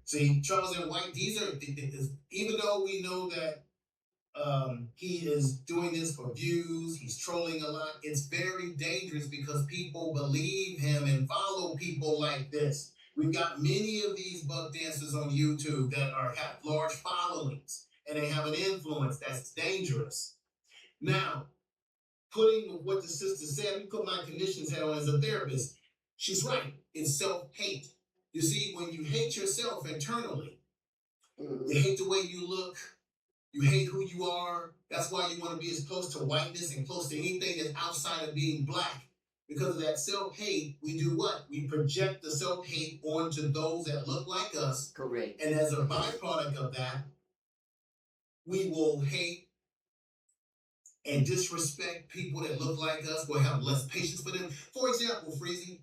See, Charles and White, these are, even though we know that he is doing this for views, he's trolling a lot, it's very dangerous because people believe him and follow people like this. We've got many of these buck dancers on YouTube that have large followings and they have an influence that's dangerous. Now, putting what the sister said, we put my conditions hat on as a therapist. She's right. It's self-hate. You see, when you hate yourself internally, you hate the way you look, you hate who you are. That's why you want to be as close to whiteness and close to anything that's outside of being black. Because of that self-hate, we do what? We project the self-hate onto those that look like us. Correct. And as a byproduct of that, we will hate and disrespect people that look like us. We'll have less patience for them. For example, Freezy,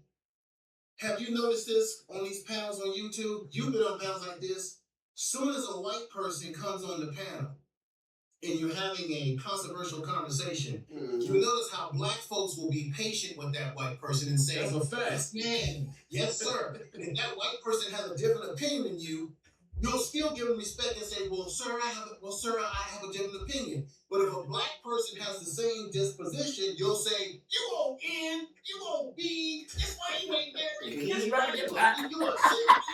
have you noticed this on these panels on YouTube? You've been on panels like this. Soon as a white person comes on the panel and you're having a controversial conversation, you notice how black folks will be patient with that white person and say, That's a fact. yes, man, yes, sir. And if that white person has a different opinion than you, you'll still give them respect and say, well, sir, I have a different opinion. But if a black person has the same disposition, you'll say, you won't N, you won't B, that's why you ain't married. He's That's right. why you are serious.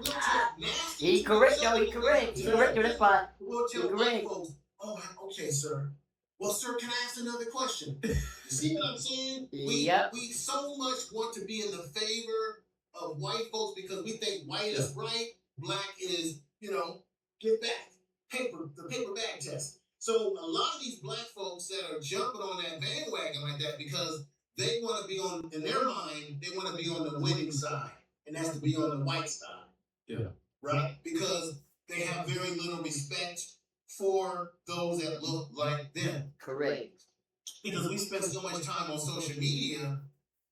We'll talk nasty. He correct, yo, he correct. He correct on that part. We'll tell white folks, oh, okay, sir. Well, sir, can I ask another question? You see what I'm saying? Yep. We so much want to be in the favor of white folks because we think white is right, black is, get back. The paper bag test. So a lot of these black folks that are jumping on that bandwagon like that because they want to be on, in their mind, they want to be on the winning side. And that's to be on the white side. Yeah. Right? Because they have very little respect for those that look like them. Correct. Because we spend so much time on social media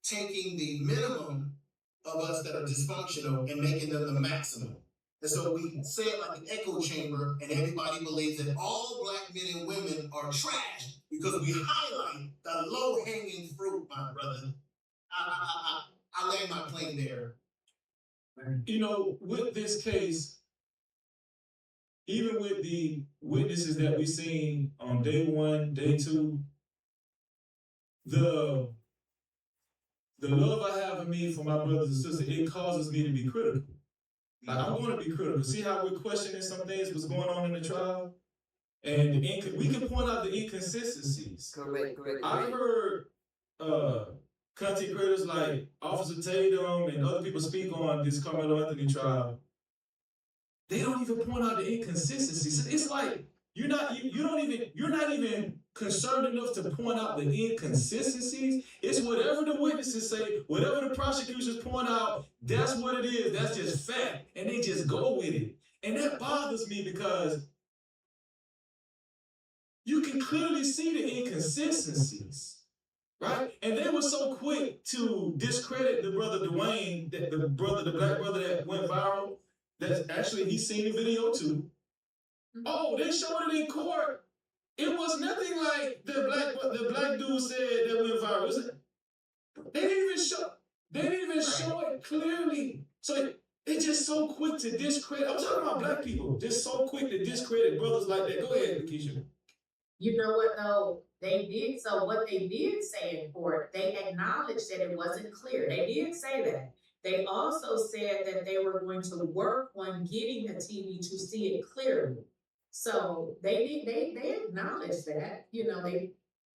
taking the minimum of us that are dysfunctional and making them the maximum. And so we say it like an echo chamber, and everybody believes that all black men and women are trash because we highlight the low-hanging fruit, my brother. I land my plane there. With this case, even with the witnesses that we've seen on day 1, day 2, the love I have in me for my brothers and sisters, it causes me to be critical. Like, I want to be critical. See how we're questioning some things what's going on in the trial? And we can point out the inconsistencies. Correct. I heard content creators like Officer Tatum and other people speak on this Karmelo Anthony trial. They don't even point out the inconsistencies. It's like you're not even concerned enough to point out the inconsistencies. It's whatever the witnesses say, whatever the prosecutions point out, that's what it is. That's just fact. And they just go with it. And that bothers me because you can clearly see the inconsistencies. Right? And they were so quick to discredit the brother Dwayne, the black brother that went viral. That's actually, he's seen the video too. Oh, they showed it in court. It was nothing like the black dude said that went viral. They didn't even show it clearly. So it's just so quick to discredit. I'm talking about black people. Just so quick to discredit brothers like that. Go ahead, Keisha. You know what though? They did, so what they did say in court, they acknowledged that it wasn't clear. They did say that. They also said that they were going to work on getting the TV to see it clearly. So they acknowledged that.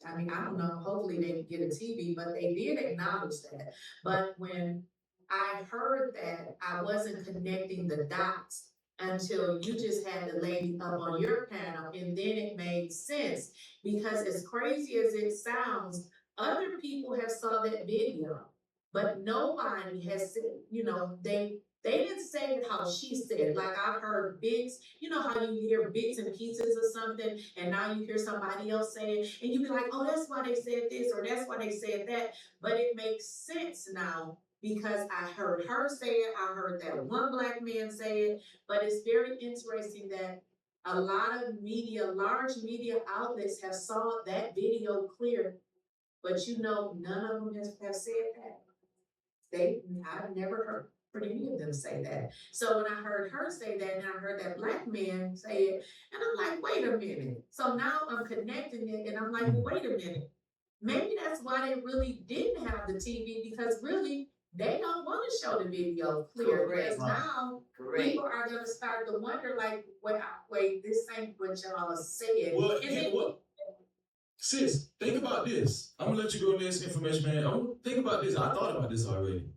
I don't know, hopefully they get a TV, but they did acknowledge that. But when I heard that, I wasn't connecting the dots until you just had the lady up on your panel, and then it made sense. Because as crazy as it sounds, other people have saw that video. But nobody has said, they didn't say it how she said it. Like I've heard bits, how you hear bits and pieces of something, and now you hear somebody else say it, and you be like, oh, that's why they said this, or that's why they said that. But it makes sense now because I heard her say it, I heard that one black man say it, but it's very interesting that a lot of media, large media outlets have saw that video clear But you know, none of them have said that. I've never heard any of them say that. So when I heard her say that, and I heard that black man say it, and I'm like, wait a minute. So now I'm connecting it, and I'm like, well, wait a minute. Maybe that's why they really didn't have the TV, because really they don't want to show the video clear. Correct. Because now people are gonna start to wonder, like, wait, this ain't what y'all said. Well, And then, what? Sis, think about this. I'm gonna let you go in this information, man. Think about this. I thought about this already.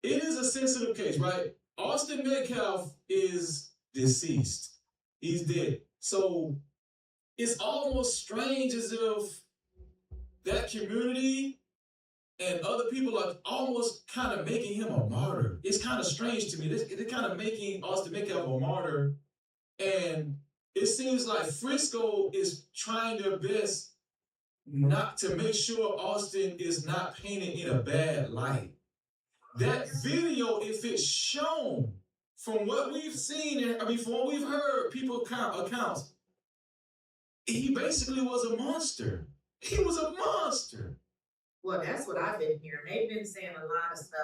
It is a sensitive case, right? Austin Metcalf is deceased. He's dead. So it's almost strange as if that community and other people are almost kind of making him a martyr. It's kind of strange to me. They're kind of making Austin Metcalf a martyr. And it seems like Frisco is trying their best not to make sure Austin is not painted in a bad light. That video, if it's shown from what we've seen, from what we've heard, people accounts, he basically was a monster. He was a monster. well, that's what I've been hearing. They've been saying a lot of stuff.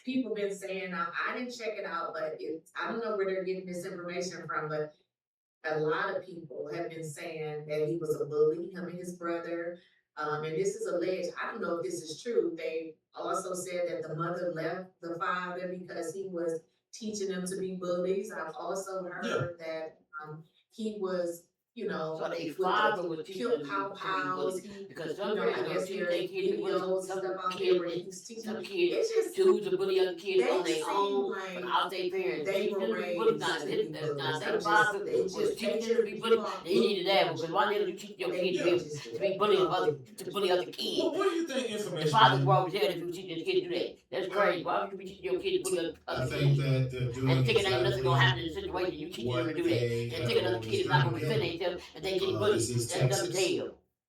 People been saying, I didn't check it out, but I don't know where they're getting this information from, but a lot of people have been saying that he was a bully, him and his brother. And this is alleged. I don't know if this is true. They also said that the mother left the father because he was teaching them to be bullies. I've also heard that he was, So they father was teaching them kill pows. because some I parents guess don't teach there their are kids to bully. videos and Some stuff out kids, there where he's teaching some them. kids It's just, choose to bully other kids they on their seem own like without their parents they teaching were them to be raised bullies. to be bullies. Now, They their father just- was teaching them to be bullies. They needed that because why didn't you teach your kids to be bullying to bully other kids? What do you think The information? fathers were always there if you were teaching your kids to do that. That's crazy. Why would you be teaching your kids to bully I other think kids? that they're doing And thinking ain't nothing gonna happen in the exactly situation, you teaching them what to do that. they And thinking another kid is not gonna always defend done. themselves and they get bullied. This is That's dumb as Texas. hell.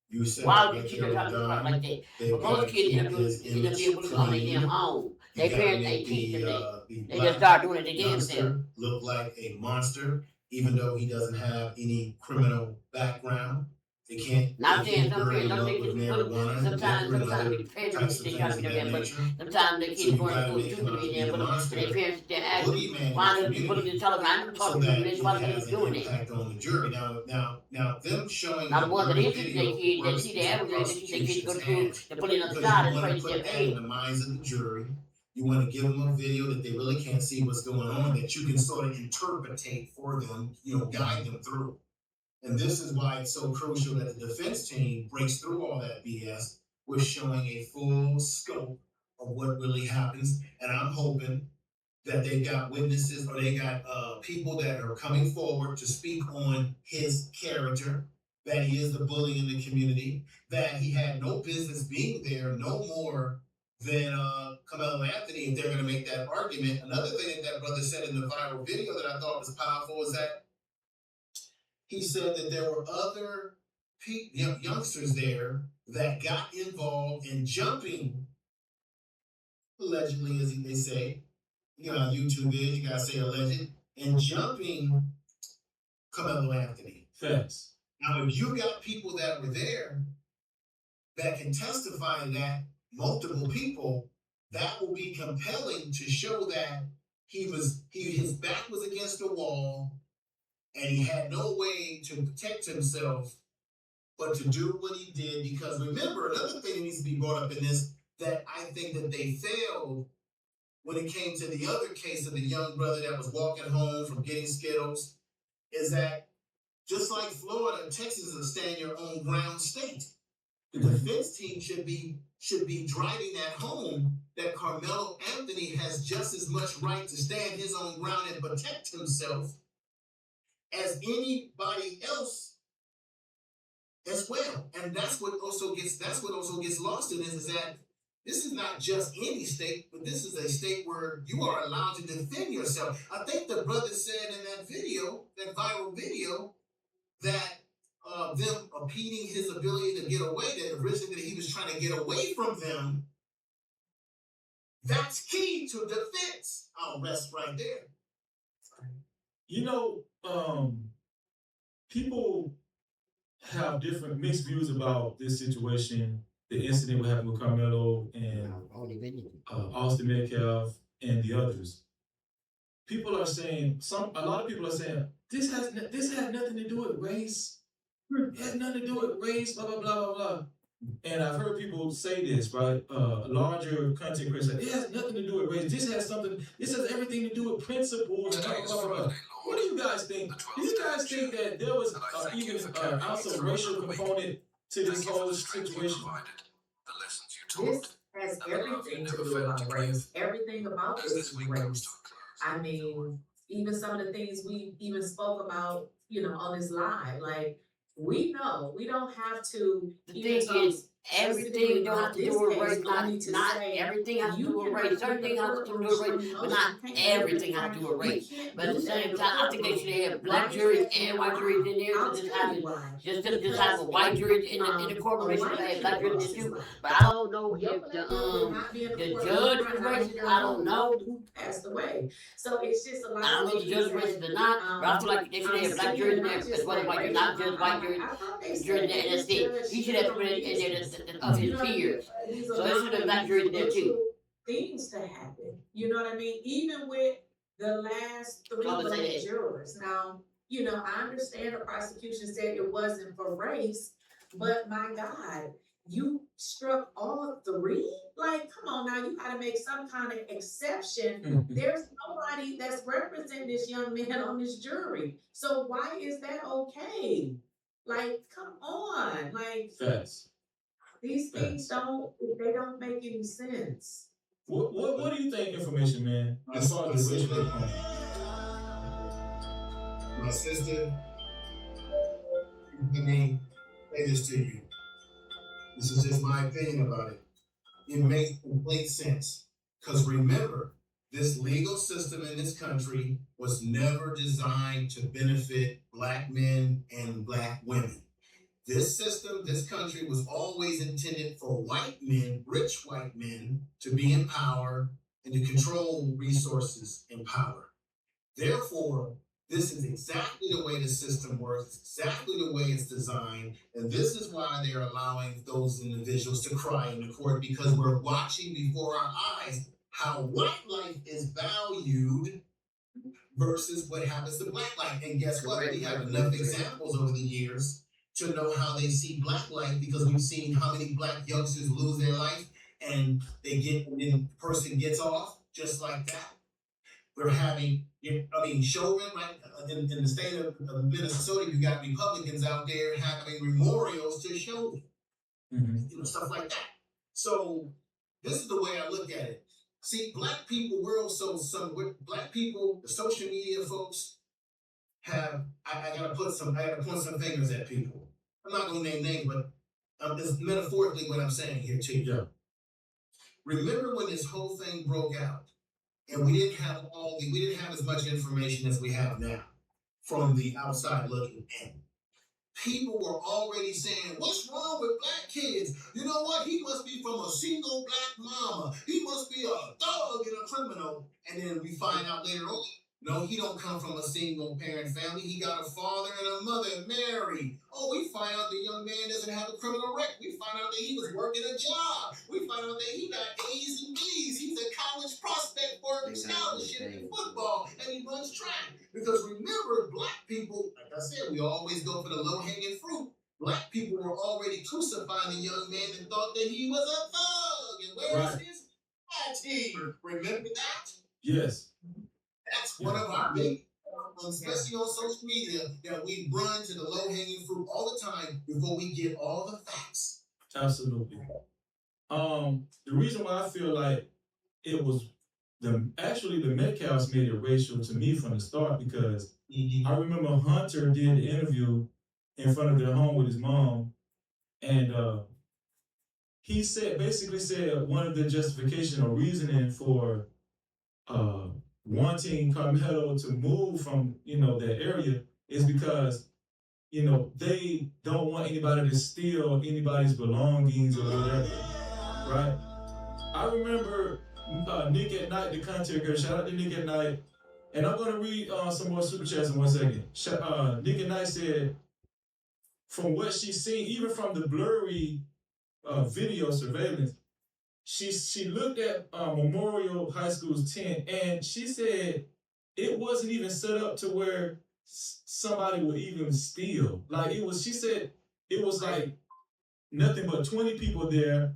You said Why would you that teach them they're how to do something like done. that? They've But got to most kids keep end up his being image bullies on their damn clean. own. You Their gotta parents make ain't teaching them that. the They just start doing it they damn self. youngster look like a monster, even though he doesn't have any criminal background. They can't. Now I'm they saying can't some burn parents him don't up think with it's bully. marijuana, Sometimes liquor, and the other parents types of they things try to of be that their bully. nature. Sometimes the So kids you going to gotta school make too him to out to be be their a bully. And monster, their parents sit there a asking, boogeyman why in does the the bully community, tell them I'm so talking to them? that This it why they has an doing that. impact on the jury. Now, them showing Now the the ones that learning is teaching their video kids, they works see to the the average, they teach their kids to go to prosecution's school, hands they put it on the because side you and want pray to to put their that in head. the minds of the jury. You want to give them a video that they really can't see what's going on, that you can sort of interpretate for them, guide them through. And this is why it's so crucial that the defense team breaks through all that BS with showing a full scope of what really happens. And I'm hoping that they got witnesses or they got people that are coming forward to speak on his character, that he is the bully in the community, that he had no business being there, no more than Karmelo Anthony, if they're going to make that argument. Another thing that brother said in the viral video that I thought was powerful is that he said that there were other youngsters there that got involved in jumping, allegedly, as they say. On YouTube is, you gotta say alleged, and jumping Karmelo Anthony. Facts. Now, if you got people that were there that can testify to that, multiple people, that will be compelling to show that his back was against the wall and he had no way to protect himself but to do what he did. Because remember, another thing that needs to be brought up in this, that I think that they failed when it came to the other case of the young brother that was walking home from getting Skittles, is that just like Florida, Texas is a stand your own ground state. The defense team should be driving that home, that Karmelo Anthony has just as much right to stand his own ground and protect himself as anybody else as well. And that's what also gets lost in this, is that this is not just any state, but this is a state where you are allowed to defend yourself. I think the brother said in that video, that viral video, that them impeding his ability to get away, that originally that he was trying to get away from them, that's key to defense. I'll rest right there. People have different mixed views about this situation. the incident what happened with Carmelo and Austin Metcalf and the others. People are saying a lot of people are saying this has nothing to do with race. It has nothing to do with race. Blah blah blah blah blah. And I've heard people say this, right? Larger content creators, it has nothing to do with race. This has everything to do with principles and blah, blah, blah, blah. What do you guys think? Do you guys think that there was even an ounce of racial component to this whole situation? This has everything to do about race. Everything about this is race. I mean, even some of the things we even spoke about, on this live, like, we know we don't have to. The thing is, everything don't have to do with race. Not everything has to do with race. Certain things have to do with race, but not everything has to do with race. But at the same time, I think they should have black juries and white juries in there. So just have a white jury in the corporation. Have black juries in too. But I don't know if the judge was racist. I don't know. Who passed away? So it's just a lot. I don't know if the judge was racist or not. But I feel like they should have black juries in there as well as white juries, not just white juries. Jury in there, and that's it. He should have put it in there of his peers. So there should have black juries there too. Things to happen. You know what I mean? Even with the last 3 black jurors. Now, I understand the prosecution said it wasn't for race, but my God, you struck all 3? Like, come on now, you gotta make some kind of exception. There's nobody that's representing this young man on this jury. So why is that okay? Like, come on. Like, these things don't make any sense. What do you think, Information Man, as far as the racial component? My sister, let me say this to you. This is just my opinion about it. It makes complete sense. Because remember, this legal system in this country was never designed to benefit black men and black women. This system, this country was always intended for white men, rich white men, to be in power and to control resources and power. Therefore, this is exactly the way the system works, exactly the way it's designed, and this is why they're allowing those individuals to cry in the court, because we're watching before our eyes how white life is valued versus what happens to black life. And guess what? We have enough examples over the years to know how they see black life, because we've seen how many black youngsters lose their life and then the person gets off just like that. We're having, Chauvin, right? In the state of Minnesota, you got Republicans out there having memorials to Chauvin, stuff like that. So this is the way I look at it. See, black people, black people, the social media folks have, I gotta point some fingers at people. I'm not gonna name names, but it's metaphorically what I'm saying here to you. Yeah. Remember when this whole thing broke out and we didn't have as much information as we have now from the outside looking in. People were already saying, what's wrong with black kids? You know what? He must be from a single black mama. He must be a thug and a criminal. And then we find out later on, no, he don't come from a single parent family. He got a father and a mother married. Oh, we find out the young man doesn't have a criminal record. We find out that he was working a job. We find out that he got A's and B's. He's a college prospect for a scholarship in football, and he runs track. Because remember, black people, like I said, we always go for the low-hanging fruit. Black people were already crucifying the young man and thought that he was a thug. And where's his party? Remember that? Yes. That's one of our big, especially on social media, that we run to the low-hanging fruit all the time before we get all the facts. Absolutely. The reason why I feel like it was the Metcalfs made it racial to me from the start, because I remember Hunter did an interview in front of their home with his mom, and he basically said one of the justification or reasoning for wanting Karmelo to move from, that area is because, they don't want anybody to steal anybody's belongings or whatever, right? I remember Nick at Night, the content girl, shout out to Nick at Night, and I'm going to read some more super chats in 1 second. Nick at Night said, from what she's seen, even from the blurry video surveillance. She looked at Memorial High School's tent, and she said it wasn't even set up to where somebody would even steal. Like it was. She said it was like nothing but 20 people there,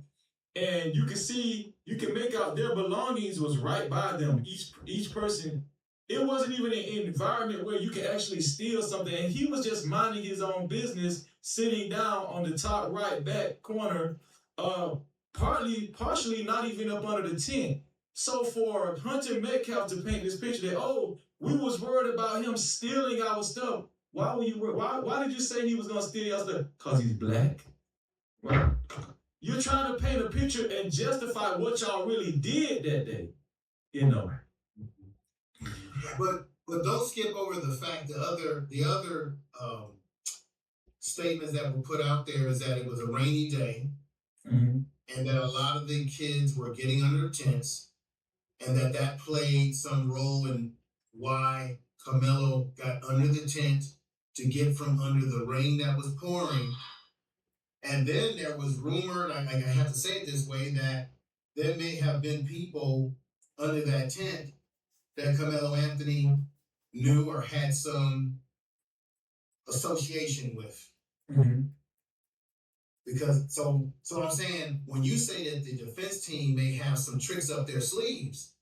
and you can make out their belongings was right by them. Each person. It wasn't even an environment where you can actually steal something, and he was just minding his own business, sitting down on the top right back corner. Partially not even up under the tent. So for Hunter Metcalf to paint this picture that, oh, we was worried about him stealing our stuff. Why were you why did you say he was gonna steal your stuff? Cause he's black. Well, you're trying to paint a picture and justify what y'all really did that day. You know. But don't skip over the fact the other statements that were put out there is that it was a rainy day. Mm-hmm. And that a lot of the kids were getting under tents, and that played some role in why Karmelo got under the tent to get from under the rain that was pouring. And then there was rumored, I have to say it this way, that there may have been people under that tent that Karmelo Anthony knew or had some association with. Mm-hmm. Because so I'm saying, when you say that the defense team may have some tricks up their sleeves,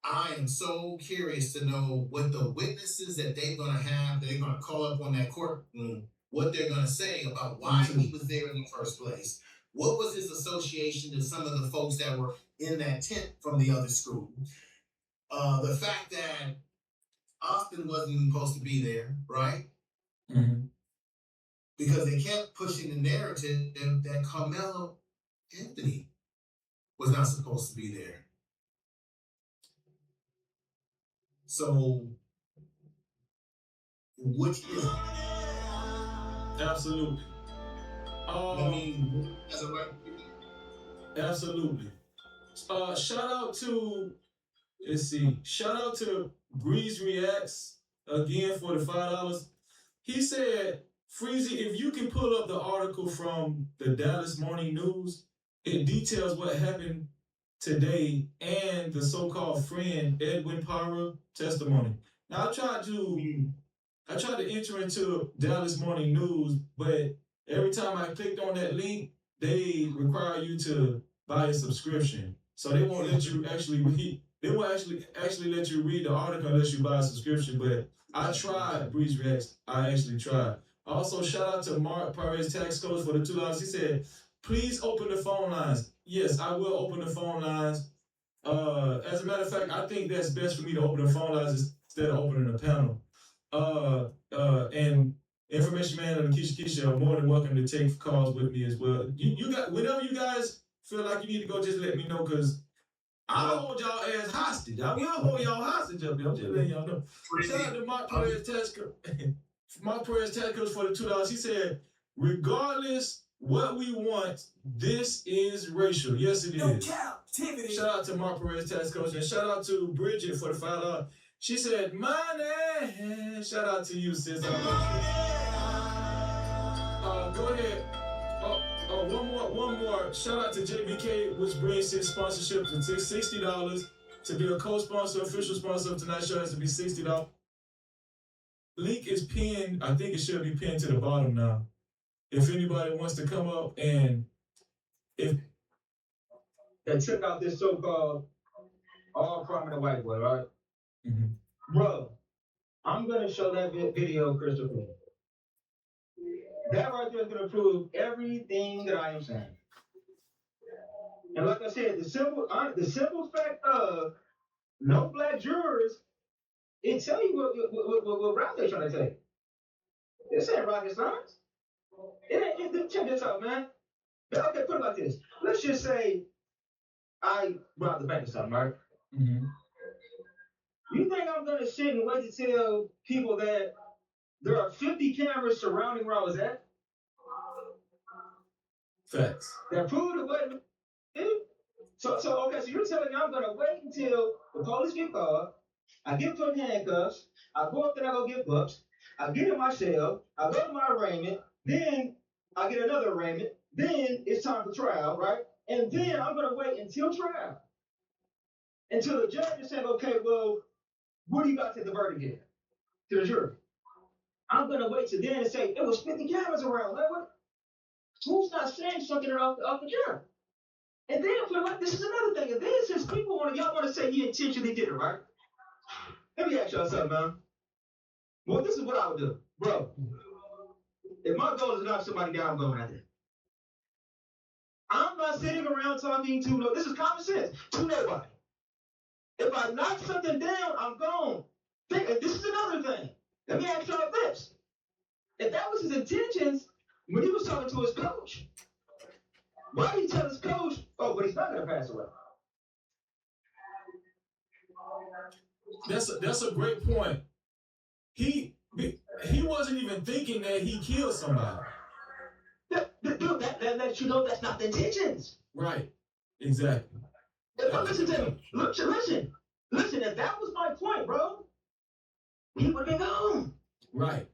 I am so curious to know what the witnesses that they're gonna call up on that courtroom, what they're gonna say about why he was there in the first place. What was his association to some of the folks that were in that tent from the other school? The fact that Austin wasn't supposed to be there, right? Mm-hmm. Because they kept pushing the narrative that Karmelo Anthony was not supposed to be there. So, which is absolutely. I mean, as a right. Absolutely. Shout out to Breeze Reacts again for the $5. He said, Freezy, if you can pull up the article from the Dallas Morning News, it details what happened today and the so-called friend Edwin Parra testimony. Now I tried to enter into Dallas Morning News, but every time I clicked on that link, they require you to buy a subscription. So they won't let you actually read. They won't actually let you read the article unless you buy a subscription. But I tried Breeze Reacts. I actually tried. Also, shout out to Mark Perez, tax coach, for the $2. He said, please open the phone lines. Yes, I will open the phone lines. As a matter of fact, I think that's best for me to open the phone lines instead of opening the panel. And Information Man and Keisha are more than welcome to take calls with me as well. You got, whenever you guys feel like you need to go, just let me know, because I'll hold y'all ass hostage. I will hold y'all hostage up here. I'm just letting y'all know. Shout out to Mark Perez tax coach for the $2. He said, regardless what we want, this is racial. Yes, it is. Shout out to Mark Perez tax coach, and shout out to Bridget for the $5. She said, money. Shout out to you, sis. Go ahead. One more. Shout out to JBK, which brings his sponsorship to $60. To be a co-sponsor, official sponsor of tonight's show has to be $60. Link is pinned. I think it should be pinned to the bottom now. If anybody wants to come up and check out this so-called all prominent white boy, right? Mm-hmm. Bro, I'm gonna show that video crystal clear. That right there is gonna prove everything that I am saying. And like I said, the simple fact of no black jurors, it tell you what route they're trying to take. This ain't rocket science. Check this out, man. Okay, put it like this. Let's just say I robbed the bank or something, right? Mm-hmm. You think I'm gonna sit and wait to tell people that there are 50 cameras surrounding where I was at? Facts. That prove the way. So you're telling me I'm gonna wait until the police get called, I get put in handcuffs, I go up there, I go get books, I get in my cell, I go to my arraignment, then I get another arraignment, Then it's time for trial, right? And then I'm gonna wait until trial, until the judge is saying, okay, well, what do you got to the verdict here? To the jury. I'm gonna wait till then and say, it was 50 cameras around. Like, what? Who's not saying something off the jury? And then this is another thing. And then since y'all want to say he intentionally did it, right? Let me ask y'all something, man. Well, this is what I would do, bro. If my goal is to knock somebody down, I'm going out there. I'm not sitting around talking to this is common sense to nobody. If I knock something down, I'm gone. This is another thing. Let me ask y'all this. If that was his intentions when he was talking to his coach, why did he tell his coach, oh, but he's not going to pass away? That's a great point. He wasn't even thinking that he killed somebody. Dude, that lets you know that's not the intentions. Right. Exactly. Listen to me. Listen, if that was my point, bro, he would have been gone. Right.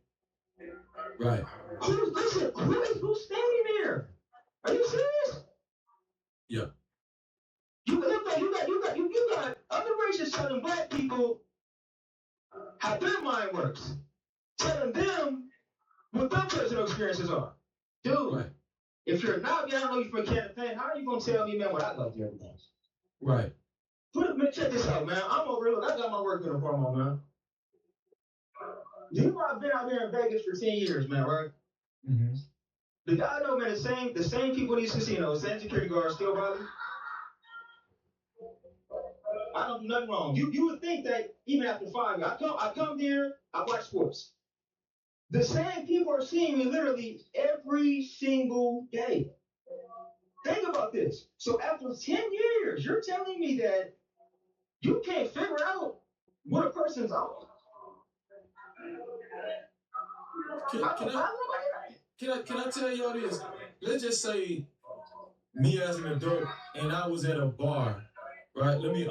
Right. Who's standing there? Are you serious? Yeah. You got other races telling black people how their mind works, telling them what their personal experiences are. Dude, right. If you're not, I don't know you from Canada, how are you gonna tell me, man, what I go through everything? Right. Check this out, man. I'm over here. I got my work uniform on, man. You know I've been out here in Vegas for 10 years, man, right? Mm-hmm. The guy know, man, the same people in these casinos, same security guards still bother. I don't do nothing wrong. You would think that even after 5 years, I come there, I watch sports. The same people are seeing me literally every single day. Think about this. So after 10 years, you're telling me that you can't figure out what a person's on. Can I tell y'all this? Let's just say me as an adult and I was at a bar, right? Let me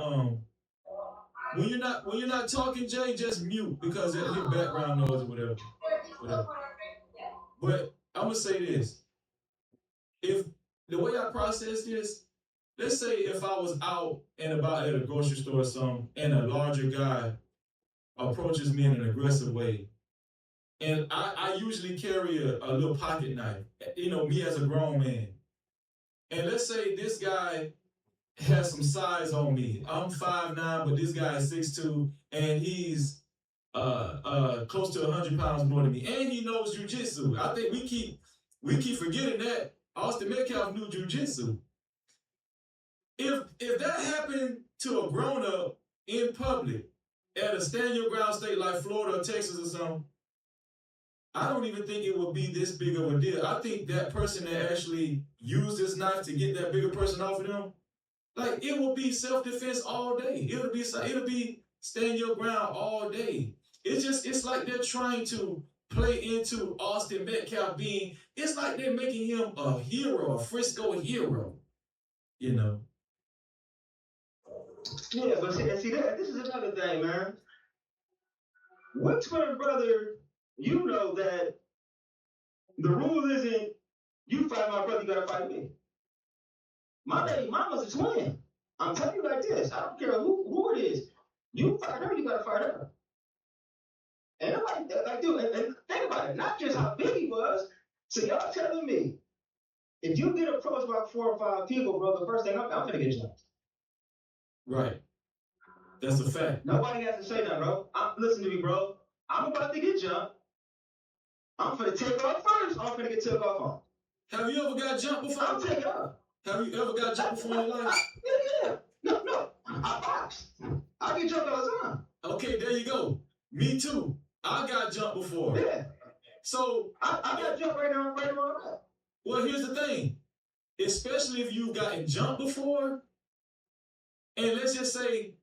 when you're not talking, Jay, just mute because it'll hit background noise or whatever. But I'm gonna say this. If the way I process this, let's say if I was out and about at a grocery store or something and a larger guy approaches me in an aggressive way, and I usually carry a little pocket knife, me as a grown man. And let's say this guy has some size on me. I'm 5'9", but this guy is 6'2", and he's close to 100 pounds more than me. And he knows jujitsu. I think we keep forgetting that Austin Metcalf knew jujitsu. If that happened to a grown-up in public at a stand-your-ground state like Florida or Texas or something, I don't even think it would be this big of a deal. I think that person that actually used this knife to get that bigger person off of them, like it will be self-defense all day. It'll be stand your ground all day. It's like they're trying to play into Austin Metcalf being, it's like they're making him a hero, a Frisco hero, Yeah, but see, this is another thing, man. What twin brother, you know that the rule isn't you fight my brother, you gotta fight me. My baby mama's a twin. I'm telling you like this. I don't care who it is. You fight her, you gotta fight her. And nobody, dude, and think about it, not just how big he was. So y'all telling me, if you get approached by 4 or 5 people, bro, the first thing I'm gonna get jumped. Right. That's a fact. Nobody has to say that, bro. Listen to me, bro. I'm about to get jumped. I'm finna take off first. I'm finna get took off on. Have you ever got jumped before? I'll take off. Have you ever got jumped before in your life? Yeah. No. I box. I get jumped all the time. Okay, there you go. Me too. I got jumped before. Yeah. So I got jumped right around that. Well, here's the thing. Especially if you've gotten jumped before, and let's just say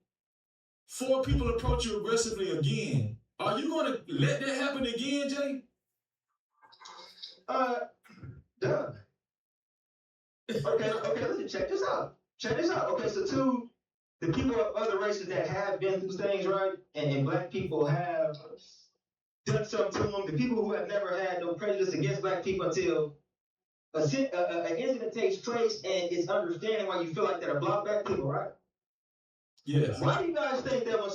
4 people approach you aggressively again. Are you going to let that happen again, Jay? Duh. Okay, listen, check this out. Okay, so the people of other races that have been through things, right, and black people have done something to them, the people who have never had no prejudice against black people until an incident takes place and it's understanding why you feel like they're block back people, right? Yes. Why do you guys think that when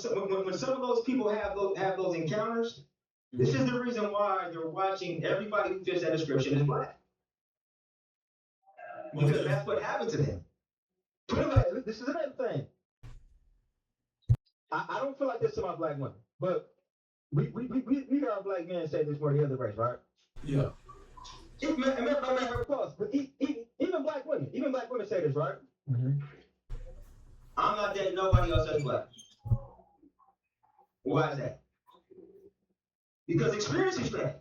some of those people have those encounters, this is the reason why they're watching everybody who fits that description is black? Because that's what happened to them. This is another thing. I don't feel like this to my black women, but we hear our black men say this for the other race, right? Yeah. But even black women say this, right? Mm-hmm. I'm not dating nobody else that's black. Why is that? Because experience is that.